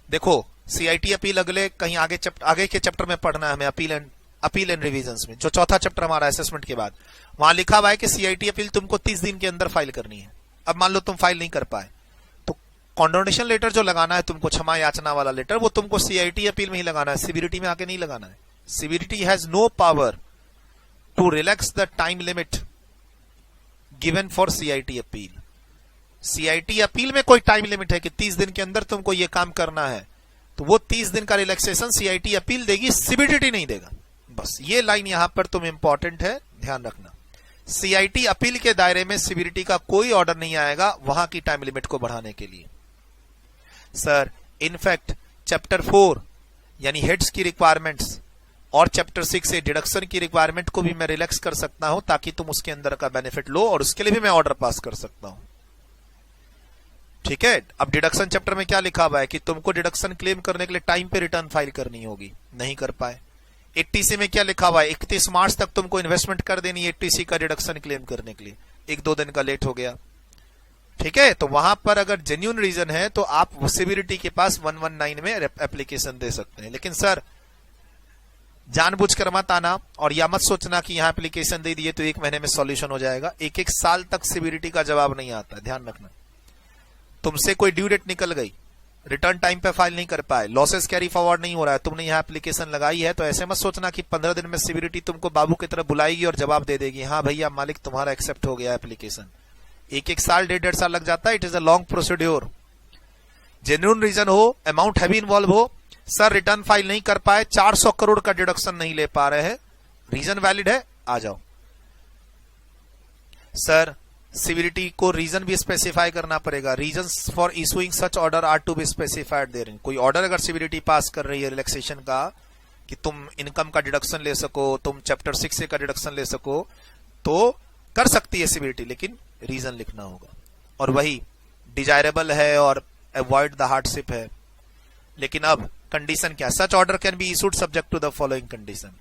देखो सीआईटी अपील अगले कहीं आगे के चैप्टर में पढ़ना है हमें, अपील एंड रिवीजन्स में, जो चौथा चैप्टर हमारा असेसमेंट के बाद, वहां लिखा हुआ है कि सीआईटी अपील तुमको 30 दिन के अंदर फाइल करनी है। अब मान लो तुम फाइल नहीं कर पाए तो कॉन्डोनेशन लेटर जो लगाना है तुमको, क्षमा याचना वाला लेटर, वो तुमको सीआईटी अपील में ही लगाना है, सीबीडीटी में आके नहीं लगाना है। CBDT has no power to relax the time limit given for CIT appeal. CIT appeal में कोई टाइम लिमिट है कि 30 दिन के अंदर तुमको ये काम करना है, तो वो 30 दिन का रिलैक्सेशन सीआईटी अपील देगी, सीबीडीटी नहीं देगा। बस ये लाइन यहां पर तुम इंपॉर्टेंट है, ध्यान रखना। सीआईटी अपील के दायरे में सीबीडीटी का कोई ऑर्डर नहीं आएगा वहां की टाइम लिमिट को बढ़ाने के लिए। सर इनफैक्ट चैप्टर 4 यानी हेड्स की रिक्वायरमेंट्स और चैप्टर 6 से डिडक्शन की रिक्वायरमेंट को भी मैं रिलैक्स कर सकता हूं ताकि तुम उसके अंदर का बेनिफिट लो, और उसके लिए भी मैं ऑर्डर पास कर सकता हूं। ठीक है, अब डिडक्शन चैप्टर में क्या लिखा हुआ है कि तुमको डिडक्शन क्लेम करने के लिए टाइम पे रिटर्न फाइल करनी होगी, नहीं कर पाए। 80C में क्या लिखा हुआ है, 31 मार्च तक तुमको इन्वेस्टमेंट कर देनी है 80C का डिडक्शन क्लेम करने के लिए, 1-2 दिन का लेट हो गया। ठीक है, तो वहां पर अगर जेन्युइन रीजन है तो आप सीबीडीटी के पास 119 में एप्लीकेशन दे सकते हैं। लेकिन सर जानबूझकर मत आना और या मत सोचना कि यहां एप्लीकेशन दे दिए तो 1 महीने में सॉल्यूशन हो जाएगा। 1-1 साल तक सीबीडीटी का जवाब नहीं आता, ध्यान रखना। तुमसे कोई ड्यू डेट निकल गई, रिटर्न टाइम पे फाइल नहीं कर पाए, लॉसेस कैरी फॉरवर्ड नहीं हो रहा है, तुमने यहां एप्लीकेशन लगाई है, तो ऐसे मत सोचना कि 15 दिन में सीबीडीटी तुमको बाबू की तरह बुलाएगी और जवाब दे देगी, हाँ भैया मालिक तुम्हारा एक्सेप्ट हो गया एप्लीकेशन। 1-1 साल 1.5 साल लग जाता है। It is a long procedure. Genuine reason हो, अमाउंट हैवी इन्वॉल्व हो, सर रिटर्न फाइल नहीं कर पाए, 400 करोड़ का डिडक्शन नहीं ले पा रहे हैं, रीजन वैलिड है, आ जाओ। सर सीबीडीटी को रीजन भी स्पेसिफाई करना पड़ेगा। Reasons for issuing such order are to be specified therein. कोई ऑर्डर अगर सीबीडीटी पास कर रही है रिलैक्सेशन का कि तुम इनकम का डिडक्शन ले सको, तुम चैप्टर 6 से का डिडक्शन ले सको, तो कर सकती है सीबीडीटी, लेकिन रीजन लिखना होगा। और वही डिजायरेबल है और अवॉइड द हार्डशिप है। लेकिन अब कंडीशन क्या, such order can be issued subject to the following condition.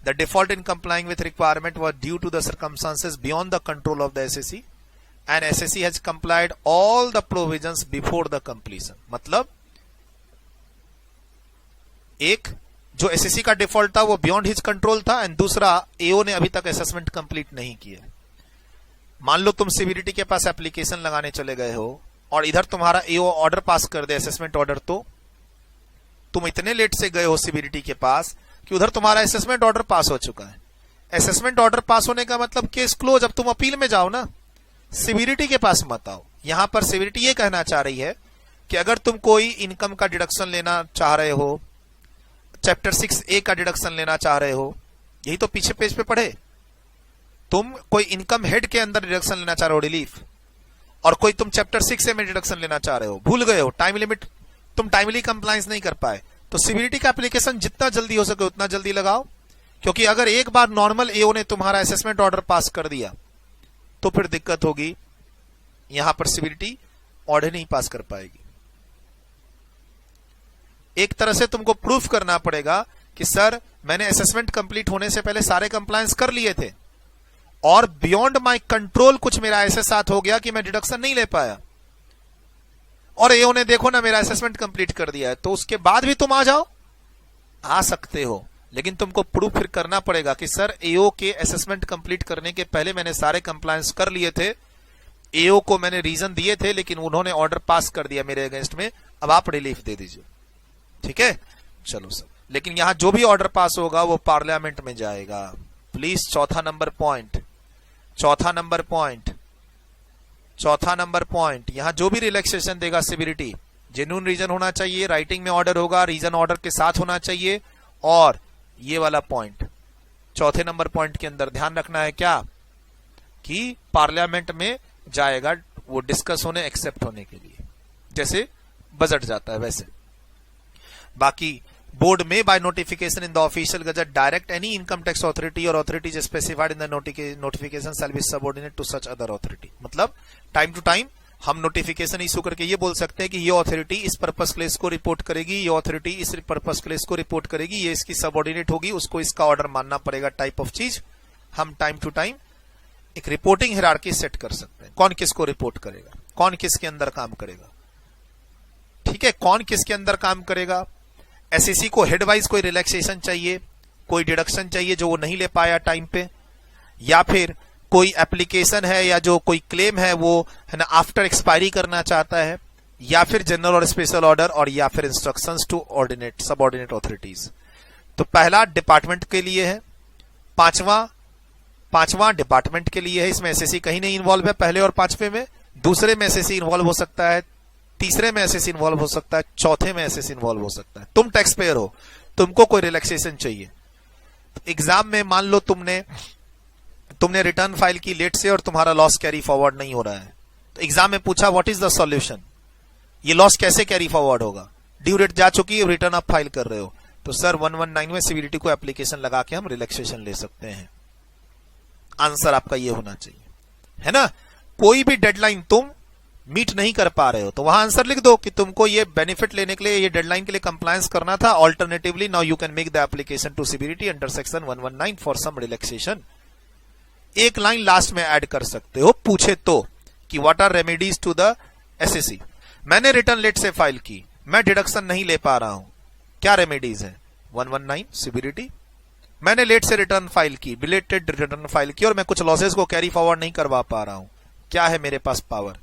The default in complying with requirement was due to the circumstances beyond the control of the SSC and SSC has complied all the provisions before the completion। मतलब एक जो SSC का डिफॉल्ट था वो बियॉन्ड हिज कंट्रोल था, एंड दूसरा एओ ने अभी तक असेसमेंट कंप्लीट नहीं किया। मान लो तुम सीबीडीटी के पास एप्लीकेशन लगाने चले गए हो और इधर तुम्हारा एओ ऑर्डर पास कर दे, असेसमेंट ऑर्डर, तो तुम इतने लेट से गए हो सीबीडीटी के पास कि उधर तुम्हारा असेसमेंट ऑर्डर पास हो चुका है। असेसमेंट ऑर्डर पास होने का मतलब केस क्लोज, अब तुम अपील में जाओ ना, सीबीडीटी के पास मत आओ। यहां पर सीबीडीटी ये कहना चाह रही है कि अगर तुम कोई इनकम का डिडक्शन लेना चाह रहे हो, चैप्टर 6A का डिडक्शन लेना चाह रहे हो, यही तो पीछे पेज पे पढ़े, तुम कोई इनकम हेड के अंदर डिडक्शन लेना चाह रहे हो रिलीफ, और कोई तुम चैप्टर 6A में डिडक्शन लेना चाह रहे हो, भूल गए हो, टाइम लिमिट तुम टाइमली कंप्लायंस नहीं कर पाए, तो सीबीडीटी का एप्लीकेशन जितना जल्दी हो सके उतना जल्दी लगाओ। क्योंकि अगर एक बार नॉर्मल एओ ने तुम्हारा असेसमेंट ऑर्डर पास कर दिया तो फिर दिक्कत होगी, यहां पर सीबीडीटी ऑर्डर नहीं पास कर पाएगी। एक तरह से तुमको प्रूफ करना पड़ेगा कि सर मैंने असेसमेंट कंप्लीट होने से पहले सारे कंप्लायंस कर लिए थे और बियॉन्ड माय कंट्रोल कुछ मेरा ऐसे साथ हो गया कि मैं डिडक्शन नहीं ले पाया, और एओ ने देखो ना मेरा असेसमेंट कंप्लीट कर दिया है, तो उसके बाद भी तुम आ जाओ, आ सकते हो, लेकिन तुमको प्रूफ फिर करना पड़ेगा कि सर एओ के असेसमेंट कंप्लीट करने के पहले मैंने सारे कंप्लायंस कर लिए थे, एओ को मैंने रीजन दिए थे लेकिन उन्होंने ऑर्डर पास कर दिया मेरे अगेंस्ट में, अब आप रिलीफ दे दीजिए। ठीक है, चलो सर, लेकिन यहां जो भी ऑर्डर पास होगा वो पार्लियामेंट में जाएगा। प्लीज चौथा नंबर पॉइंट, यहां जो भी रिलैक्सेशन देगा सीबीडीटी, जेन्युइन रीजन होना चाहिए, राइटिंग में ऑर्डर होगा, रीजन ऑर्डर के साथ होना चाहिए, और ये वाला पॉइंट चौथे नंबर पॉइंट के अंदर ध्यान रखना है क्या, कि पार्लियामेंट में जाएगा वो डिस्कस होने, एक्सेप्ट होने के लिए, जैसे बजट जाता है वैसे। बाकी बोर्ड में by notification in the official gazette direct any income tax authority और authorities specified in the notification shall be subordinate to such other authority. मतलब टाइम टू टाइम हम नोटिफिकेशन इशू करके ये बोल सकते हैं कि ये अथॉरिटी इस पर्पस के लिए इसको रिपोर्ट करेगी, ये अथॉरिटी इस पर्पस के लिए इसको रिपोर्ट करेगी, ये इसकी सबऑर्डिनेट होगी, उसको इसका ऑर्डर मानना पड़ेगा, टाइप ऑफ चीज हम टाइम टू टाइम एक रिपोर्टिंग हायरार्की सेट कर सकते हैं। कौन किसको रिपोर्ट करेगा, कौन किसके अंदर काम करेगा, ठीक है, कौन किसके अंदर काम करेगा। एसईसी को हेडवाइज कोई रिलैक्सेशन चाहिए, कोई डिडक्शन चाहिए जो वो नहीं ले पाया टाइम पे, या फिर कोई एप्लीकेशन है या जो कोई क्लेम है वो है ना आफ्टर एक्सपायरी करना चाहता है, या फिर जनरल और स्पेशल ऑर्डर, और या फिर instructions to ordinate subordinate authorities. तो पहला डिपार्टमेंट के लिए है, पांचवा पांचवा डिपार्टमेंट के लिए है, इसमें एसएससी कहीं नहीं इन्वॉल्व है पहले और पांचवे में, दूसरे में एसएससी इन्वॉल्व हो सकता है, तीसरे में एसएससी इन्वॉल्व हो सकता है, चौथे में एसएससी इन्वॉल्व हो सकता है। तुम टैक्स पेयर हो, तुमको कोई रिलैक्सेशन चाहिए, एग्जाम में मान लो तुमने रिटर्न फाइल की लेट से और तुम्हारा लॉस कैरी फॉरवर्ड नहीं हो रहा है, तो एग्जाम में पूछा व्हाट इज द सॉल्यूशन, ये लॉस कैसे कैरी फॉरवर्ड होगा, ड्यू डेट जा चुकी है, रिटर्न आप फाइल कर रहे हो, तो सर 119 में सीवीडीटी को एप्लीकेशन लगा के हम रिलैक्सेशन ले सकते हैं। आंसर आपका ये होना चाहिए, है ना। कोई भी डेडलाइन तुम मीट नहीं कर पा रहे हो तो वहां आंसर लिख दो कि तुमको ये बेनिफिट लेने के लिए, ये डेडलाइन के लिए कंप्लायंस करना था, alternatively now you can make the application to CBDT under section 119 for some relaxation. एक लाइन लास्ट में ऐड कर सकते हो, पूछे तो कि what are remedies to the assessee. मैंने रिटर्न लेट से फाइल की, मैं डिडक्शन नहीं ले पा रहा हूं, क्या रेमेडीज है? 119 सीबीडीटी। मैंने लेट से रिटर्न फाइल की, बिलेटेड रिटर्न फाइल की, और मैं कुछ लॉसेस को कैरी फॉरवर्ड नहीं करवा पा रहा हूं, क्या है मेरे पास पावर?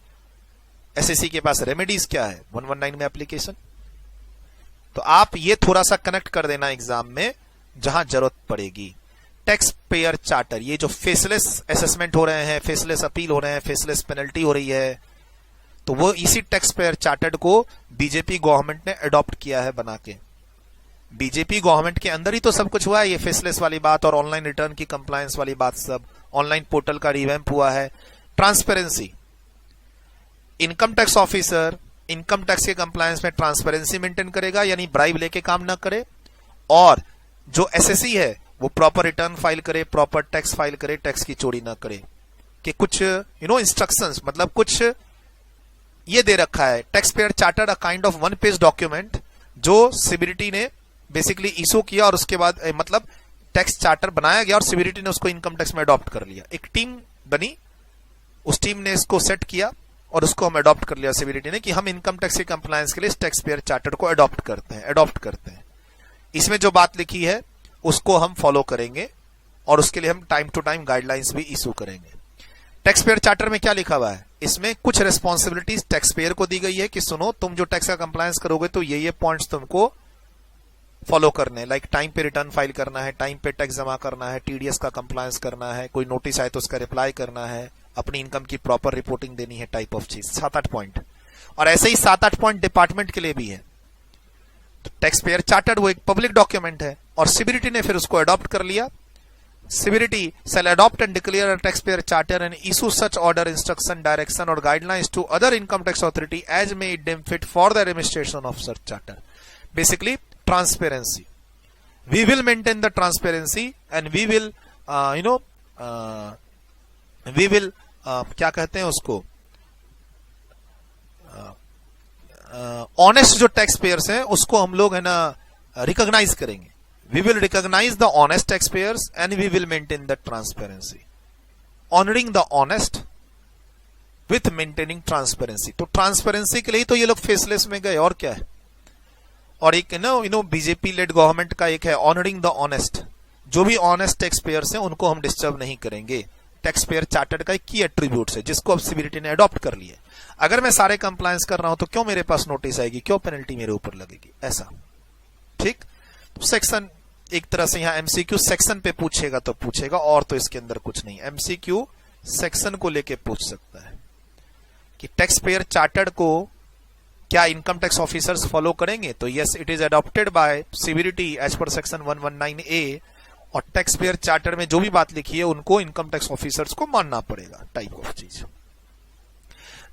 एसएससी के पास रेमेडीज क्या है? 119 में एप्लीकेशन। तो आप ये थोड़ा सा कनेक्ट कर देना एग्जाम में जहां जरूरत पड़ेगी। टैक्स पेयर चार्टर, ये जो फेसलेस असेसमेंट हो रहे हैं, फेसलेस अपील हो रहे हैं, फेसलेस पेनल्टी हो रही है, तो वो इसी टैक्स पेयर चार्टर को बीजेपी गवर्नमेंट ने अडॉप्ट किया है बना के। बीजेपी गवर्नमेंट के अंदर ही तो सब कुछ हुआ है, ये फेसलेस वाली बात और ऑनलाइन रिटर्न की कंप्लायंस वाली बात, सब ऑनलाइन पोर्टल का रिवैम्प हुआ है। Transparency, income tax officer income tax के कंप्लायंस में ट्रांसपेरेंसी मेंटेन करेगा, यानी ब्राइब लेके काम ना करे, और जो एसएससी है वो प्रॉपर रिटर्न फाइल करे, प्रॉपर टैक्स फाइल करे, टैक्स की चोरी ना करे। कि कुछ इंस्ट्रक्शंस, मतलब कुछ ये दे रखा है, tax payer charter a kind of 1 page document जो सीबीडीटी ने बेसिकली इशू किया, और उसके बाद मतलब टैक्स चार्टर बनाया गया और सीबीडीटी ने उसको इनकम टैक्स में अडॉप्ट कर लिया। एक टीम बनी, उस टीम ने इसको सेट किया और उसको हम अडॉप्ट कर लिया सीबीडीटी ने कि हम इनकम टैक्स के कंप्लायंस के लिए टैक्स पेयर चार्टर को अडॉप्ट करते हैं। इसमें जो बात लिखी है उसको हम फॉलो करेंगे और उसके लिए हम टाइम टू टाइम गाइडलाइंस भी इशू करेंगे। टैक्स पेयर चार्टर में क्या लिखा हुआ है? इसमें कुछ रिस्पॉन्सिबिलिटीज टैक्स पेयर को दी गई है कि सुनो, तुम जो टैक्स का कंप्लायंस करोगे तो ये पॉइंट्स तुमको फॉलो करने, लाइक टाइम पे रिटर्न फाइल करना है, टाइम पे टैक्स जमा करना है, टीडीएस का कंप्लायंस करना है, कोई नोटिस आए तो उसका रिप्लाई करना है, अपनी इनकम की प्रॉपर रिपोर्टिंग देनी है, टाइप ऑफ चीज। 7-8 पॉइंट, और ऐसे ही 7-8 पॉइंट डिपार्टमेंट के लिए भी है। तो टैक्स पेयर चार्टर वो एक पब्लिक डॉक्यूमेंट है और सीबीडीटी ने फिर उसको अडॉप्ट कर लिया। CBDT shall adopt and declare a taxpayer charter and issue such order, instruction, direction or guidelines to other income tax authority as may it deem fit for the administration of such charter. Basically, transparency. We will maintain the transparency and we will, क्या कहते हैं उसको, ऑनेस्ट जो टैक्स पेयर्स हैं उसको हम लोग है ना रिकॉग्नाइज करेंगे। We will recognize the honest taxpayers and we will maintain the transparency. Honoring the honest with maintaining transparency. तो ट्रांसपेरेंसी के लिए तो ये लोग फेसलेस में गए, और क्या है। और एक बीजेपी लेड गवर्नमेंट का एक है ऑनरिंग द ऑनेस्ट। जो भी ऑनेस्ट टैक्स पेयर्स हैं उनको हम डिस्टर्ब नहीं करेंगे। टैक्स पेयर चार्टर्ड का एक की एट्रीब्यूट्स है जिसको अब सीबीडीटी ने अडॉप्ट कर लिया। अगर मैं सारे कंप्लायंस कर रहा हूं तो क्यों मेरे पास नोटिस आएगी, क्यों पेनल्टी मेरे ऊपर लगेगी, ऐसा। ठीक, तो सेक्शन एक तरह से यहां एमसीक्यू सेक्शन पे पूछेगा तो पूछेगा, और तो इसके अंदर कुछ नहीं। एमसीक्यू सेक्शन को लेके पूछ सकता है कि टैक्स पेयर चार्टर्ड को क्या इनकम टैक्स ऑफिसर्स फॉलो करेंगे, तो yes, it is adopted by CBDT as per section 119A, और टैक्स पेयर चार्टर में जो भी बात लिखी है उनको इनकम टैक्स ऑफिसर्स को मानना पड़ेगा, टाइप ऑफ चीज।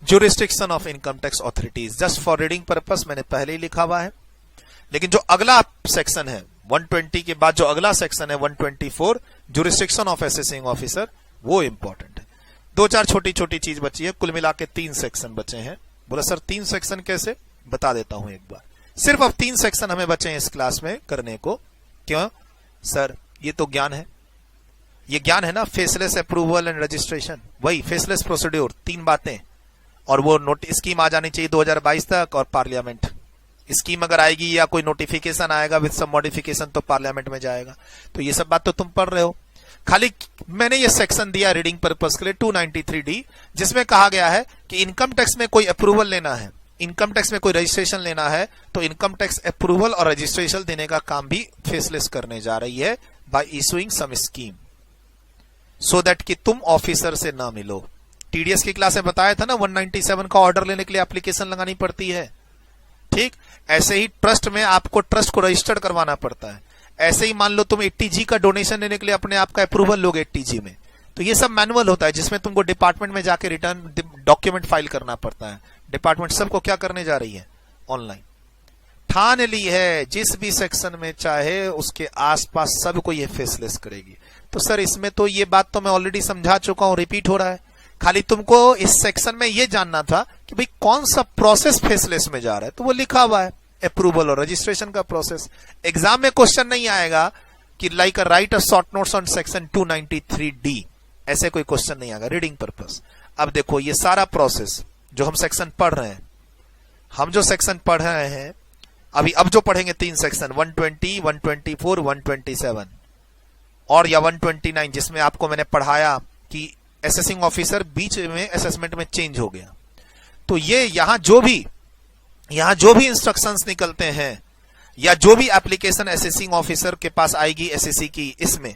Jurisdiction of income tax authorities, just for reading purpose मैंने पहले ही लिखा हुआ है, लेकिन जो अगला सेक्शन है 120 के बाद जो अगला सेक्शन है 124, ज्यूरिस्डिक्शन ऑफ असेसिंग ऑफिसर, वो इंपॉर्टेंट है। 2-4 छोटी छोटी चीज बची है, कुल मिला के 3 सेक्शन बचे हैं। बोला सर 3 सेक्शन कैसे, बता देता हूं एक बार। सिर्फ अब 3 सेक्शन हमें बचे हैं इस क्लास में करने को। क्यों सर, ये तो ज्ञान है, ये ज्ञान है ना, फेसलेस अप्रूवल एंड रजिस्ट्रेशन, वही फेसलेस प्रोसीड्योर, 3 बातें, और वो स्कीम आ जानी चाहिए 2022 तक, और पार्लियामेंट स्कीम अगर आएगी या कोई नोटिफिकेशन आएगा विद सम मॉडिफिकेशन तो पार्लियामेंट में जाएगा। तो ये सब बात तो तुम पढ़ रहे हो। खाली मैंने ये सेक्शन दिया रीडिंग पर्पस के लिए 293D, जिसमें कहा गया है कि इनकम टैक्स में कोई अप्रूवल लेना है, इनकम टैक्स में कोई रजिस्ट्रेशन लेना है, तो इनकम टैक्स अप्रूवल और रजिस्ट्रेशन देने का काम भी फेसलेस करने जा रही है by issuing some scheme. So that कि तुम ऑफिसर से ना मिलो। टीडीएस की क्लास में बताया था ना 197 का ऑर्डर लेने के लिए एप्लीकेशन लगानी पड़ती है। ठीक ऐसे ही ट्रस्ट में आपको ट्रस्ट को रजिस्टर्ड करवाना पड़ता है। ऐसे ही मान लो तुम 80G का डोनेशन लेने के लिए अपने आप का अप्रूवल लोगे 80G में, तो ये सब मैनुअल होता है जिसमें तुमको डिपार्टमेंट में जाके रिटर्न डॉक्यूमेंट फाइल करना पड़ता है। डिपार्टमेंट सबको क्या करने जा रही है? ऑनलाइन। ठान ली है जिस भी सेक्शन में चाहे उसके आसपास सबको ये फेसलेस करेगी। तो सर इसमें तो ये बात तो मैं ऑलरेडी समझा चुका हूं, रिपीट हो रहा है। खाली तुमको इस सेक्शन में ये जानना था कि भाई कौन सा प्रोसेस फेसलेस में जा रहा है, तो वो लिखा हुआ है अप्रूवल और रजिस्ट्रेशन का प्रोसेस। एग्जाम में क्वेश्चन नहीं आएगा कि like right a short notes on section 293D, ऐसे कोई क्वेश्चन नहीं आएगा, रीडिंग पर्पस। अब देखो ये सारा प्रोसेस जो हम सेक्शन पढ़ रहे हैं, हम जो सेक्शन पढ़ रहे हैं अभी, अब जो पढ़ेंगे 3 सेक्शन 120, 124, 127 और या 129, जिसमें आपको मैंने पढ़ाया कि असेसिंग ऑफिसर बीच में असेसमेंट में चेंज हो गया। तो ये यहां जो भी इंस्ट्रक्शंस निकलते हैं या जो भी एप्लीकेशन असेसिंग ऑफिसर के पास आएगी एसएससी की, इसमें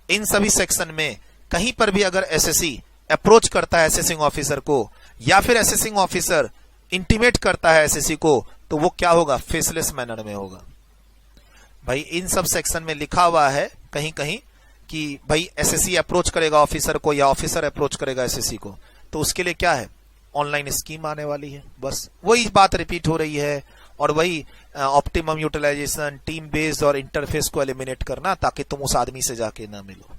इन सभी सेक्शन में कहीं पर भी अगर एसएससी अप्रोच करता है असेसिंग ऑफिसर को या फिर असेसिंग ऑफिसर इंटीमेट करता है एसएससी को, तो वो क्या होगा? फेसलेस मैनर में होगा। भाई इन सब सेक्शन में लिखा हुआ है कहीं कहीं कि भाई एसएससी अप्रोच करेगा ऑफिसर को या ऑफिसर अप्रोच करेगा एसएससी को, तो उसके लिए क्या है? ऑनलाइन स्कीम आने वाली है। बस वही बात रिपीट हो रही है और वही ऑप्टिमम यूटिलाइजेशन, टीम बेस्ड और इंटरफेस को एलिमिनेट करना ताकि तुम उस आदमी से जाके ना मिलो।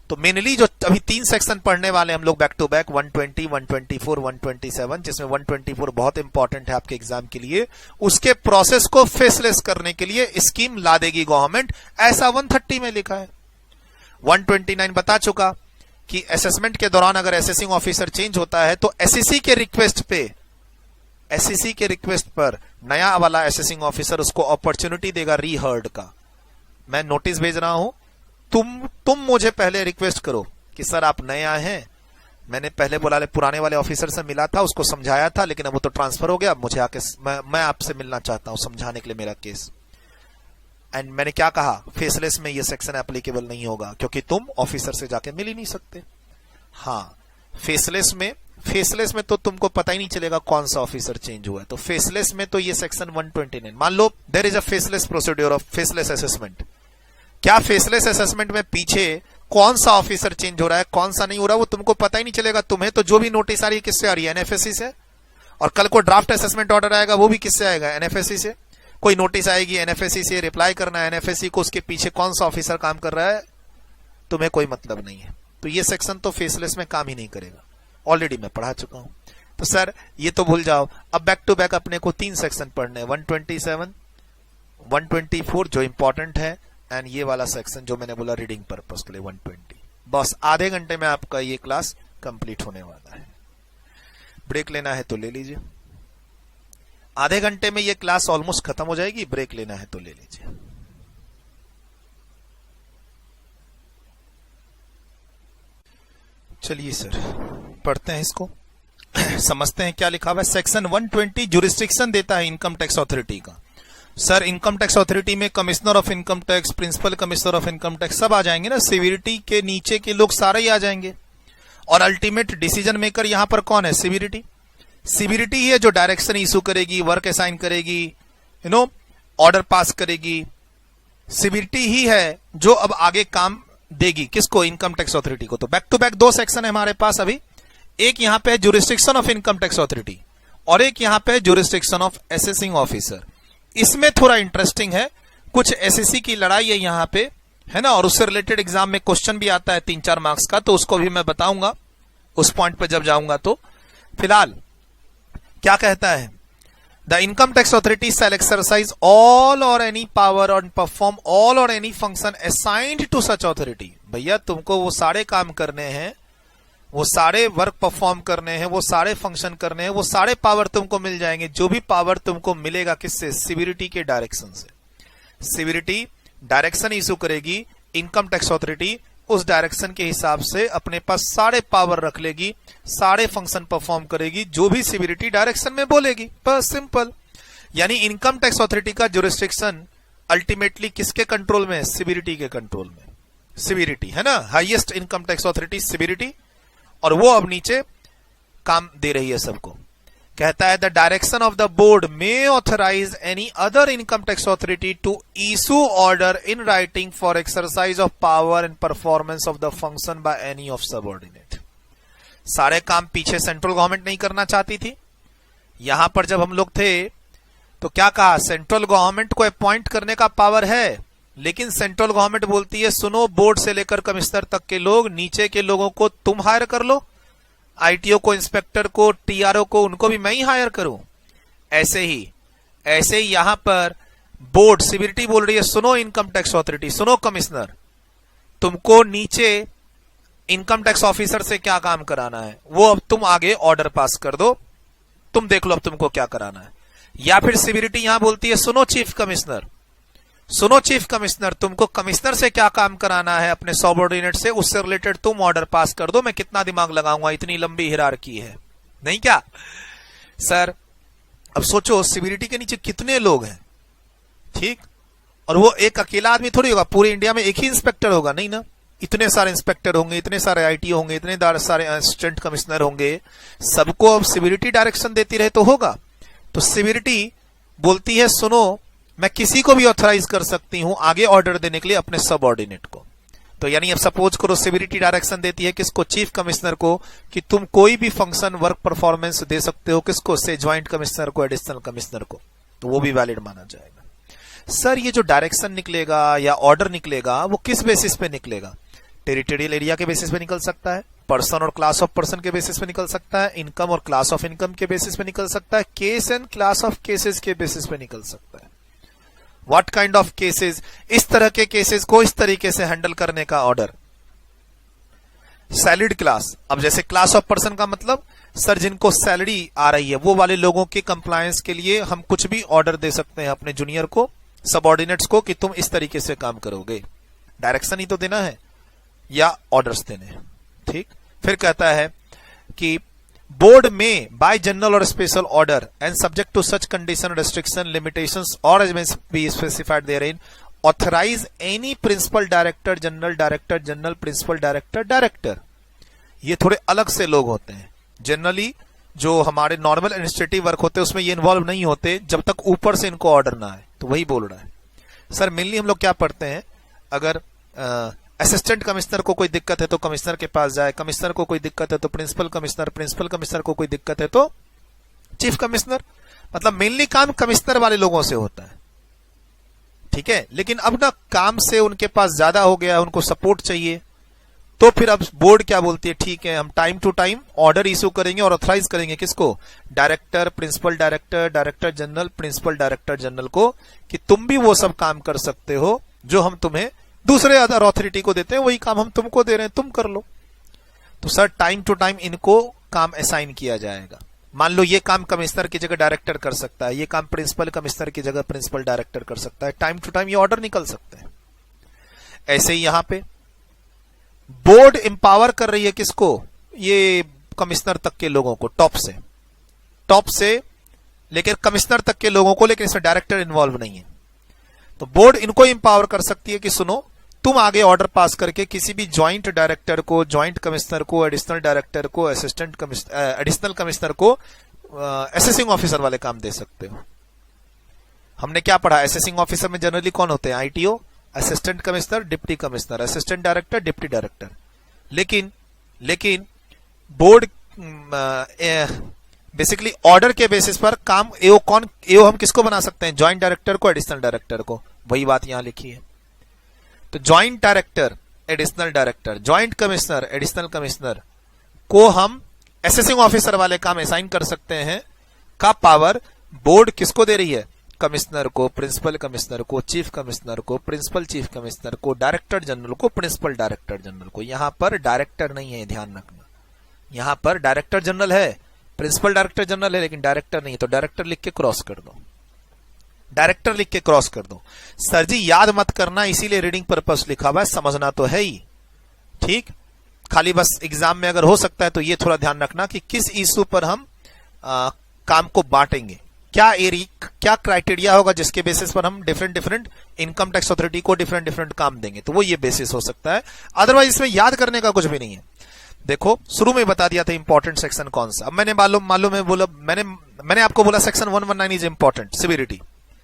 तो मेनली जो अभी 3 सेक्शन पढ़ने वाले हम लोग बैक टू बैक 120, 124, 127, जिसमें 124 बहुत इंपॉर्टेंट है आपके एग्जाम के लिए, उसके प्रोसेस को फेसलेस करने के लिए स्कीम ला देगी गवर्नमेंट, ऐसा 130 में लिखा है। 129 बता चुका कि असेसमेंट के दौरान अगर असेसिंग ऑफिसर चेंज होता है तो एसएससी के रिक्वेस्ट पर नया वाला असेसिंग ऑफिसर उसको अपॉर्चुनिटी देगा रीहर्ड का। मैं नोटिस भेज रहा हूं, तुम मुझे पहले रिक्वेस्ट करो कि सर आप नए आए हैं, मैंने पहले बोला पुराने वाले ऑफिसर से मिला था, उसको समझाया था, लेकिन अब वो तो ट्रांसफर हो गया, मुझे आके मैं आपसे मिलना चाहता हूं समझाने के लिए मेरा केस। एंड मैंने क्या कहा? फेसलेस में ये सेक्शन एप्लीकेबल नहीं होगा क्योंकि तुम ऑफिसर से जाके मिल ही नहीं सकते। हाँ, फेसलेस में तो तुमको पता ही नहीं चलेगा कौन सा ऑफिसर चेंज हुआ है। तो फेसलेस में तो ये सेक्शन 129, मान लो there is a faceless procedure of faceless assessment, क्या फेसलेस असेसमेंट में पीछे कौन सा ऑफिसर चेंज हो रहा है कौन सा नहीं हो रहा है वो तुमको पता ही नहीं चलेगा। तुम्हें तो जो भी नोटिस आ रही है किससे आ रही है? एनएफएससी से। और कल को ड्राफ्ट असेसमेंट ऑर्डर आएगा वो भी किससे आएगा? एनएफएससी से। कोई नोटिस आएगी एनएफएससी से, रिप्लाई करना है एनएफएससी को, उसके पीछे कौन सा ऑफिसर काम कर रहा है तुम्हें कोई मतलब नहीं है। तो ये सेक्शन तो फेसलेस में काम ही नहीं करेगा, ऑलरेडी मैं पढ़ा चुका हूं। तो सर ये तो भूल जाओ। अब बैक टू बैक अपने को 3 सेक्शन पढ़ने, 127, 124 जो इंपॉर्टेंट है, एंड ये वाला सेक्शन जो मैंने बोला रीडिंग पर्पस के लिए 120। बस आधे घंटे में आपका ये क्लास कंप्लीट होने वाला है। ब्रेक लेना है तो ले लीजिए, आधे घंटे में ये क्लास ऑलमोस्ट खत्म हो जाएगी। ब्रेक लेना है तो ले लीजिए। चलिए सर पढ़ते हैं इसको समझते हैं क्या लिखा हुआ है। सेक्शन 120 जुरिस्डिक्शन देता है इनकम टैक्स अथॉरिटी का। सर इनकम टैक्स अथॉरिटी में commissioner of income tax, principal commissioner of income tax सब आ जाएंगे ना, सिविरिटी के नीचे के लोग सारे ही आ जाएंगे। और अल्टीमेट डिसीजन मेकर यहां पर कौन है? सिविरिटी। सिविरिटी ही है जो डायरेक्शन इशू करेगी, वर्क असाइन करेगी, ऑर्डर पास करेगी। सिविरिटी ही है जो अब आगे काम देगी किसको? इनकम टैक्स अथॉरिटी को। तो बैक टू बैक 2 सेक्शन है हमारे पास अभी। एक यहां पे है jurisdiction of income tax authority और एक यहां पे है जुरिस्डिक्शन ऑफ असेसिंग ऑफिसर। इसमें थोड़ा इंटरेस्टिंग है, कुछ एसएससी की लड़ाई है यहां पे, है ना, और उससे रिलेटेड एग्जाम में क्वेश्चन भी आता है 3-4 मार्क्स का, तो उसको भी मैं बताऊंगा उस पॉइंट पे जब जाऊंगा। तो फिलहाल क्या कहता है? The income tax authority shall exercise all or any power और perform all or any function assigned to such authority. भैया तुमको वो सारे काम करने हैं, वो सारे वर्क परफॉर्म करने हैं, वो सारे फंक्शन करने हैं, वो सारे पावर तुमको मिल जाएंगे। जो भी पावर तुमको मिलेगा किससे? सिविरिटी के डायरेक्शन से। सिविरिटी डायरेक्शन इशू करेगी, इनकम टैक्स अथॉरिटी उस डायरेक्शन के हिसाब से अपने पास सारे पावर रख लेगी, सारे फंक्शन परफॉर्म करेगी जो भी सिविरिटी डायरेक्शन में बोलेगी। बस सिंपल। यानी इनकम टैक्स अथॉरिटी का जुरिस्डिक्शन अल्टीमेटली किसके कंट्रोल में है? सिविरिटी के कंट्रोल में। सिविरिटी है ना, highest income tax authority severity, और वो अब नीचे काम दे रही है सबको। कहता है the direction of the board may authorise any other income tax authority to issue order in writing for exercise of power and performance of the function by any of subordinate. सारे काम पीछे सेंट्रल गवर्नमेंट नहीं करना चाहती थी। यहां पर जब हम लोग थे तो क्या कहा, सेंट्रल गवर्नमेंट को अपॉइंट करने का पावर है, लेकिन सेंट्रल गवर्नमेंट बोलती है सुनो, बोर्ड से लेकर कमिश्नर तक के लोग, नीचे के लोगों को तुम हायर कर लो, आईटीओ को, इंस्पेक्टर को, टीआरओ को, उनको भी मैं ही हायर करूं। ऐसे ही यहां पर बोर्ड सिविरिटी बोल रही है सुनो इनकम टैक्स अथॉरिटी, सुनो कमिश्नर, तुमको नीचे इनकम टैक्स ऑफिसर से क्या काम कराना है वो अब तुम आगे ऑर्डर पास कर दो, तुम देख लो अब तुमको क्या कराना है। या फिर सिविरिटी यहां बोलती है सुनो चीफ कमिश्नर, सुनो चीफ कमिश्नर, तुमको कमिश्नर से क्या काम कराना है अपने सबऑर्डिनेट से, उससे रिलेटेड तुम ऑर्डर पास कर दो, मैं कितना दिमाग लगाऊंगा, इतनी लंबी हिरार्की है नहीं क्या सर। अब सोचो सिविरिटी के नीचे कितने लोग हैं, ठीक, और वो एक अकेला आदमी थोड़ी होगा, पूरे इंडिया में एक ही इंस्पेक्टर होगा, नहीं ना, इतने सारे इंस्पेक्टर होंगे, इतने सारे आईटी होंगे, इतने सारे असिस्टेंट कमिश्नर होंगे, सबको अब सिविरिटी डायरेक्शन देती रहे तो होगा। तो सिविरिटी बोलती है सुनो, मैं किसी को भी ऑथराइज कर सकती हूं आगे ऑर्डर देने के लिए अपने सबऑर्डिनेट को। तो यानी अब सपोज करो सिविरिटी डायरेक्शन देती है किसको, चीफ कमिश्नर को, कि तुम कोई भी फंक्शन वर्क परफॉर्मेंस दे सकते हो, किसको, से ज्वाइंट कमिश्नर को, एडिशनल कमिश्नर को, तो वो भी वैलिड माना जाएगा। सर ये जो डायरेक्शन निकलेगा या ऑर्डर निकलेगा वो किस बेसिस पे निकलेगा, टेरिटोरियल एरिया के बेसिस पे निकल सकता है, पर्सन और क्लास ऑफ पर्सन के बेसिस पे निकल सकता है, इनकम और क्लास ऑफ इनकम के बेसिस पे निकल सकता है, case and class of cases के बेसिस पे निकल सकता है। व्हाट काइंड ऑफ केसेस, इस तरह के केसेस को इस तरीके से हैंडल करने का ऑर्डर। सैलरीड क्लास, अब जैसे क्लास ऑफ पर्सन का मतलब सर जिनको सैलरी आ रही है वो वाले लोगों के कंप्लायंस के लिए हम कुछ भी ऑर्डर दे सकते हैं अपने जूनियर को, सबऑर्डिनेट्स को, कि तुम इस तरीके से काम करोगे, डायरेक्शन ही तो देना है या ऑर्डर्स देने हैं, ठीक। फिर कहता है कि बोर्ड में बाय जनरल और special order and subject to such condition, restriction, limitations और be specified therein authorise any principal director, general director, general principal director, director. ये थोड़े अलग से लोग होते हैं, जनरली जो हमारे नॉर्मल एडमिनिस्ट्रेटिव वर्क होते हैं उसमें ये इन्वॉल्व नहीं होते जब तक ऊपर से इनको ऑर्डर ना आए। तो वही बोल रहा है सर, मेनली हम लोग क्या पढ़ते हैं, अगर असिस्टेंट कमिश्नर को कोई दिक्कत है तो कमिश्नर के पास जाए, कमिश्नर को कोई दिक्कत है तो प्रिंसिपल कमिश्नर, प्रिंसिपल कमिश्नर को कोई दिक्कत है तो चीफ कमिश्नर, मतलब मेनली काम कमिश्नर वाले लोगों से होता है, ठीक है। लेकिन अब ना काम से उनके पास ज्यादा हो गया, उनको सपोर्ट चाहिए, तो फिर अब बोर्ड क्या बोलती है, ठीक है हम time to time order issue करेंगे और ऑथराइज करेंगे किसको, director, principal director, director general, principal director general को, कि तुम भी वो सब काम कर सकते हो जो हम तुम्हें दूसरे अदर अथॉरिटी को देते हैं, वही काम हम तुमको दे रहे हैं, तुम कर लो। तो सर टाइम टू टाइम इनको काम असाइन किया जाएगा। मान लो ये काम कमिश्नर की जगह डायरेक्टर कर सकता है, ये काम प्रिंसिपल कमिश्नर की जगह प्रिंसिपल डायरेक्टर कर सकता है, टाइम टू टाइम ये ऑर्डर निकल सकते हैं। ऐसे ही यहां पे बोर्ड एम्पावर कर रही है किसको, ये कमिश्नर तक के लोगों को, टॉप से लेकर कमिश्नर तक के लोगों को, लेकिन इसमें डायरेक्टर इन्वॉल्व नहीं है। तो बोर्ड इनको एम्पावर कर सकती है कि सुनो तुम आगे ऑर्डर पास करके किसी भी ज्वाइंट डायरेक्टर को, ज्वाइंट कमिश्नर को, एडिशनल डायरेक्टर को, असिस्टेंट एडिशनल कमिश्नर को असेसिंग ऑफिसर वाले काम दे सकते हो। हमने क्या पढ़ा, असेसिंग ऑफिसर में जनरली कौन होते हैं, ITO, assistant commissioner, deputy commissioner, assistant director, deputy director. लेकिन बोर्ड बेसिकली ऑर्डर के बेसिस पर काम एओ हम किसको बना सकते हैं, ज्वाइंट डायरेक्टर को, एडिशनल डायरेक्टर को, वही बात यहां लिखी है। तो joint director, additional director, joint commissioner, additional commissioner को हम असेसिंग ऑफिसर वाले काम असाइन कर सकते हैं, का पावर बोर्ड किसको दे रही है, कमिश्नर को, प्रिंसिपल कमिश्नर को, चीफ कमिश्नर को, प्रिंसिपल चीफ कमिश्नर को, डायरेक्टर जनरल को, प्रिंसिपल डायरेक्टर जनरल को। यहां पर डायरेक्टर नहीं है, ध्यान रखना, यहां पर डायरेक्टर जनरल है, प्रिंसिपल डायरेक्टर जनरल है, लेकिन डायरेक्टर नहीं। तो डायरेक्टर लिख के क्रॉस कर दो, डायरेक्टर लिख के क्रॉस कर दो। सर जी याद मत करना, इसीलिए रीडिंग पर्पस लिखा हुआ है, समझना तो है ही, ठीक। खाली बस एग्जाम में अगर हो सकता है तो ये थोड़ा ध्यान रखना कि किस इशू पर हम काम को बांटेंगे, क्या क्राइटेरिया होगा जिसके बेसिस पर हम different different income tax authority को डिफरेंट डिफरेंट काम देंगे, तो वो ये बेसिस हो सकता है। अदरवाइज इसमें याद करने का कुछ भी नहीं है। देखो शुरू में बता दिया था इंपॉर्टेंट सेक्शन कौन सा। अब मैंने मालूम है बोला, मैंने आपको बोला सेक्शन 119 इज इंपॉर्टेंट,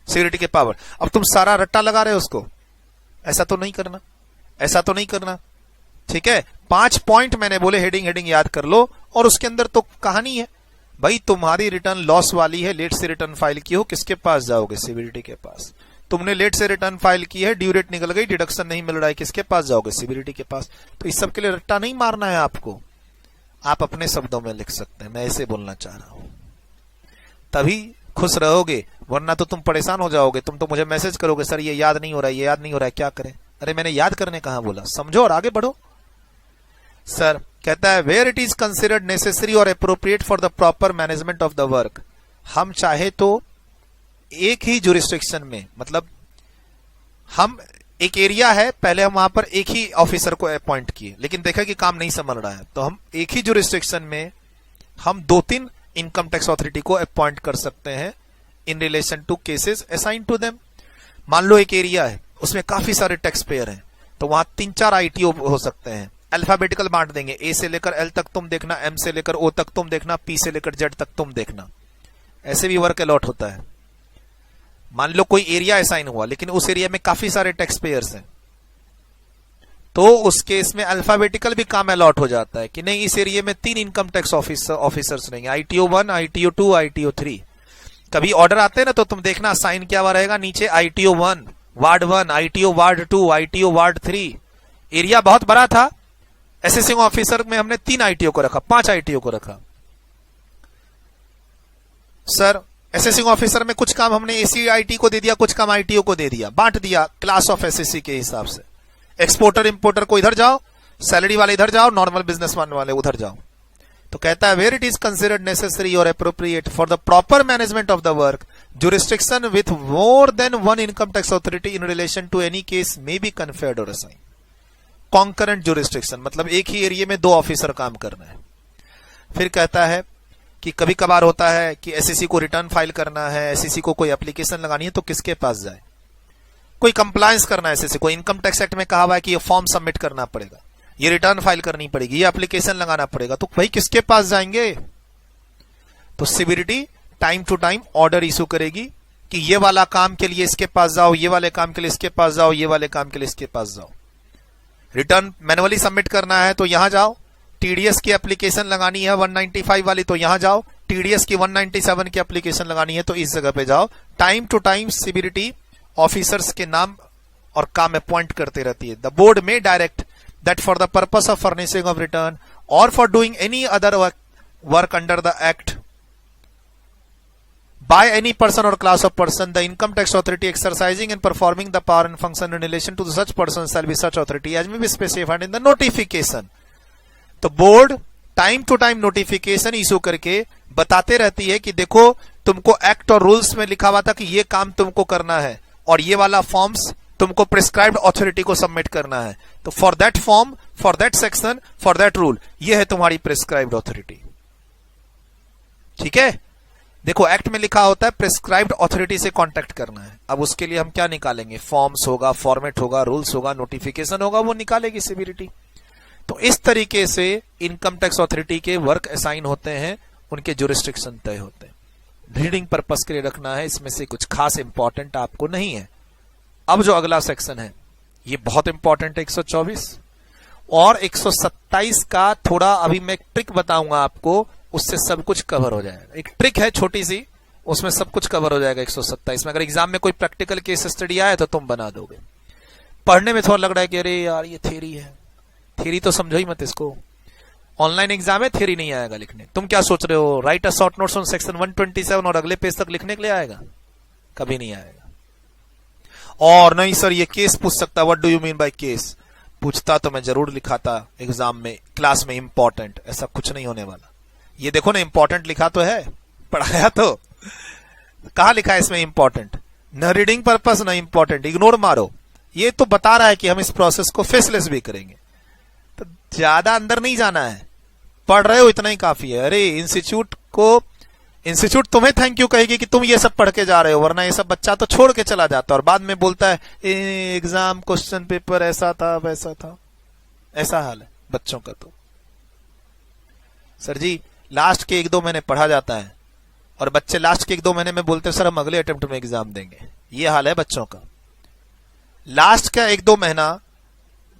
सिविरिटी के पावर। अब तुम सारा रट्टा लगा रहे हो उसको, ऐसा तो नहीं करना, ठीक है। 5 पॉइंट मैंने बोले, हेडिंग याद कर लो, और उसके अंदर तो कहानी है भाई, तुम्हारी रिटर्न लॉस वाली है, लेट से रिटर्न फाइल की हो, किसके पास जाओगे? सिविरिटी के पास। तुमने लेट से रिटर्न फाइल की है, ड्यू डेट निकल गई, डिडक्शन नहीं मिल रहा है, किसके पास जाओगे? सिविरिटी के पास। तो इस सब के लिए रट्टा नहीं मारना है आपको, आप अपने शब्दों में लिख सकते हैं, मैं ऐसे बोलना चाह रहा हूं, तभी खुश रहोगे, वरना तो तुम परेशान हो जाओगे। तुम तो मुझे मैसेज करोगे, सर ये याद नहीं हो रहा है, क्या करें? अरे मैंने याद करने कहां बोला, समझो और आगे बढ़ो। सर कहता है where it is considered necessary और appropriate for the proper management of the work. हम चाहे तो एक ही जुरिस्डिक्शन में, मतलब हम एक एरिया है, पहले हम वहां पर एक ही ऑफिसर को अपॉइंट किए, लेकिन देखा कि काम नहीं संभल रहा है, तो हम एक ही जुरिस्डिक्शन में हम 2-3 इनकम टैक्स अथॉरिटी को अपॉइंट कर सकते हैं in relation to cases assign to them. मान लो एक एरिया है, उसमें काफी सारे टैक्स पेयर हैं, तो वहां 3-4 आईटीओ हो सकते हैं। अल्फाबेटिकल बांट देंगे, ए से लेकर एल तक तुम देखना, एम से लेकर ओ तक तुम देखना, पी से लेकर जेड तक तुम देखना। ऐसे भी वर्क अलॉट होता है। मान लो कोई एरिया असाइन हुआ, लेकिन उस एरिया में काफी सारे टैक्स पेयर्स हैं, तो उस केस में अल्फाबेटिकल भी काम अलॉट हो जाता है कि नहीं, इस एरिया में 3 इनकम टैक्स ऑफिसर्स रहेंगे, ITO 1, ITO 2, ITO 3। कभी ऑर्डर आते हैं ना, तो तुम देखना साइन क्या हुआ रहेगा नीचे, ITO 1 ward 1, ITO ward 2, ITO ward 3। Area बहुत बड़ा था, असेसिंग ऑफिसर में हमने 3 ITO को रखा, 5 ITO को रखा। सर असेसिंग ऑफिसर में कुछ काम हमने ACIT को दे दिया, कुछ काम ITO को दे दिया, बांट दिया क्लास ऑफ SSC के हिसाब से। एक्सपोर्टर इंपोर्टर को इधर जाओ, सैलरी वाले इधर जाओ, नॉर्मल बिजनेसमैन वाले उधर जाओ। तो कहता है where it is considered necessary और appropriate for the proper management of the work, jurisdiction with more than 1 income tax authority in relation to any case may be conferred और असाइन। कॉन्करेंट जुरिस्डिक्शन मतलब एक ही एरिया में 2 ऑफिसर काम करना है। फिर कहता है कि कभी कभार होता है कि SEC को रिटर्न फाइल करना है, SEC को कोई एप्लीकेशन लगानी है, तो किसके पास जाए? कोई कंप्लायंस करना है SEC को, इनकम टैक्स एक्ट में कहा हुआ है कि ये फॉर्म सबमिट करना पड़ेगा, ये रिटर्न फाइल करनी पड़ेगी, ये एप्लीकेशन लगाना पड़ेगा, तो भाई किसके पास जाएंगे? तो सिविरिटी time to time order issue करेगी कि ये वाला काम के लिए इसके पास जाओ, ये वाले काम के लिए इसके पास जाओ, ये वाले काम के लिए इसके पास जाओ। रिटर्न मैनुअली सबमिट करना है तो यहां जाओ, TDS की एप्लीकेशन लगानी है 195 वाली तो यहां जाओ, TDS की 197 की एप्लीकेशन लगानी है तो इस जगह पे जाओ। टाइम टू टाइम सिविरिटी ऑफिसर्स के नाम और काम अपॉइंट करते रहती है। द बोर्ड में direct that for the purpose of furnishing of return और for doing any other work under the act by any person or class of person, the income tax authority exercising and performing the power and function in relation to such person shall be such authority as may be specified in the notification। तो board time to time notification issue करके बताते रहती है कि देखो तुमको एक्ट और रूल्स में लिखा हुआ था कि ये काम तुमको करना है और ये वाला फॉर्म्स तुमको प्रिस्क्राइब्ड अथॉरिटी को सबमिट करना है, तो for that form, for that section, for that rule, ये है तुम्हारी प्रिस्क्राइब्ड अथॉरिटी। ठीक है, देखो एक्ट में लिखा होता है प्रिस्क्राइब्ड अथॉरिटी से कांटेक्ट करना है। अब उसके लिए हम क्या निकालेंगे? फॉर्म्स होगा, फॉर्मेट होगा, रूल्स होगा, नोटिफिकेशन होगा, वो निकालेगी सिविरिटी। तो इस तरीके से इनकम टैक्स अथॉरिटी के वर्क असाइन होते हैं, उनके जुरिस्डिक्शन तय होते हैं। रीडिंग पर्पस के लिए रखना है, इसमें से कुछ खास इंपॉर्टेंट आपको नहीं है। अब जो अगला सेक्शन है ये बहुत इंपॉर्टेंट है, 124 और 127 का थोड़ा अभी मैं ट्रिक बताऊंगा आपको, उससे सब कुछ कवर हो जाएगा। एक ट्रिक है छोटी सी, उसमें सब कुछ कवर हो जाएगा 127 में। अगर एग्जाम में कोई प्रैक्टिकल केस स्टडी आए तो तुम बना दोगे। पढ़ने में थोड़ा लग रहा है कि अरे यार ये थ्योरी है, थ्योरी तो समझो ही मत इसको, ऑनलाइन एग्जाम है, थ्योरी नहीं आएगा लिखने। तुम क्या सोच रहे हो right a short notes on section 127 और अगले पेज तक लिखने के लिए आएगा? कभी नहीं आएगा। और नहीं सर ये केस पूछ सकता, what do you mean by case? पूछता तो मैं जरूर लिखाता एग्जाम में, क्लास में इंपॉर्टेंट, ऐसा कुछ नहीं होने वाला। ये देखो ना इंपॉर्टेंट लिखा तो है, पढ़ाया तो, कहां लिखा है इसमें इंपॉर्टेंट? न रीडिंग पर्पस न इंपॉर्टेंट, इग्नोर मारो। ये तो बता रहा है कि हम इस प्रोसेस को फेसलेस भी करेंगे, तो ज्यादा अंदर नहीं जाना है, पढ़ रहे हो इतना ही काफी है। अरे इंस्टीट्यूट को इंस्टीट्यूट तुम्हें थैंक यू कहेगी कि तुम ये सब पढ़ के जा रहे हो, वरना ये सब बच्चा तो छोड़ के चला जाता है और बाद में बोलता है एग्जाम क्वेश्चन पेपर ऐसा था वैसा था। ऐसा हाल है बच्चों का। तो सर जी लास्ट के 1-2 महीने पढ़ा जाता है और बच्चे लास्ट के 1-2 महीने में बोलते हैं सर हम अगले अटेम्प्ट में एग्जाम देंगे। ये हाल है बच्चों का। लास्ट का 1-2 महीना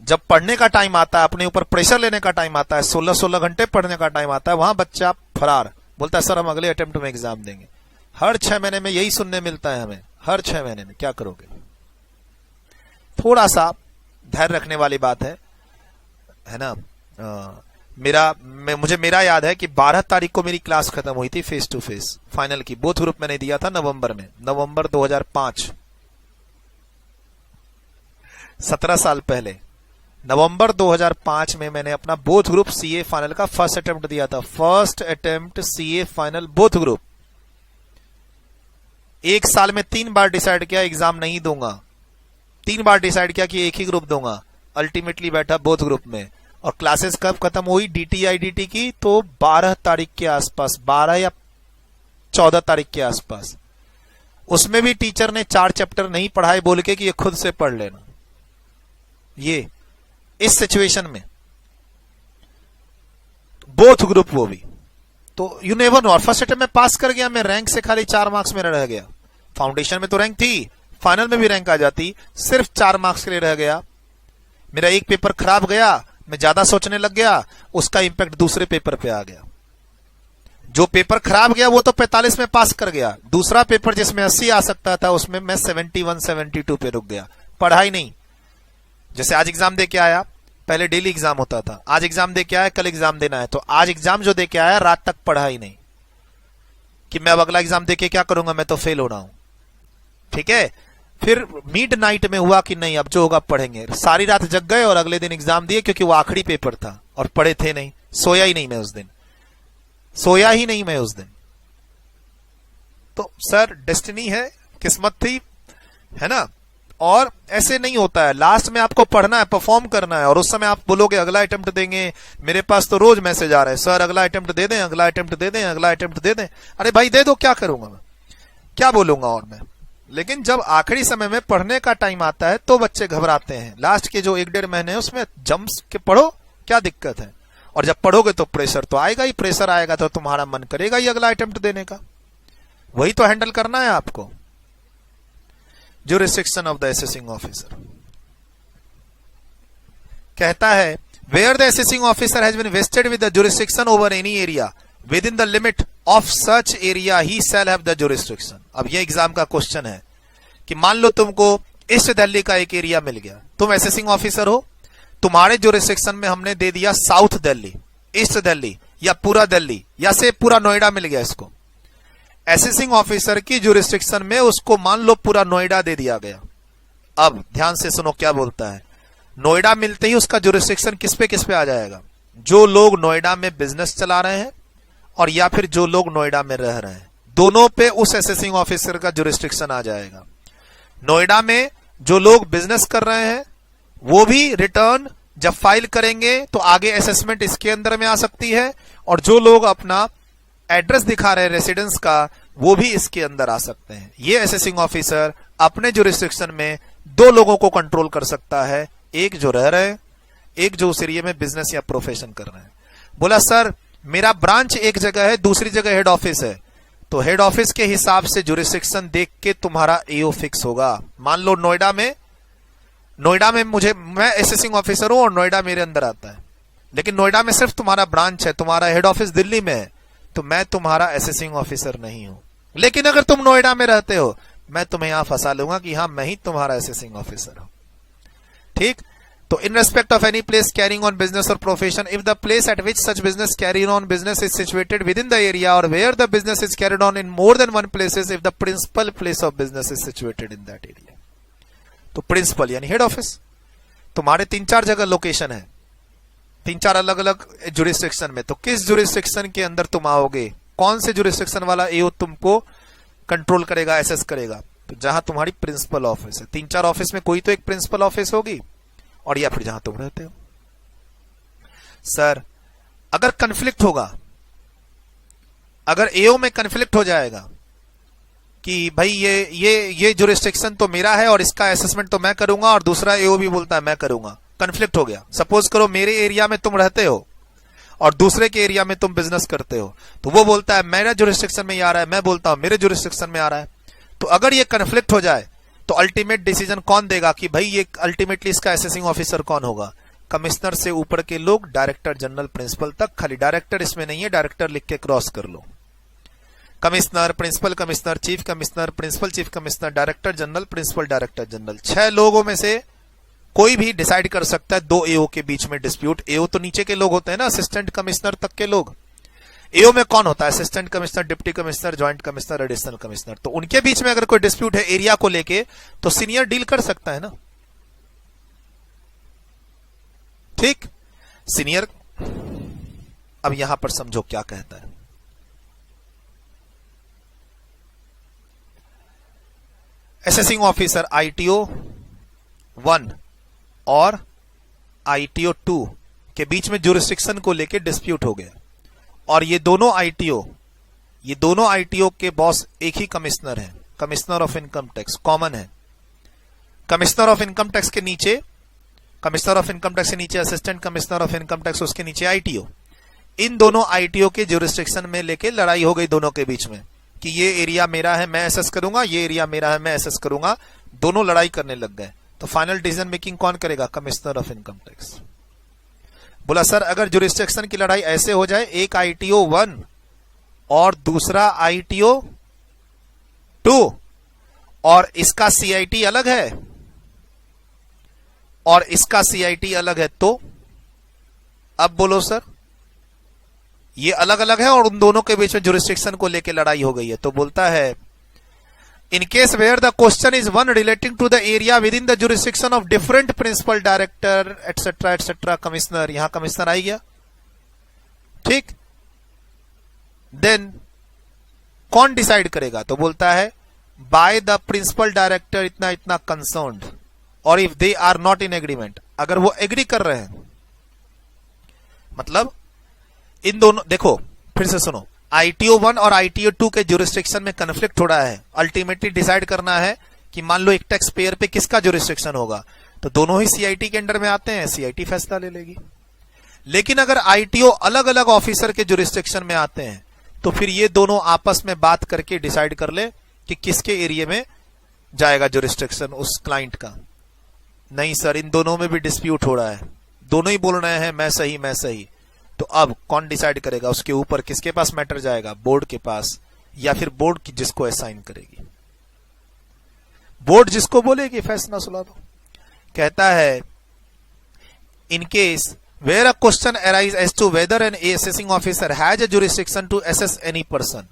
जब पढ़ने का टाइम आता है, अपने ऊपर प्रेशर लेने का टाइम आता है, 16-16 घंटे पढ़ने का टाइम आता है, वहां बच्चा फरार बोलता है सर हम अगले अटेम्प्ट में एग्जाम देंगे। हर 6 महीने में यही सुनने मिलता है हमें, हर 6 महीने में। क्या करोगे? थोड़ा सा धैर्य रखने वाली बात है ना। मुझे मेरा याद है कि 12 तारीख को मेरी क्लास खत्म हुई थी फेस टू फेस फाइनल की। बोथ ग्रुप मैंने दिया था नवंबर में, नवंबर 2005, 17 साल पहले। नवंबर 2005 में मैंने अपना बोथ ग्रुप सीए फाइनल का फर्स्ट अटेम्प्ट दिया था। First attempt CA final both group. 1 साल में 3 बार डिसाइड किया एग्जाम नहीं दूंगा, 3 बार डिसाइड किया कि एक ही ग्रुप दूंगा। अल्टीमेटली बैठा बोथ ग्रुप में। और क्लासेस कब खत्म हुई DTIDT की? तो 12 तारीख के आसपास, 12 या 14 तारीख के आसपास। उसमें भी टीचर ने 4 चैप्टर नहीं पढ़ाए बोल के कि ये खुद से पढ़ लेना। ये इस सिचुएशन में बोथ ग्रुप, वो भी तो यू नेवर नो। और फर्स्ट अटेम्प्ट में पास कर गया मैं, रैंक से खाली 4 मार्क्स मेरा रह गया। फाउंडेशन में तो रैंक थी, फाइनल में भी रैंक आ जाती, सिर्फ 4 मार्क्स के लिए रह गया। मेरा एक पेपर खराब गया, मैं ज्यादा सोचने लग गया, उसका इंपैक्ट दूसरे पेपर पे आ गया। जो पेपर खराब गया वो तो 45 में पास कर गया, दूसरा पेपर जिसमें 80 आ सकता था उसमें मैं 71-72 पे रुक गया। पढ़ाई नहीं। जैसे आज एग्जाम दे के आया, पहले डेली एग्जाम होता था, आज एग्जाम दे के आया, कल एग्जाम देना है, तो आज एग्जाम जो दे के आया रात तक पढ़ा ही नहीं कि मैं अब अगला एग्जाम दे के क्या करूंगा, मैं तो फेल हो रहा हूं। ठीक है, फिर मिड नाइट में हुआ कि नहीं अब जो होगा पढ़ेंगे। सारी रात जग गए और अगले दिन एग्जाम दिए, क्योंकि वो आखिरी पेपर था और पढ़े थे नहीं। सोया ही नहीं मैं उस दिन, सोया ही नहीं मैं उस दिन। तो सर डेस्टिनी है, किस्मत थी, है ना। और ऐसे नहीं होता है, लास्ट में आपको पढ़ना है, परफॉर्म करना है। और उस समय आप बोलोगे अगला अटेम्प्ट देंगे, मेरे पास तो रोज मैसेज आ रहे हैं सर अगला अटेम्प्ट दे दें, अगला अटेम्प्ट दे दें, अगला अटेम्प्ट दे दें। अरे भाई दे दो, क्या करूंगा मैं, क्या बोलूंगा और मैं। लेकिन जब आखिरी समय में पढ़ने का टाइम आता है तो बच्चे घबराते हैं। लास्ट के जो 1-1.5 महीने है उसमें जम्स के पढ़ो, क्या दिक्कत है। और जब पढ़ोगे तो प्रेशर तो आएगा ही, प्रेशर आएगा तो तुम्हारा मन करेगा ही अगला अटेम्प्ट देने का। वही तो हैंडल करना है आपको। jurisdiction of the assessing officer कहता है where the assessing officer has been vested with the jurisdiction over any area within the limit of such area he shall have the jurisdiction। अब ये एग्जाम का क्वेश्चन है कि मान लो तुमको ईस्ट दिल्ली का एक एरिया मिल गया, तुम असेसिंग ऑफिसर हो, तुम्हारे जुरिस्डिक्शन में हमने दे दिया साउथ दिल्ली, ईस्ट दिल्ली या पूरा दिल्ली या से पूरा नोएडा मिल गया। इसको असेसिंग ऑफिसर की जुरिस्डिक्शन में उसको मान लो पूरा नोएडा दे दिया गया। अब ध्यान से सुनो क्या बोलता है। नोएडा मिलते ही उसका जुरिस्डिक्शन किस पे आ जाएगा? जो लोग नोएडा में बिजनेस चला रहे हैं और या फिर जो लोग नोएडा में रह रहे हैं, दोनों पे उस असेसिंग ऑफिसर का जुरिस्डिक्शन आ जाएगा। नोएडा में जो लोग बिजनेस कर रहे हैं वो भी रिटर्न जब फाइल करेंगे तो आगे असेसमेंट इसके अंदर में आ सकती है, और जो लोग अपना एड्रेस दिखा रहे हैं रेसिडेंस का वो भी इसके अंदर आ सकते हैं। ये असेसिंग ऑफिसर अपने जुरिस्डिक्शन में 2 लोगों को कंट्रोल कर सकता है, एक जो रह रहे हैं, एक जो उस एरिया में बिजनेस या प्रोफेशन कर रहे हैं। बोला सर मेरा ब्रांच एक जगह है, दूसरी जगह हेड ऑफिस है, तो हेड ऑफिस के हिसाब से जुरिस्डिक्शन देख के तुम्हारा एओ फिक्स होगा। मान लो नोएडा में मैं असेसिंग ऑफिसर हूं और नोएडा मेरे अंदर आता है, लेकिन नोएडा में सिर्फ तुम्हारा ब्रांच है, तुम्हारा हेड ऑफिस दिल्ली में है, तो मैं तुम्हारा असेसिंग ऑफिसर नहीं हूं। लेकिन अगर तुम नोएडा में रहते हो मैं तुम्हें यहां फंसा लूंगा कि हां मैं ही तुम्हारा असेसिंग ऑफिसर हूं। ठीक, तो in respect of any place carrying on business और profession, if the place at which such business carrying on business is situated within the area और where the business is carried on in more than one places, if the principal place of business is situated in that area. तो प्रिंसिपल यानी हेड ऑफिस, तुम्हारे 3-4 जगह लोकेशन है, 3-4 अलग अलग जुरिस्डिक्शन में, तो किस जुरिस्डिक्शन के अंदर तुम आओगे, कौन से जुरिस्डिक्शन वाला एओ तुमको कंट्रोल करेगा, एसेस करेगा? तो जहां तुम्हारी प्रिंसिपल ऑफिस है। 3-4 ऑफिस में कोई तो एक प्रिंसिपल ऑफिस होगी, और या फिर जहां तुम रहते हो। सर अगर कन्फ्लिक्ट होगा अगर एओ में कन्फ्लिक्ट हो जाएगा कि भाई ये जुरिस्डिक्शन तो मेरा है और इसका असेसमेंट तो मैं करूंगा, और दूसरा एओ भी बोलता है मैं करूंगा, कन्फ्लिक्ट हो गया। सपोज करो मेरे एरिया में तुम रहते हो और दूसरे के एरिया में तुम बिजनेस करते हो, तो वो बोलता है मेरा जुरिस्डिक्शन में ये आ रहा है, मैं बोलता हूं मेरे जुरिस्डिक्शन में आ रहा है। तो अगर ये कन्फ्लिक्ट हो जाए तो अल्टीमेट डिसीजन कौन देगा कि भाई ये अल्टीमेटली इसका असेसिंग ऑफिसर कौन होगा? कमिश्नर से ऊपर के लोग, डायरेक्टर जनरल प्रिंसिपल तक। खाली डायरेक्टर इसमें नहीं है, डायरेक्टर लिख के क्रॉस कर लो। Commissioner, principal commissioner, chief commissioner, principal chief commissioner, director general, principal director general, 6 लोगों में से कोई भी डिसाइड कर सकता है 2 एओ के बीच में डिस्प्यूट। एओ तो नीचे के लोग होते हैं ना, असिस्टेंट कमिश्नर तक के लोग। एओ में कौन होता है? Assistant commissioner, deputy commissioner, joint commissioner, additional commissioner. तो उनके बीच में अगर कोई डिस्प्यूट है एरिया को लेके तो सीनियर डील कर सकता है ना, ठीक? सीनियर। अब यहां पर समझो क्या कहता है। असेसिंग ऑफिसर आईटीओ 1 और आईटीओ 2 के बीच में जुरिस्डिक्शन को लेके डिस्प्यूट हो गया, और ये दोनों आईटीओ के बॉस एक ही कमिश्नर हैं, commissioner of income tax, common है। कमिश्नर ऑफ इनकम टैक्स के नीचे assistant commissioner of income tax, उसके नीचे आईटीओ। इन दोनों आईटीओ के जुरिस्डिक्शन में लेके लड़ाई हो गई दोनों के बीच में कि ये एरिया मेरा है मैं एसेस करूंगा, ये एरिया मेरा है मैं एसेस करूंगा। दोनों लड़ाई करने लग गए। तो फाइनल डिसीजन मेकिंग कौन करेगा? Commissioner of income tax. बोला सर अगर जुरिस्डिक्शन की लड़ाई ऐसे हो जाए, एक आईटीओ 1 और दूसरा आईटीओ 2 और इसका सीआईटी अलग है और इसका सीआईटी अलग है, तो अब बोलो सर ये अलग अलग है और उन दोनों के बीच में जुरिस्डिक्शन को लेकर लड़ाई हो गई है। तो बोलता है in case where the question is one relating to the area within the jurisdiction of different principal, director etcetera etcetera, commissioner, यहां कमिश्नर आ गया, ठीक? देन कौन डिसाइड करेगा? तो बोलता है बाय द प्रिंसिपल डायरेक्टर इतना इतना कंसर्न्ड, और if they are not in agreement, अगर वो एग्री कर रहे हैं, मतलब इन दोनों, देखो फिर से सुनो, आईटीओ 1 और आईटीओ 2 के जुरिस्डिक्शन में कन्फ्लिक्ट हो रहा है। अल्टीमेटली डिसाइड करना है कि मान लो एक टैक्स पेयर पे किसका जुरिस्डिक्शन होगा, तो दोनों ही सीआईटी के अंडर में आते हैं, सीआईटी फैसला ले लेगी। लेकिन अगर आईटीओ अलग अलग ऑफिसर के जुरिस्डिक्शन में आते हैं तो फिर ये दोनों आपस में बात करके डिसाइड कर ले कि किसके एरिया में जाएगा जुरिस्डिक्शन उस क्लाइंट का। नहीं सर इन दोनों में भी डिस्प्यूट हो रहा है, दोनों ही बोल रहे हैं मैं सही मैं सही, तो अब कौन डिसाइड करेगा? उसके ऊपर किसके पास मैटर जाएगा? बोर्ड के पास, या फिर बोर्ड की जिसको असाइन करेगी, बोर्ड जिसको बोलेगी फैसला सुना दो। कहता है in case where a question arise as to whether an assessing officer has a jurisdiction to assess any person,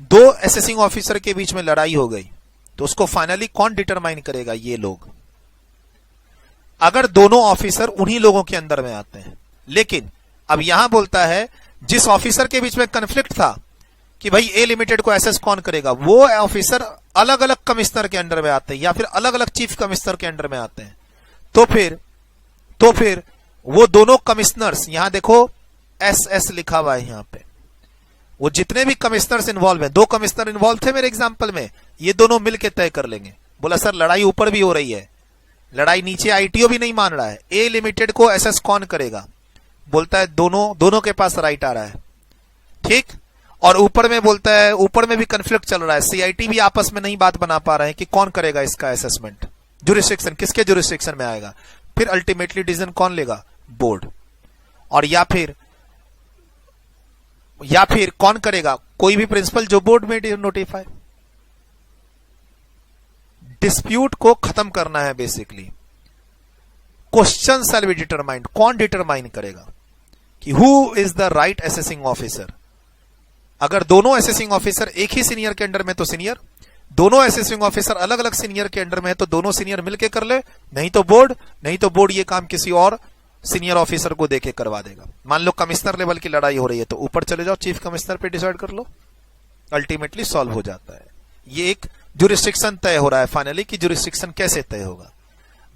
दो असेसिंग ऑफिसर के बीच में लड़ाई हो गई, तो उसको फाइनली कौन डिटरमाइन करेगा? ये लोग। अगर दोनों ऑफिसर उन्हीं लोगों के अंदर में आते हैं, लेकिन अब यहां बोलता है जिस ऑफिसर के बीच में कन्फ्लिक्ट था कि भाई ए लिमिटेड को एसेस कौन करेगा, वो ऑफिसर अलग अलग कमिश्नर के अंडर में आते हैं या फिर अलग अलग चीफ कमिश्नर के अंडर में आते हैं, तो फिर वो दोनों कमिश्नर्स, यहां देखो एस लिखा हुआ है यहां पे, वो जितने भी कमिश्नर्स इन्वॉल्व हैं, 2 कमिश्नर इन्वॉल्व थे मेरे एग्जांपल में, ये दोनों मिलकर तय कर लेंगे। बोला सर लड़ाई ऊपर भी हो रही है, लड़ाई नीचे आईटीओ भी नहीं मान रहा है, ए लिमिटेड को एसेस कौन करेगा? बोलता है दोनों के पास राइट आ रहा है, ठीक? और ऊपर में बोलता है ऊपर में भी कन्फ्लिक्ट चल रहा है, सीआईटी भी आपस में नहीं बात बना पा रहे हैं कि कौन करेगा इसका असेसमेंट, जुरिस्डिक्शन किसके जुरिस्डिक्शन में आएगा। फिर अल्टीमेटली डिसीजन कौन लेगा? बोर्ड। और या फिर कौन करेगा? कोई भी प्रिंसिपल जो बोर्ड में नोटिफाई। डिस्प्यूट को खत्म करना है basically. Question shall be determined, कौन डिटरमाइन करेगा कि who is the right assessing officer. अगर दोनों असेसिंग ऑफिसर एक ही सीनियर के अंडर में तो सीनियर, दोनों असेसिंग ऑफिसर अलग अलग सीनियर के अंडर में है तो दोनों सीनियर मिलके कर ले, नहीं तो बोर्ड ये काम किसी और सीनियर ऑफिसर को देके करवा देगा। मान लो कमिश्नर लेवल की लड़ाई हो रही है तो ऊपर चले जाओ, चीफ कमिश्नर पे डिसाइड कर लो, अल्टीमेटली सॉल्व हो जाता है। ये एक जुरिस्डिक्शन तय हो रहा है फाइनली कि जुरिस्डिक्शन कैसे तय होगा।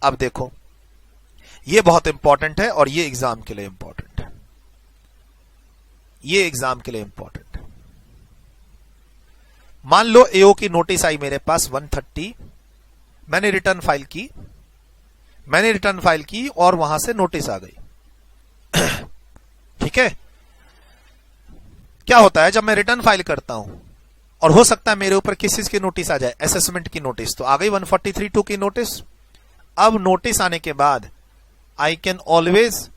अब देखो ये बहुत इंपॉर्टेंट है और ये एग्जाम के लिए इंपॉर्टेंट है, ये एग्जाम के लिए इंपॉर्टेंट है। मान लो एओ की नोटिस आई मेरे पास 130, मैंने रिटर्न फाइल की और वहां से नोटिस आ गई। ठीक है, क्या होता है जब मैं रिटर्न फाइल करता हूं और हो सकता है मेरे ऊपर किस चीज की नोटिस आ जाए, असेसमेंट की नोटिस, तो आ गई 143(2) की नोटिस। अब नोटिस आने के बाद आई कैन ऑलवेज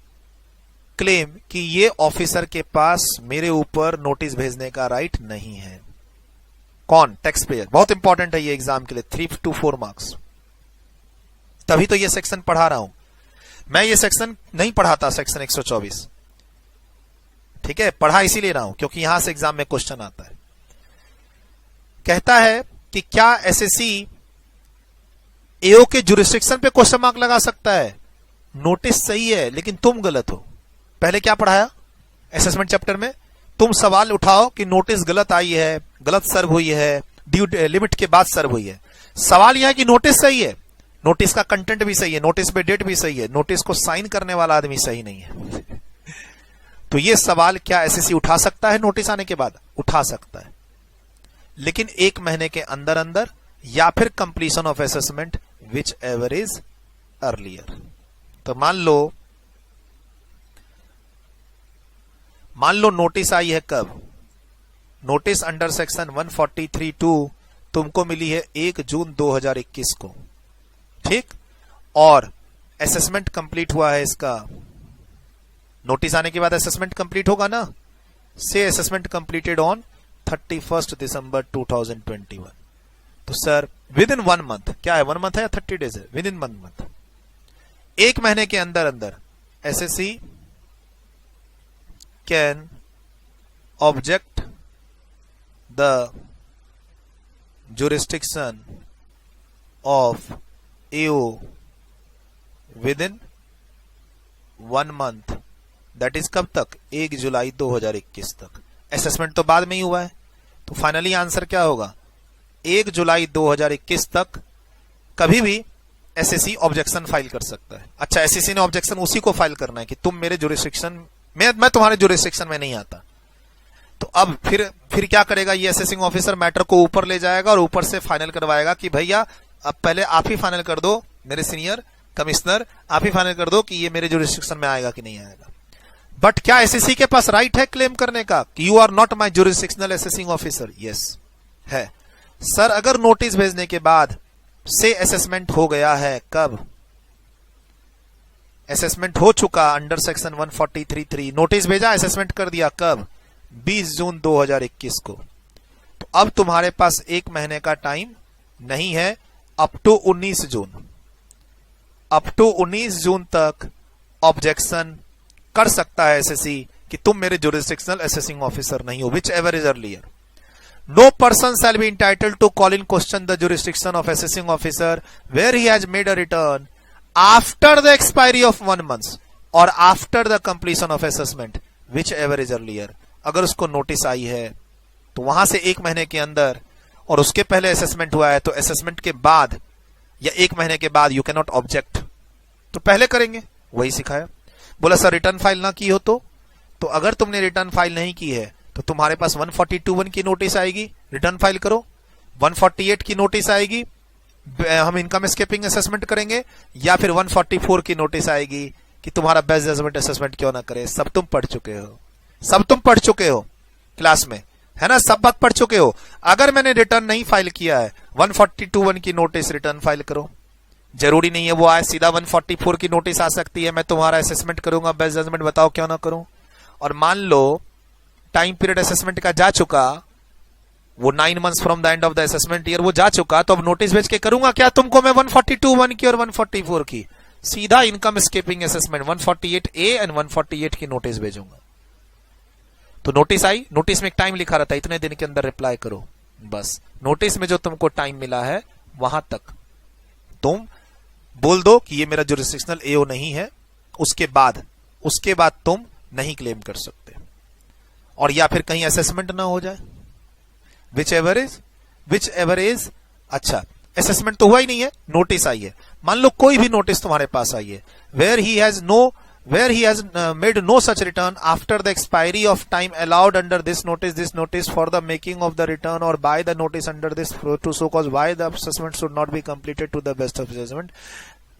क्लेम कि ये ऑफिसर के पास मेरे ऊपर नोटिस भेजने का राइट नहीं है। कौन? Tax payer. बहुत इंपॉर्टेंट है ये एग्जाम के लिए, 3 to 4 मार्क्स। तभी तो ये सेक्शन पढ़ा रहा हूं मैं, ये सेक्शन नहीं पढ़ाता, सेक्शन 124। ठीक है, पढ़ा इसीलिए रहा हूं क्योंकि यहां से एग्जाम में क्वेश्चन आता है। कहता है कि क्या एसएससी एओ के जुरिस्डिक्शन पे क्वेश्चन मार्क लगा सकता है? नोटिस सही है लेकिन तुम गलत हो। पहले क्या पढ़ाया असेसमेंट चैप्टर में? तुम सवाल उठाओ कि नोटिस गलत आई है, गलत सर्व हुई है, ड्यू लिमिट के बाद सर्व हुई है। सवाल यह है कि नोटिस सही है, नोटिस का कंटेंट भी सही है, नोटिस पे डेट भी सही है, नोटिस को साइन करने वाला आदमी सही नहीं है। तो ये सवाल क्या एसएससी उठा सकता है? नोटिस आने के बाद उठा सकता है, लेकिन 1 महीने के अंदर अंदर या फिर completion of assessment whichever is earlier. तो मान लो नोटिस आई है कब? नोटिस अंडर सेक्शन 143(2) तुमको मिली है 1 जून 2021 को, ठीक, और असेसमेंट कंप्लीट हुआ है इसका। नोटिस आने के बाद असेसमेंट कंप्लीट होगा ना, से असेसमेंट कंप्लीटेड ऑन 31 दिसंबर 2021। तो सर विद इन 1 मंथ, क्या है 1 मंथ है या 30 डेज है? विद इन 1 मंथ, 1 महीने के अंदर अंदर SSC can object the jurisdiction of AO within 1 month, that is कब तक? 1 जुलाई 2021 तक। असेसमेंट तो बाद में ही हुआ है, तो फाइनली आंसर क्या होगा? 1 जुलाई 2021 तक कभी भी एसएससी ऑब्जेक्शन फाइल कर सकता है। अच्छा, एसएससी ने ऑब्जेक्शन उसी को फाइल करना है कि तुम मेरे जुरिस्डिक्शन में, मैं तुम्हारे जुरिस्डिक्शन में नहीं आता। तो अब फिर क्या करेगा ये असेसिंग ऑफिसर? मैटर को ऊपर ले जाएगा और ऊपर से फाइनल करवाएगा कि भैया अब पहले आप ही फाइनल कर दो, मेरे सीनियर कमिश्नर आप ही फाइनल कर दो कि ये मेरे जुरिस्डिक्शन में आएगा कि नहीं आएगा। बट क्या एसएससी के पास राइट है क्लेम करने का कि you are not my jurisdictional assessing officer? Yes है। सर अगर नोटिस भेजने के बाद से असेसमेंट हो गया है, कब? असेसमेंट हो चुका अंडर सेक्शन 143(3), नोटिस भेजा, असेसमेंट कर दिया, कब? 20 जून 2021 को। तो अब तुम्हारे पास 1 महीने का टाइम नहीं है, up to 19 June, up to 19 June तक ऑब्जेक्शन कर सकता है एसएससी कि तुम मेरे जुरिस्डिक्शनल असेसिंग ऑफिसर नहीं हो, whichever is earlier. No person shall be entitled to call in question the jurisdiction of assessing officer where he has made a return after the expiry of 1 month or after the completion of assessment whichever is earlier. अगर उसको नोटिस आई है तो वहां से 1 महीने के अंदर और उसके पहले असेसमेंट हुआ है, तो असेसमेंट के बाद या 1 महीने के बाद यू कैन नॉट ऑब्जेक्ट। तो पहले करेंगे, वही सिखाया। बोला सर रिटर्न फाइल ना की हो तो अगर तुमने रिटर्न फाइल नहीं की है तो तुम्हारे पास 142(1) की नोटिस आएगी, रिटर्न फाइल करो। 148 की नोटिस आएगी, हम इनकम स्केपिंग असेसमेंट करेंगे, या फिर 144 की नोटिस आएगी कि तुम्हारा बेस्ट जजमेंट असेसमेंट क्यों ना करे। सब तुम पढ़ चुके हो, सब तुम पढ़ चुके हो क्लास में, है ना, सब बात पढ़ चुके हो। अगर मैंने रिटर्न नहीं फाइल किया है, 142(1) की नोटिस रिटर्न फाइल करो। जरूरी नहीं है वो आए, सीधा 144 की नोटिस आ सकती है, मैं तुम्हारा असेसमेंट करूंगा, बेस्ट जजमेंट बताओ क्यों ना करूं। और मान लो टाइम पीरियड असेसमेंट का जा चुका, वो 9 months from the end of the assessment year वो जा चुका, तो अब नोटिस भेज के करूंगा क्या तुमको मैं 142(1) की और 144 की? सीधा income escaping assessment 148A and 148 की नोटिस भेजूंगा। तो नोटिस आई, नोटिस में एक टाइम लिखा रहता है, इतने दिन के अंदर रिप्लाई करो। बस नोटिस में जो तुमको टाइम मिला है वहां तक तुम बोल दो कि ये मेरा जुरिस्डिक्शनल एओ नहीं है, उसके बाद तुम नहीं क्लेम कर सकते। और या फिर कहीं असेसमेंट ना हो जाए, विच एवर इज। अच्छा, असेसमेंट तो हुआ ही नहीं है, नोटिस आई है। मान लो कोई भी नोटिस तुम्हारे पास आई है, where he has no where he has made no such return after the expiry of time allowed under this notice for the making of the return or by the notice under this to so cause why the assessment should not be completed to the best of judgment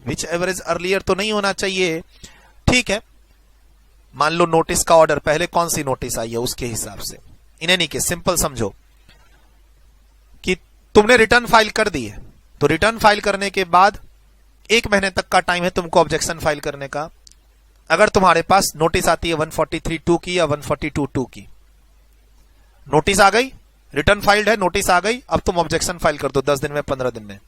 whichever is earlier, तो नहीं होना चाहिए। ठीक है, मान लो नोटिस का ऑर्डर पहले कौन सी नोटिस आई है उसके हिसाब से। इन एनी केस सिंपल समझो कि तुमने रिटर्न फाइल कर दी है, तो रिटर्न फाइल करने के बाद 1 महीने तक का टाइम है तुमको ऑब्जेक्शन फाइल करने का। अगर तुम्हारे पास नोटिस आती है 143(2) की या 142(2) की, नोटिस आ गई, रिटर्न फाइल्ड है, नोटिस आ गई, अब तुम ऑब्जेक्शन फाइल कर दो 10 दिन में, 15 दिन में।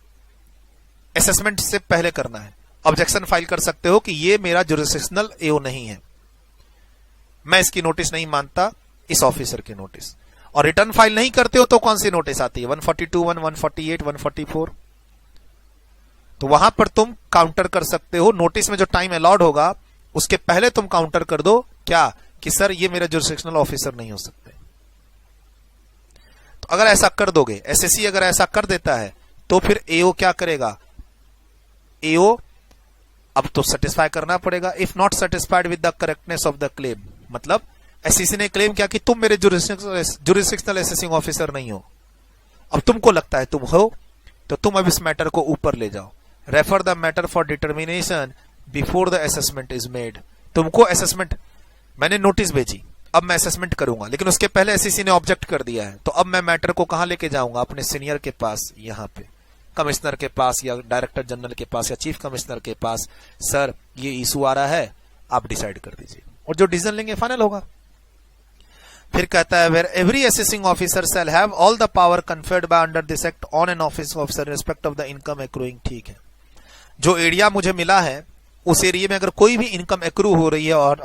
असेसमेंट से पहले करना है। ऑब्जेक्शन फाइल कर सकते हो कि ये मेरा जुरिसडिक्शनल एओ नहीं है, मैं इसकी नोटिस नहीं मानता, इस ऑफिसर की नोटिस। और रिटर्न फाइल नहीं करते हो तो कौन सी नोटिस आती है? 142(1), 148, 144। तो वहां पर तुम काउंटर कर सकते हो। नोटिस में जो टाइम अलॉट होगा उसके पहले तुम काउंटर कर दो, क्या कि सर ये मेरा जुरिसडिक्शनल ऑफिसर नहीं हो सकते। तो अगर ऐसा कर दोगे, एसएससी अगर ऐसा कर देता है, तो फिर एओ क्या करेगा? एओ अब तो सेटिस्फाई करना पड़ेगा। If not satisfied with the correctness of the claim, मतलब एसएससी ने क्लेम किया कि तुम मेरे जुरिसडिक्शनल असेसिंग ऑफिसर नहीं हो, अब तुमको लगता है तुम हो, तो तुम अब इस मैटर को ऊपर ले जाओ। Refer the matter for determination before the assessment is made. तुमको असेसमेंट, मैंने नोटिस भेजी, अब मैं असेसमेंट करूंगा, लेकिन उसके पहले एसएससी ने ऑब्जेक्ट कर दिया है, तो अब मैं मैटर को कहां लेके जाऊंगा? अपने सीनियर के पास, यहां पे कमिश्नर के पास या डायरेक्टर जनरल के पास या चीफ कमिश्नर के पास। सर ये इशू आ रहा है, आप डिसाइड कर दीजिए, और जो डिसीजन लेंगे फाइनल होगा। फिर कहता है, where every assessing officer shall have all the power conferred by under this act on an office officer in respect of the income accruing. ठीक है, जो एरिया मुझे मिला है उस एरिया में अगर कोई भी इनकम एक्रू हो रही है और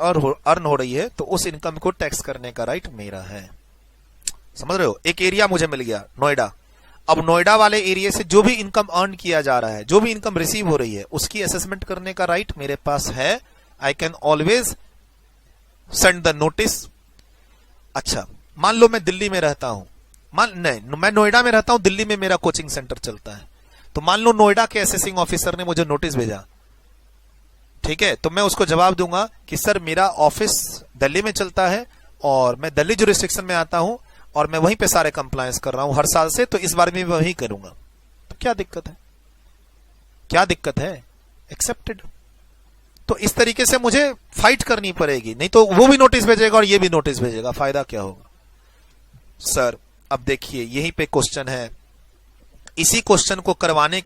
अर्न हो रही है, तो उस इनकम को टैक्स करने का राइट मेरा है। समझ रहे हो? एक एरिया मुझे मिल गया नोएडा, अब नोएडा वाले एरिया से जो भी इनकम अर्न किया जा रहा है, जो भी इनकम रिसीव हो रही है, उसकी असेसमेंट करने का राइट मेरे पास है। I can always send the notice. अच्छा, मान लो मैं दिल्ली में रहता हूं, मैं नोएडा में रहता हूं, दिल्ली में मेरा कोचिंग सेंटर चलता है, तो मान लो नोएडा के असेसिंग ऑफिसर ने मुझे नोटिस भेजा, ठीक है, तो मैं उसको जवाब दूंगा कि सर मेरा ऑफिस दिल्ली में चलता है और मैं दिल्ली जुरिस्डिक्शन में आता हूं और मैं वहीं पे सारे कंप्लायंस कर रहा हूं हर साल से, तो इस बार भी मैं वही करूंगा। तो क्या दिक्कत है? क्या दिक्कत है? एक्सेप्टेड। तो इस तरीके से मुझे फाइट करनी पड़ेगी, नहीं तो वो भी नोटिस भेजेगा और ये भी नोटिस भेजेगा, फायदा क्या होगा? सर अब देखिए यहीं पे क्वेश्चन है, इसी क्वेश्चन को करवाने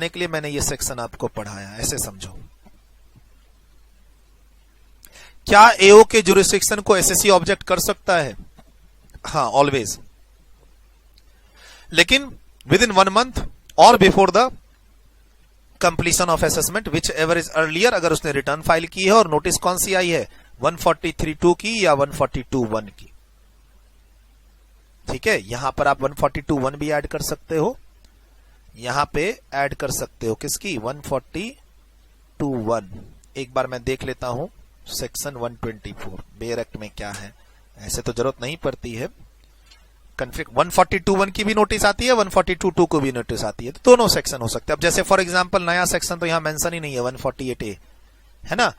के लिए मैंने ये सेक्शन आपको पढ़ाया। ऐसे समझो, क्या एओ के जुरिस्डिक्शन को एसएससी ऑब्जेक्ट कर सकता है? हाँ, ऑलवेज, लेकिन विद इन 1 मंथ और before the completion of assessment whichever is earlier. अगर उसने रिटर्न फाइल की है और नोटिस कौन सी आई है? 143(2) की या 142(1) की। ठीक है, यहां पर आप 142(1) भी ऐड कर सकते हो, यहां पे ऐड कर सकते हो किसकी? 142(1). एक बार मैं देख लेता हूं सेक्शन 124 बेयर एक्ट में क्या है। ऐसे तो जरूरत नहीं पड़ती है। 142(1) की भी नोटिस आती है, 142(2) को भी नोटिस आती है, तो दोनों सेक्शन हो सकते हैं। अब जैसे फॉर एग्जांपल नया सेक्शन तो यहां मेंशन ही नहीं है, 148A है ना,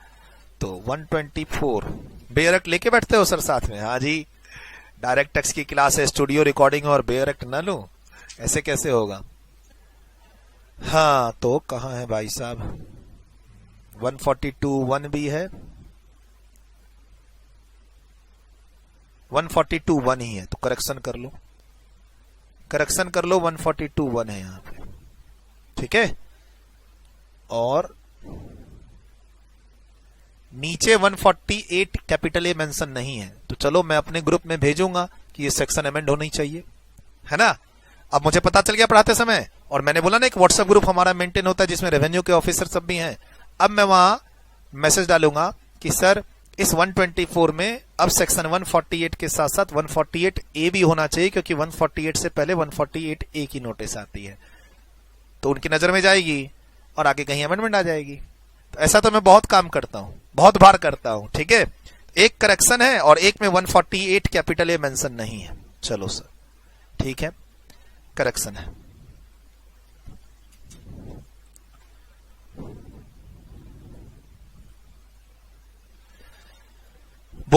तो 124 बेयर एक्ट लेके बैठते हो सर साथ में? हाँ जी, डायरेक्ट टैक्स की क्लास है, स्टूडियो रिकॉर्डिंग और बेयर एक्ट ना लूं, ऐसे कैसे होगा? हाँ, तो कहां है भाई साहब? 142(1) भी है, 142(1) ही है, तो करेक्शन कर लो, 142(1) है यहां पे। ठीक है, और नीचे 148 कैपिटल ए मेंशन नहीं है, तो चलो मैं अपने ग्रुप में भेजूंगा कि ये सेक्शन अमेंड होनी चाहिए, है ना। अब मुझे पता चल गया पढ़ाते समय, और मैंने बोला ना एक व्हाट्सएप ग्रुप हमारा मेंटेन होता है जिसमें रेवेन्यू के ऑफिसर सब भी हैं। अब मैं वहां मैसेज डालूंगा कि सर इस 124 में अब सेक्शन 148 के साथ साथ 148A भी होना चाहिए, क्योंकि 148 से पहले 148A की नोटिस आती है, तो उनकी नजर में जाएगी और आगे कहीं अमेंडमेंट आ जाएगी। तो ऐसा तो मैं बहुत काम करता हूं, बहुत बार करता हूं। ठीक है, एक करेक्शन है और एक में 148 कैपिटल ए मेंशन नहीं है। चलो सर ठीक है, करेक्शन है।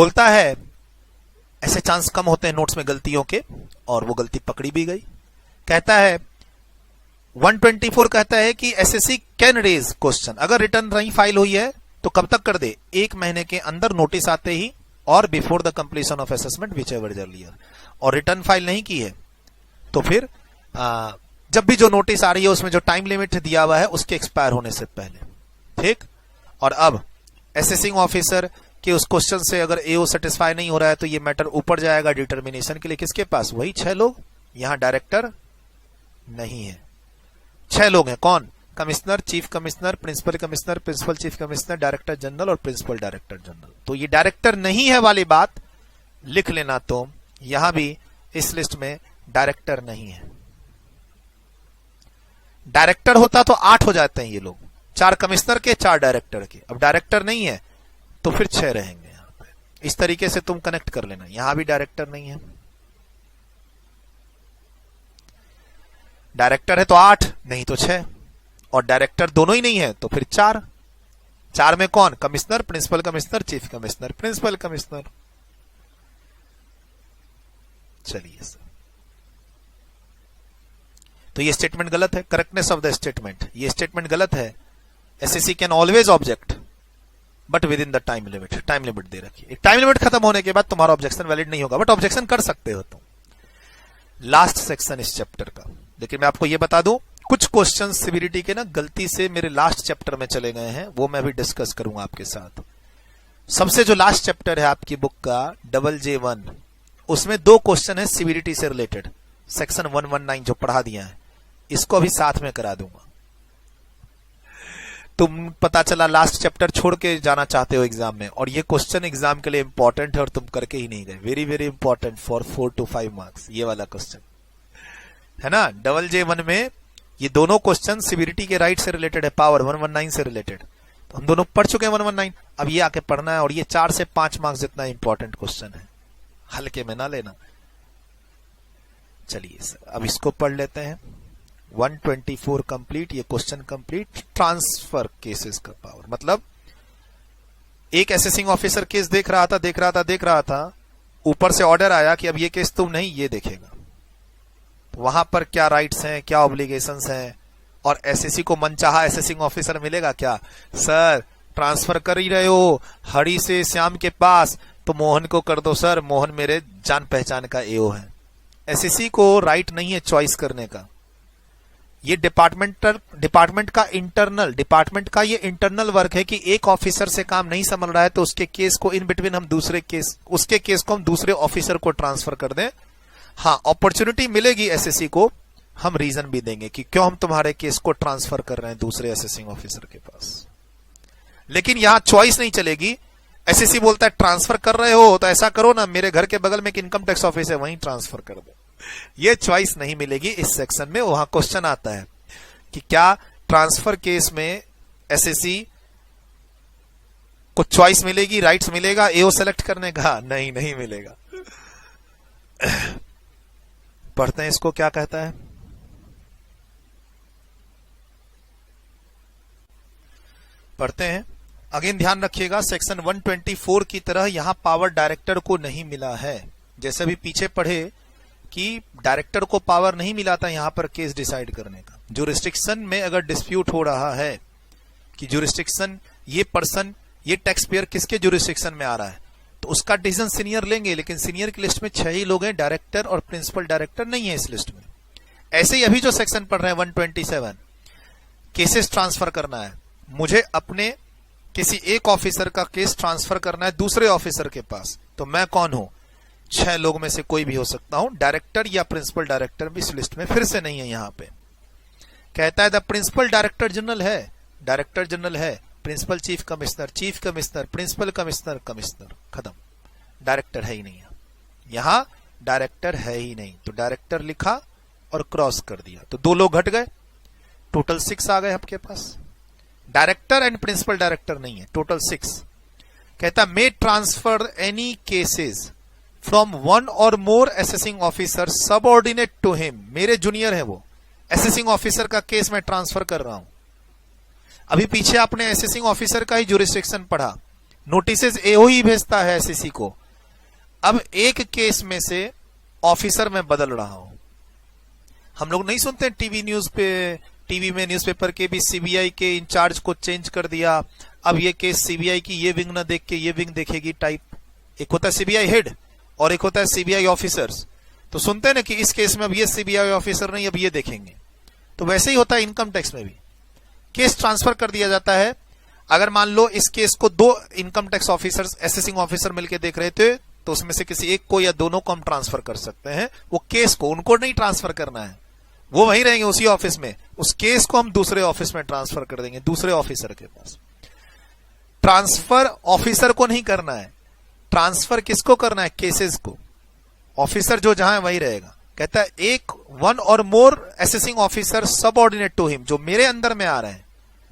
बोलता है ऐसे चांस कम होते हैं नोट्स में गलतियों के, और वो गलती पकड़ी भी गई। कहता है 124 कहता है कि एसएससी कैन रेज क्वेश्चन, अगर रिटर्न नहीं फाइल हुई है तो कब तक कर दे, 1 महीने के अंदर नोटिस आते ही, और before the completion of assessment which ever earlier. और रिटर्न फाइल नहीं की है तो फिर जब भी जो नोटिस आ रही है उसमें जो टाइम लिमिट दिया हुआ है उसके एक्सपायर होने से पहले, ठीक। और अब असेसिंग ऑफिसर के उस क्वेश्चन से अगर एओ सेटिस्फाई नहीं हो रहा है तो ये मैटर ऊपर जाएगा डिटर्मिनेशन के लिए, किसके पास, वही 6 लोग। यहां डायरेक्टर नहीं है, 6 लोग हैं। कौन, commissioner, chief commissioner, principal commissioner, principal chief commissioner, director general और प्रिंसिपल डायरेक्टर जनरल। तो ये डायरेक्टर नहीं है वाली बात लिख लेना, तो यहां भी इस लिस्ट में डायरेक्टर नहीं है। डायरेक्टर होता तो 8 हो जाते हैं ये लोग, 4 कमिश्नर के 4 डायरेक्टर के। अब डायरेक्टर नहीं है तो फिर 6 रहेंगे यहां पे। इस तरीके से तुम कनेक्ट कर लेना, यहां भी डायरेक्टर नहीं है। डायरेक्टर है तो 8, नहीं तो 6, और डायरेक्टर दोनों ही नहीं है तो फिर 4। 4 में कौन, commissioner, principal commissioner, chief commissioner, principal commissioner. चलिए सर, तो ये स्टेटमेंट गलत है। करेक्टनेस ऑफ द स्टेटमेंट, ये स्टेटमेंट गलत है। SSC can always object but within the time limit. Time limit दे रखी है, टाइम लिमिट खत्म होने के बाद तुम्हारा ऑब्जेक्शन वैलिड नहीं होगा, बट ऑब्जेक्शन कर सकते हो तुम। लास्ट सेक्शन इस चैप्टर का, लेकिन मैं आपको यह बता दूं कुछ क्वेश्चन सिविरिटी के ना गलती से मेरे लास्ट चैप्टर में चले गए हैं, वो मैं भी डिस्कस करूंगा आपके साथ। सबसे जो लास्ट चैप्टर है आपकी बुक का JJ1, उसमें 2 क्वेश्चन है सिविरिटी से रिलेटेड, सेक्शन 119 जो पढ़ा दिया है, इसको अभी साथ में करा दूंगा। तुम पता चला लास्ट चैप्टर छोड़ के जाना चाहते हो एग्जाम में, और ये क्वेश्चन एग्जाम के लिए इंपॉर्टेंट है और तुम करके ही नहीं गए। Very very important for 4 to 5 marks, ये वाला क्वेश्चन है ना। JJ1 में ये दोनों क्वेश्चन सिविरिटी के राइट से रिलेटेड है, पावर 119 से रिलेटेड। तो हम दोनों पढ़ चुके हैं 119, अब ये आके पढ़ना है, और ये 4 से 5 मार्क्स जितना इंपॉर्टेंट क्वेश्चन है, हल्के में ना लेना। चलिए सर, अब इसको पढ़ लेते हैं। 124 कंप्लीट, ये क्वेश्चन कंप्लीट। ट्रांसफर केसेस का पावर मतलब एक असेसिंग ऑफिसर केस देख रहा था, ऊपर से ऑर्डर आया कि अब ये केस तुम नहीं, ये देखेगा। तो वहां पर क्या राइट्स हैं, क्या ऑब्लिगेशंस हैं, और एसएससी को मनचाहा असेसिंग ऑफिसर मिलेगा क्या? सर ट्रांसफर कर ही रहे हो हरी से श्याम के पास, तो मोहन को कर दो सर, मोहन मेरे जान पहचान का एओ है। एसएससी को राइट नहीं है चॉइस करने का। ये डिपार्टमेंट का ये इंटरनल वर्क है कि एक ऑफिसर से काम नहीं संभल रहा है तो उसके केस को इन बिटवीन हम उसके केस को हम दूसरे ऑफिसर को ट्रांसफर कर दें। हाँ, अपॉर्चुनिटी मिलेगी एसएससी को, हम रीजन भी देंगे कि क्यों हम तुम्हारे केस को ट्रांसफर कर रहे हैं दूसरे असेसिंग ऑफिसर के पास। लेकिन यहां चॉइस नहीं चलेगी। एसएससी बोलता है ट्रांसफर कर रहे हो तो ऐसा करो ना, मेरे घर के बगल में एक इनकम टैक्स ऑफिस है, वहीं ट्रांसफर कर दो। ये चॉइस नहीं मिलेगी इस सेक्शन में। वहां क्वेश्चन आता है कि क्या ट्रांसफर केस में एसएससी को चॉइस मिलेगी, राइट्स मिलेगा एओ सेलेक्ट करने का? नहीं, नहीं मिलेगा। पढ़ते हैं इसको क्या कहता है। पढ़ते हैं। अगेन ध्यान रखिएगा, सेक्शन 124 की तरह यहां पावर डायरेक्टर को नहीं मिला है। जैसे भी पीछे पढ़े कि डायरेक्टर को पावर नहीं मिला था यहां पर केस डिसाइड करने का। ज्यूरिस्डिक्शन में अगर डिस्प्यूट हो रहा है कि ज्यूरिस्डिक्शन ये पर्सन, ये टैक्स पेयर किसके ज्यूरिस्डिक्शन में आ रहा है, तो उसका डिसीजन सीनियर लेंगे। लेकिन सीनियर की लिस्ट में 6 ही लोग हैं, डायरेक्टर और प्रिंसिपल डायरेक्टर नहीं है इस लिस्ट में। ऐसे ही अभी जो सेक्शन पढ़ रहे हैं 127, केसेस ट्रांसफर करना है, मुझे अपने किसी एक ऑफिसर का केस ट्रांसफर करना है दूसरे ऑफिसर के पास, तो मैं कौन हूं? 6 लोग में से कोई भी हो सकता हूं। डायरेक्टर या प्रिंसिपल डायरेक्टर भी इस लिस्ट में फिर से नहीं है। यहां पे कहता है द प्रिंसिपल डायरेक्टर जनरल है, डायरेक्टर जनरल है, principal chief commissioner, principal commissioner, खत्म। डायरेक्टर है ही नहीं यहां, डायरेक्टर है ही नहीं। तो डायरेक्टर लिखा और क्रॉस कर दिया, तो 2 लोग घट गए, टोटल 6 आ गए आपके पास। डायरेक्टर एंड प्रिंसिपल डायरेक्टर नहीं है, टोटल 6। कहता may transfer any cases from 1 or more assessing officer subordinate to him. मेरे जूनियर है वो, असेसिंग ऑफिसर का केस मैं ट्रांसफर कर रहा हूं। अभी पीछे आपने असेसिंग ऑफिसर का ही ज्यूरिस्डिक्शन पढ़ा नोटिसेस एओ ही भेजता है एसएससी को। अब एक केस में से ऑफिसर मैं बदल रहा हूं। हम लोग नहीं सुनते टीवी न्यूज पे, टीवी में न्यूज़पेपर के भी सीबीआई के इंचार्ज को चेंज कर दिया, अब ये केस सीबीआई की ये विंग ना देख के ये विंग देखेगी टाइप। एक होता है सीबीआई हेड और एक होता है सीबीआई ऑफिसर्स। तो सुनते हैं ना कि इस केस में अब ये सीबीआई ऑफिसर नहीं, अब ये देखेंगे। तो वैसे ही होता है इनकम टैक्स में भी, केस ट्रांसफर कर दिया जाता है। अगर मान लो इस केस को दो income tax officers, assessing officer मिलकर देख रहे थे, तो उसमें से किसी एक को या दोनों को हम ट्रांसफर कर सकते हैं। वो केस को उनको नहीं ट्रांसफर करना है, वो वहीं रहेंगे उसी ऑफिस में। उस केस को हम दूसरे ऑफिस में ट्रांसफर कर देंगे, दूसरे ऑफिसर के पास। ट्रांसफर ऑफिसर को नहीं करना है, ट्रांसफर किसको करना है? केसेस को। ऑफिसर जो जहां है वही रहेगा। कहता है एक वन और more assessing officer subordinate to him, जो मेरे अंदर में आ रहे हैं।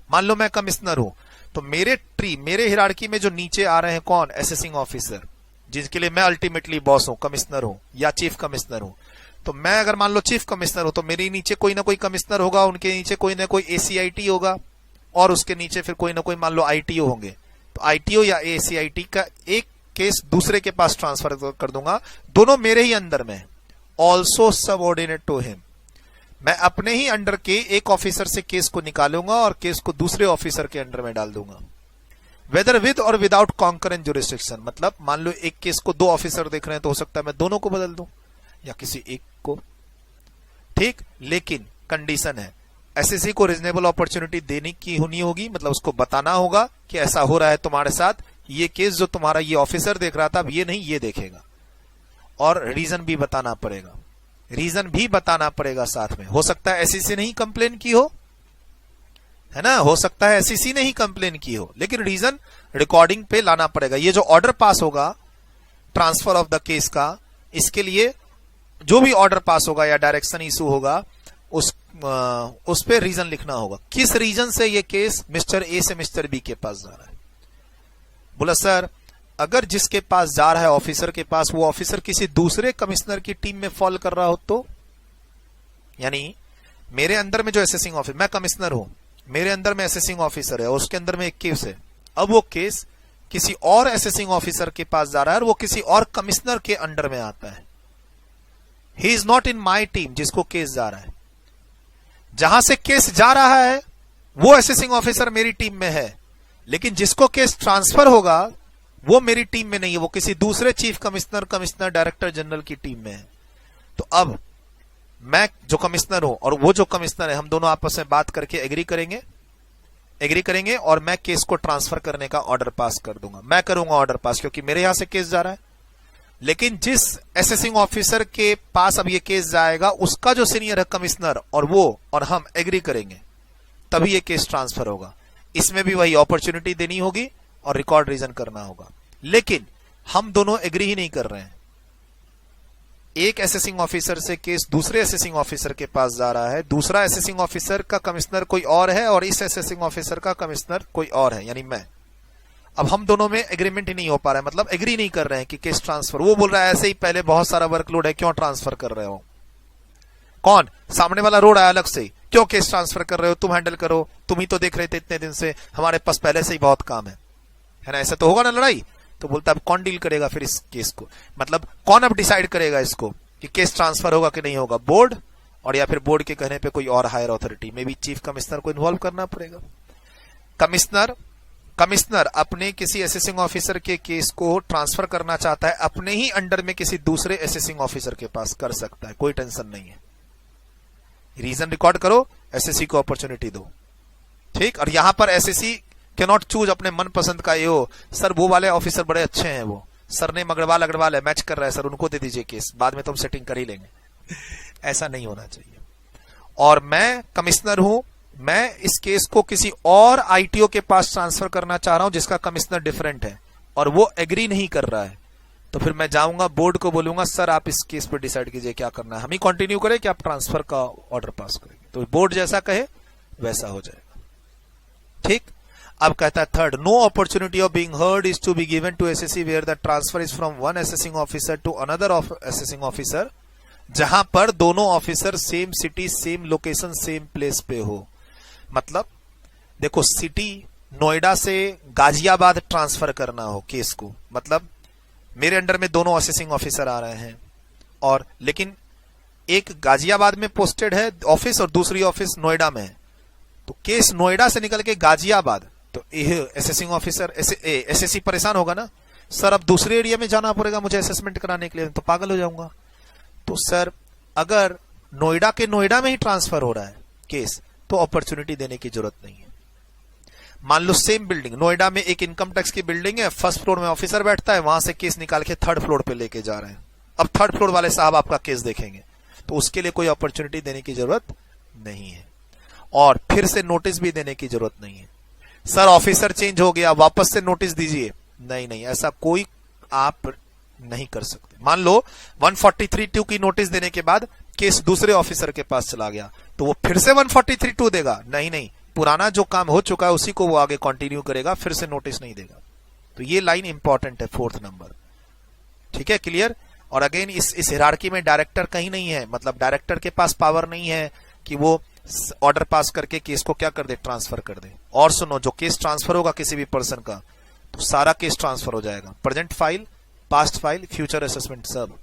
मान लो मैं कमिश्नर हूं, तो मेरे ट्री, मेरे हिरार्की में जो नीचे आ रहे हैं कौन? असेसिंग ऑफिसर, जिसके लिए मैं अल्टीमेटली बॉस हूं, कमिश्नर हूं या चीफ कमिश्नर हूं। तो मैं अगर मान लो चीफ कमिश्नर हूं, तो मेरे नीचे कोई ना कोई कमिश्नर होगा, उनके नीचे कोई ना कोई एसीआईटी होगा, और उसके नीचे फिर कोई ना कोई मान लो आईटीओ होंगे। तो आईटीओ या एसीआईटी का एक केस दूसरे के पास ट्रांसफर कर दूंगा, दोनों मेरे ही अंडर में। ऑल्सो सबऑर्डिनेट टू हिम, मैं अपने ही अंडर के एक ऑफिसर से केस को निकालूंगा और केस को दूसरे ऑफिसर के अंडर में डाल दूंगा। वेदर विद और विदाउट कॉन्करेंट जुरिस्डिक्शन, मतलब मान लो एक केस को दो ऑफिसर देख रहे हैं, तो हो सकता है मैं दोनों को बदल दूं या किसी एक को। ठीक, लेकिन कंडीशन है एसएससी को रीजनेबल अपॉर्चुनिटी देने की होगी, मतलब उसको बताना होगा कि ऐसा हो रहा है तुम्हारे साथ, ये केस जो तुम्हारा ये ऑफिसर देख रहा था अब ये नहीं ये देखेगा, और रीजन भी बताना पड़ेगा। रीजन भी बताना पड़ेगा साथ में। हो सकता है एसएससी ने ही कंप्लेन की हो, है ना, हो सकता है एसएससी ने ही कंप्लेन की हो, लेकिन रीजन रिकॉर्डिंग पे लाना पड़ेगा। ये जो ऑर्डर पास होगा ट्रांसफर ऑफ द केस का, इसके लिए जो भी ऑर्डर पास होगा या डायरेक्शन इशू होगा, उस पे रीजन लिखना होगा। किस रीजन से ये केस मिस्टर ए से मिस्टर बी के पास जा रहा है। बोला सर अगर जिसके पास जा रहा है ऑफिसर के पास, वो ऑफिसर किसी दूसरे कमिश्नर की टीम में फॉल कर रहा हो तो, यानी मेरे अंदर में जो असेसिंग ऑफिसर, मैं कमिश्नर हूं, मेरे अंदर में असेसिंग ऑफिसर है और उसके अंदर में एक केस है। अब वो केस किसी और असेसिंग ऑफिसर के पास जा रहा है और वो किसी और कमिश्नर के अंडर में आता है। He is not in my team, जिसको केस जा रहा है, जहां से केस जा रहा है वो असेसिंग ऑफिसर मेरी टीम में है, लेकिन जिसको केस ट्रांसफर होगा वो मेरी टीम में नहीं है, वो किसी दूसरे chief commissioner, commissioner director general की टीम में है। तो अब मैं जो कमिश्नर हूं और वो जो कमिश्नर है, हम दोनों आपस में बात करके एग्री करेंगे और मैं केस को ट्रांसफर करने का ऑर्डर पास कर दूंगा। मैं करूंगा ऑर्डर पास क्योंकि मेरे यहां से केस जा रहा है, लेकिन जिस असेसिंग ऑफिसर के पास अब ये केस जाएगा उसका जो सीनियर है कमिश्नर, और वो और हम एग्री करेंगे, तभी ये केस ट्रांसफर होगा। इसमें भी वही अपॉर्चुनिटी देनी होगी और रिकॉर्ड रीजन करना होगा। लेकिन हम दोनों एग्री ही नहीं कर रहे हैं। एक असेसिंग ऑफिसर से केस दूसरे असेसिंग ऑफिसर के पास जा रहा है, दूसरा असेसिंग ऑफिसर का कमिश्नर कोई और है और इस असेसिंग ऑफिसर का कमिश्नर कोई और है, यानी मैं। अब हम दोनों में एग्रीमेंट ही नहीं हो पा रहा है, मतलब एग्री नहीं कर रहे हैं कि केस ट्रांसफर। वो बोल रहा है ऐसे ही पहले बहुत सारा वर्कलोड है, क्यों ट्रांसफर कर रहे हो? कौन? सामने वाला रोड आया अलग से, क्यों केस ट्रांसफर कर रहे हो? तुम हैंडल करो, तुम ही तो देख रहे थे इतने दिन से, हमारे पास पहले से ही बहुत काम है ना। ऐसा तो होगा ना लड़ाई। तो बोलता अब कौन डील करेगा फिर इस केस को, मतलब कौन अब डिसाइड करेगा इसको कि केस ट्रांसफर होगा कि नहीं होगा? बोर्ड, और या फिर बोर्ड के कहने पे कोई और हायर अथॉरिटी में भी चीफ कमिश्नर को इन्वॉल्व करना पड़ेगा। कमिश्नर अपने किसी असेसिंग ऑफिसर के केस को ट्रांसफर करना चाहता है, अपने ही अंडर में किसी दूसरे असेसिंग ऑफिसर के पास कर सकता है, कोई टेंशन नहीं है। रीजन रिकॉर्ड करो, एसएससी को अपॉर्चुनिटी दो। ठीक, और यहां पर एसएससी कैन नॉट चूज अपने मनपसंद का, ये सर वो वाले ऑफिसर बड़े अच्छे हैं, वो सर ने अग्रवाल है, मैच कर रहा है सर, उनको दे दीजिए केस, बाद में तो हम सेटिंग कर ही लेंगे। ऐसा नहीं होना चाहिए। और मैं कमिश्नर हूं, मैं इस केस को किसी और आईटीओ के पास ट्रांसफर करना चाह रहा हूं जिसका कमिश्नर डिफरेंट है, और वो एग्री नहीं कर रहा है, तो फिर मैं जाऊंगा बोर्ड को बोलूंगा सर आप इस केस पर डिसाइड कीजिए क्या करना है, हम ही कंटिन्यू करें कि आप ट्रांसफर का ऑर्डर पास करेंगे। तो बोर्ड जैसा कहे वैसा हो जाएगा। ठीक, अब कहता है third, no opportunity of being heard is to be given to assessee where the transfer is from one assessing officer to another assessing officer, जहां पर दोनों officer same city, same location, same place पे हो। मतलब देखो सिटी नोएडा से गाजियाबाद ट्रांसफर करना हो केस को, मतलब मेरे अंडर में दोनों असेसिंग ऑफिसर आ रहे हैं, और लेकिन एक गाजियाबाद में पोस्टेड है ऑफिस और दूसरी ऑफिस नोएडा में है, तो केस नोएडा से निकल के गाजियाबाद, तो असेसिंग ऑफिसर एसएससी परेशान होगा ना, सर अब दूसरे एरिया में जाना पड़ेगा मुझे असेसमेंट कराने के लिए, तो पागल हो जाऊंगा। तो सर अगर नोएडा के नोएडा में ही ट्रांसफर हो रहा है केस, तो अपॉर्चुनिटी देने की जरूरत नहीं है। मान लो सेम बिल्डिंग, नोएडा में एक इनकम टैक्स की बिल्डिंग है, फर्स्ट फ्लोर में ऑफिसर बैठता है, वहां से केस निकाल के थर्ड फ्लोर पे लेके जा रहे हैं, अब थर्ड फ्लोर वाले साहब आपका केस देखेंगे, तो उसके लिए कोई अपॉर्चुनिटी देने की जरूरत नहीं है, और फिर से नोटिस भी देने की जरूरत नहीं है। सर ऑफिसर चेंज हो गया वापस से नोटिस दीजिए, नहीं नहीं, ऐसा कोई आप नहीं कर सकते। मान लो 143(2) की नोटिस देने के बाद केस दूसरे ऑफिसर के पास चला गया, तो वो फिर से 143(2) देगा? नहीं नहीं, पुराना जो काम हो चुका है उसी को वो आगे कंटिन्यू करेगा, फिर से नोटिस नहीं देगा। तो ये लाइन इंपॉर्टेंट है, 4th नंबर। ठीक है, क्लियर। और अगेन इस हिरार्की में डायरेक्टर कहीं नहीं है, मतलब डायरेक्टर के पास पावर नहीं है कि वो ऑर्डर पास करके केस को क्या कर दे, ट्रांसफर कर दे। और सुनो, जो केस ट्रांसफर होगा किसी भी पर्सन का, तो सारा केस ट्रांसफर हो जाएगा, present file, past file, future assessment, सब।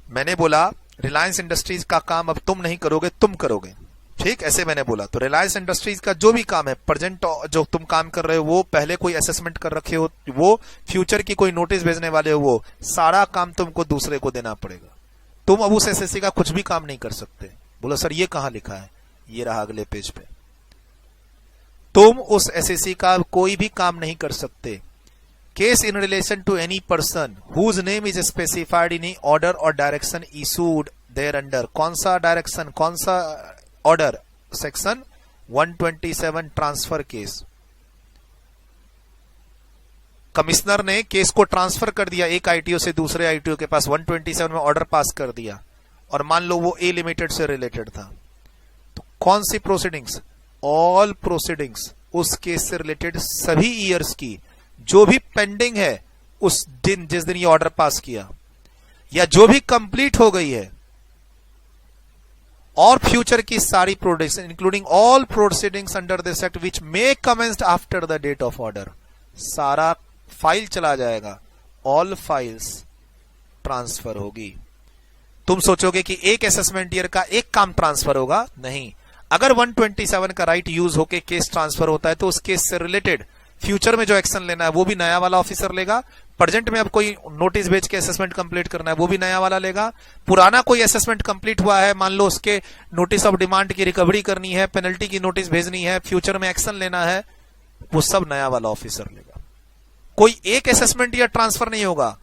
मैंने बोला रिलायंस इंडस्ट्रीज का काम अब तुम नहीं करोगे, तुम करोगे, ठीक, ऐसे मैंने बोला। तो रिलायंस इंडस्ट्रीज का जो भी काम है, प्रेजेंट जो तुम काम कर रहे हो, वो पहले कोई असेसमेंट कर रखे हो, वो फ्यूचर की कोई नोटिस भेजने वाले हो, वो सारा काम तुमको दूसरे को देना पड़ेगा। तुम अब उस एसएससी का कुछ भी काम नहीं कर सकते। बोलो सर ये कहां लिखा है? ये रहा अगले पेज पे। तुम उस एसएससी का कोई भी काम नहीं कर सकते। Case in relation to any person whose name is specified in order or direction issued thereunder. कौन सा डायरेक्शन, कौन सा order? Section 127 transfer case. Commissioner ने केस को ट्रांसफर कर दिया एक आईटीओ से दूसरे आईटीओ के पास, 127 में ऑर्डर पास कर दिया, और मान लो वो ए लिमिटेड से रिलेटेड था, तो कौन सी प्रोसीडिंग्स? ऑल प्रोसीडिंग्स, उस केस से रिलेटेड सभी ईयर्स की जो भी पेंडिंग है उस दिन, जिस दिन ये ऑर्डर पास किया, या जो भी कंप्लीट हो गई है, और फ्यूचर की सारी proceedings including all proceedings under this act which may commenced after the date of order, सारा फाइल चला जाएगा, ऑल फाइल्स ट्रांसफर होगी। तुम सोचोगे कि एक असेसमेंट ईयर का एक काम ट्रांसफर होगा, नहीं। अगर 127 का राइट यूज होके केस ट्रांसफर होता है, तो उस केस से रिलेटेड फ्यूचर में जो एक्शन लेना है वो भी नया वाला ऑफिसर लेगा, प्रेजेंट में अब कोई नोटिस भेज के असेसमेंट कंप्लीट करना है वो भी नया वाला लेगा, पुराना कोई असेसमेंट कंप्लीट हुआ है, मान लो उसके नोटिस ऑफ डिमांड की रिकवरी करनी है, पेनल्टी की नोटिस भेजनी है, फ्यूचर में एक्शन लेना है, वो सब नया वाला ऑफिसर लेगा। कोई एक असेसमेंट या ट्रांसफर नहीं होगा,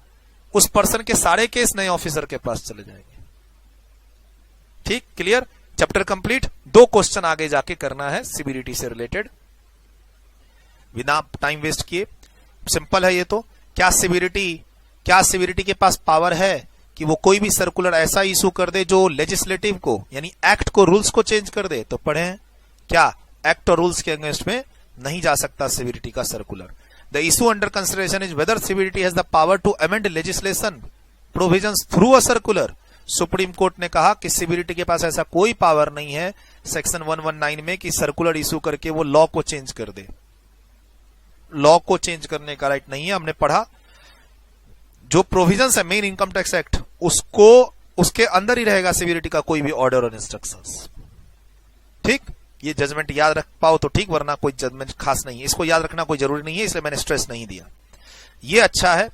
उस पर्सन के सारे केस नए ऑफिसर के पास चले जाएंगे। ठीक, क्लियर, चैप्टर कंप्लीट। 2 क्वेश्चन आगे जाके करना है सीबीडीटी से रिलेटेड, बिना टाइम वेस्ट किए। सिंपल है ये तो। क्या सीबीडीटी के पास पावर है कि वो कोई भी सर्कुलर ऐसा इशू कर दे जो लेजिस्लेटिव को, यानी एक्ट को, रूल्स को चेंज कर दे? तो पढ़े हैं क्या, एक्ट और रूल्स के अगेंस्ट में नहीं जा सकता सीबीडीटी का circular. The issue under consideration is whether CBDT has the power to amend legislation provisions through a circular. Supreme court ने कहा कि सीबीडीटी के पास ऐसा कोई पावर नहीं है सेक्शन 119 में कि सर्कुलर इशू करके वो लॉ को चेंज कर दे। लॉ को चेंज करने का राइट नहीं है। हमने पढ़ा जो प्रोविजंस है मेन इनकम टैक्स एक्ट, उसको उसके अंदर ही रहेगा सीबीडीटी का कोई भी ऑर्डर और इंस्ट्रक्शंस। ठीक, ये जजमेंट याद रख पाओ तो ठीक, वरना कोई जजमेंट खास नहीं है, इसको याद रखना कोई जरूरी नहीं है, इसलिए मैंने स्ट्रेस नहीं दिया। ये अच्छा है,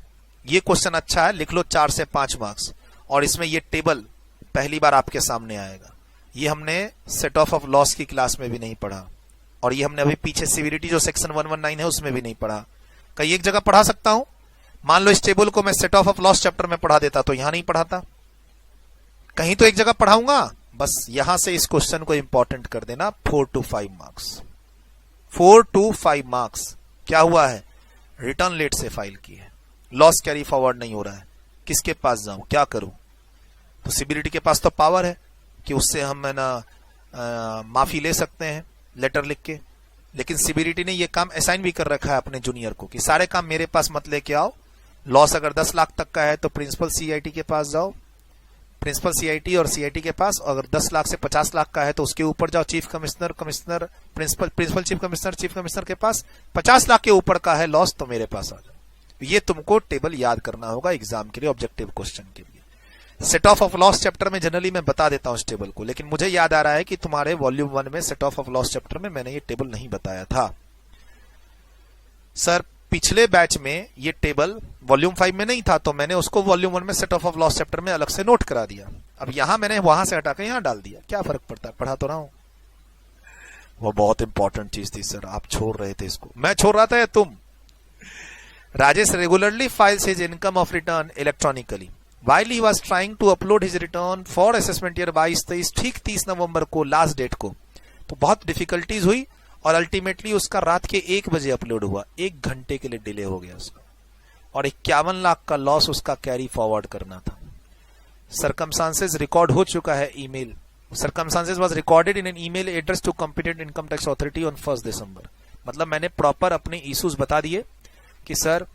ये क्वेश्चन अच्छा है, लिख लो 4 से 5 मार्क्स। और इसमें ये टेबल पहली बार आपके सामने आएगा। ये हमने सेट ऑफ लॉस की क्लास में भी नहीं पढ़ा, और ये हमने अभी पीछे सीबीडीटी जो सेक्शन 119 है उसमें भी नहीं पढ़ा। कहीं एक जगह पढ़ा सकता हूं, मान लो इस टेबल को मैं सेट ऑफ लॉस चैप्टर में पढ़ा देता तो यहां नहीं पढ़ाता, कहीं तो एक जगह पढ़ाऊंगा। बस यहां से इस क्वेश्चन को इंपॉर्टेंट कर देना, 4 to 5 मार्क्स। 4 to 5 marks. क्या हुआ है, रिटर्न लेट से फाइल की है, लॉस कैरी फॉरवर्ड नहीं हो रहा है, किसके पास जाऊं, क्या करूं? तो सीबीडीटी के पास तो पावर है कि उससे हम ना माफी ले सकते हैं लेटर लिख के, लेकिन सीबीडीटी ने यह काम असाइन भी कर रखा है अपने जूनियर को कि सारे काम मेरे पास मत लेके आओ। लॉस अगर 10 लाख तक का है तो प्रिंसिपल सीआईटी के पास जाओ, प्रिंसिपल सीआईटी और सीआईटी के पास। अगर 10 लाख से 50 लाख का है तो उसके ऊपर जाओ, chief commissioner, commissioner, principal chief commissioner के पास। 50 लाख के ऊपर का है लॉस तो मेरे पास आ जाओ। ये तुमको टेबल याद करना होगा एग्जाम के लिए, ऑब्जेक्टिव क्वेश्चन के लिए। सेट ऑफ लॉस चैप्टर में जनरली मैं बता देता हूं इस टेबल को, लेकिन मुझे याद आ रहा है कि तुम्हारे वॉल्यूम 1 में सेट ऑफ लॉस चैप्टर में मैंने ये टेबल नहीं बताया था। सर पिछले बैच में ये टेबल वॉल्यूम 5 में नहीं था, तो मैंने उसको वॉल्यूम 1 में सेट ऑफ लॉस चैप्टर में अलग से नोट करा दिया। अब यहां मैंने वहां से हटाकर यहां डाल दिया, क्या फर्क पड़ता है, पढ़ा तो रहा हूं। वो बहुत इंपॉर्टेंट चीज थी सर, आप छोड़ रहे थे इसको, मैं छोड़ रहा था या तुम। Rajesh regularly files his income of return electronically while he was trying to upload his return for assessment year 22-23, ठीक 30 नवंबर को लास्ट डेट को। तो बहुत डिफिकल्टीज हुई और अल्टीमेटली उसका रात के 1 बजे अपलोड हुआ, 1 घंटे के लिए डिले हो गया उसका, और 51 लाख का लॉस उसका कैरी फॉरवर्ड करना था। सर्कमस्टांसेस रिकॉर्ड हो चुका है email, circumstances was recorded in an email address to competent income tax authority on 1 December. मतलब मैंने प्रॉपर अपने इश्यूज बता दिए कि सर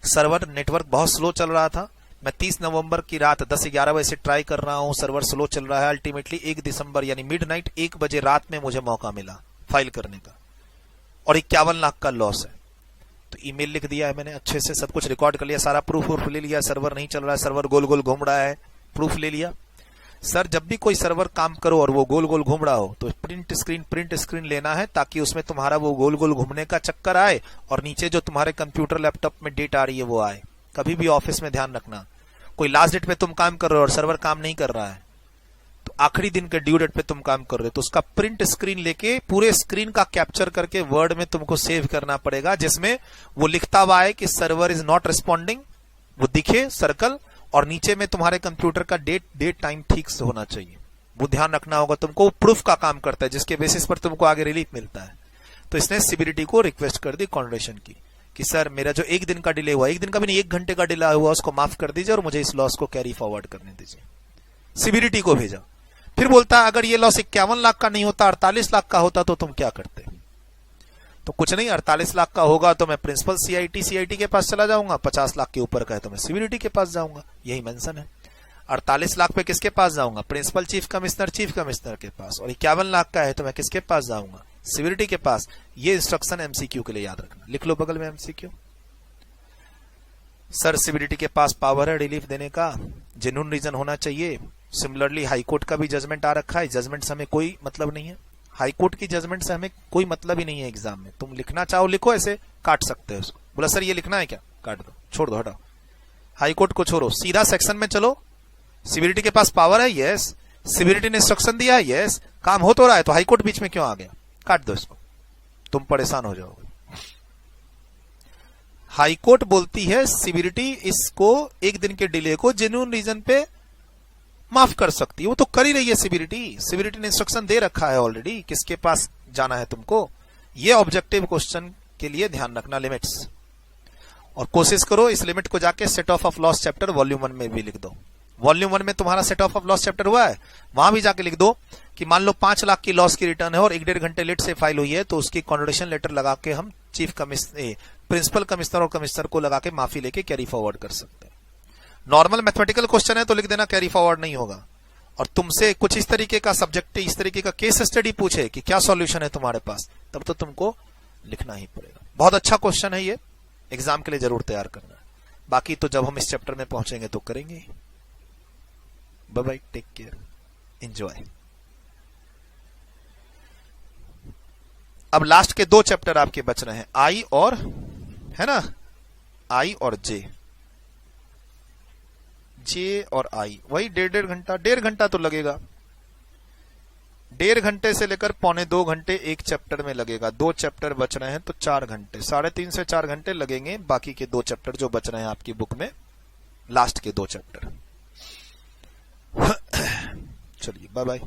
सर्वर नेटवर्क बहुत स्लो चल रहा था, मैं 30 नवंबर की रात 10-11 बजे से ट्राई कर रहा हूं, सर्वर स्लो चल रहा है। अल्टीमेटली 1 दिसंबर यानी मिडनाइट 1 बजे रात में मुझे मौका मिला फाइल करने का, और 51 लाख का लॉस है। तो ईमेल लिख दिया है मैंने, अच्छे से सब कुछ रिकॉर्ड कर लिया, सारा प्रूफ ले लिया, सर्वर नहीं चल रहा है, सर्वर गोल गोल घूम रहा है, प्रूफ ले लिया। सर जब भी कोई सर्वर काम करो और वो गोल गोल घूम रहा हो तो प्रिंट स्क्रीन लेना है, ताकि उसमें तुम्हारा वो गोल गोल घूमने का चक्कर आए और नीचे जो तुम्हारे कंप्यूटर लैपटॉप में डेट आ रही है वो आए। कभी भी ऑफिस में ध्यान रखना, कोई लास्ट डेट पे तुम काम कर रहे हो और सर्वर काम नहीं कर रहा है, तो आखिरी दिन के ड्यू डेट पे तुम काम कर रहे हो, तो उसका प्रिंट स्क्रीन लेके पूरे स्क्रीन का कैप्चर करके वर्ड में तुमको सेव करना पड़ेगा, जिसमें वो लिखता हुआ है कि सर्वर इज नॉट रिस्पॉन्डिंग, वो दिखे सर्कल, और नीचे में तुम्हारे कंप्यूटर का डेट टाइम ठीक से होना चाहिए। वो ध्यान रखना होगा तुमको, प्रूफ का काम करता है जिसके बेसिस पर तुमको आगे रिलीफ मिलता है। तो इसने सीबीडीटी को रिक्वेस्ट कर दी कॉन्ग्रेशन की कि सर मेरा जो 1 दिन का डिले हुआ, 1 दिन का भी नहीं 1 घंटे का डिले हुआ, उसको माफ कर दीजिए और मुझे इस लॉस को कैरी फॉरवर्ड करने दीजिए। सीबीडीटी को भेजा। फिर बोलता है अगर ये लॉस 51 लाख का नहीं होता 48 लाख का होता तो तुम क्या करते। तो कुछ नहीं, 48 लाख का होगा तो मैं प्रिंसिपल सीआईटी के पास चला जाऊंगा, 50 लाख के ऊपर का है तो मैं सीबीडीटी के पास जाऊंगा, यही मेंशन है। 48 लाख पे किसके पास जाऊंगा, प्रिंसिपल चीफ कमिश्नर के पास, और 51 लाख का है तो मैं किसके पास जाऊंगा, सीबीडीटी के पास। ये इंस्ट्रक्शन एमसीक्यू के लिए याद रखना, लिख लो बगल में एमसीक्यू। सर सीबीडीटी के पास पावर है रिलीफ देने का, जेन्युइन रीजन होना चाहिए। सिमिलरली हाईकोर्ट का भी जजमेंट आ रखा है, जजमेंट से हमें कोई मतलब नहीं है, हाईकोर्ट की जजमेंट से हमें कोई मतलब ही नहीं है एग्जाम में। तुम लिखना चाहो लिखो, ऐसे काट सकते हो उसको। बोला सर ये लिखना है क्या, काट दो, छोड़ दो, हटाओ, हाईकोर्ट को छोड़ो, सीधा सेक्शन में चलो। सीबीडीटी के पास पावर है, यस। सीबीडीटी ने इंस्ट्रक्शन दिया, यस। काम हो तो रहा है तो हाईकोर्ट बीच में क्यों आ गया, काट दो इसको, तुम परेशान हो जाओगे। हाईकोर्ट बोलती है सीबीडीटी इसको 1 दिन के डिले को जेन्युइन रीजन पे माफ कर सकती है, वो तो कर ही रही है सीबीडीटी ने इंस्ट्रक्शन दे रखा है ऑलरेडी किसके पास जाना है तुमको। ये ऑब्जेक्टिव क्वेश्चन के लिए ध्यान रखना लिमिट्स, और कोशिश करो इस लिमिट को जाके set of loss chapter volume 1 में भी लिख दो। वॉल्यूम 1 में तुम्हारा सेट ऑफ लॉस चैप्टर हुआ है, वहां भी जाके लिख दो कि मान लो 5 लाख की लॉस की रिटर्न है और 1-1.5 घंटे लेट से फाइल हुई है, तो उसकी कॉन्डोनेशन लेटर लगा के हम प्रिंसिपल कमिश्नर और कमिश्नर को लगा के माफी लेके कैरी फॉरवर्ड कर सकते हैं। नॉर्मल मैथमेटिकल क्वेश्चन है तो लिख देना कैरी फॉरवर्ड नहीं होगा, और तुमसे कुछ इस तरीके का सब्जेक्ट, इस तरीके का केस स्टडी पूछे कि क्या सॉल्यूशन है तुम्हारे पास, तब तो तुमको लिखना ही पड़ेगा। बहुत अच्छा क्वेश्चन है ये, एग्जाम के लिए जरूर तैयार करना है। बाकी तो जब हम इस चैप्टर में पहुंचेंगे तो करेंगे। Bye bye, take care, enjoy. अब लास्ट के 2 चैप्टर आपके बच रहे हैं, आई और, है ना, आई और जे और आई, वही 1.5 घंटा तो लगेगा। 1.5 घंटे से लेकर 1.25 घंटे एक चैप्टर में लगेगा। 2 चैप्टर बच रहे हैं तो 4 घंटे, 3.5 से 4 घंटे लगेंगे बाकी के 2 चैप्टर जो बच रहे हैं आपकी बुक में, लास्ट के 2 चैप्टर। चलिए बाय बाय।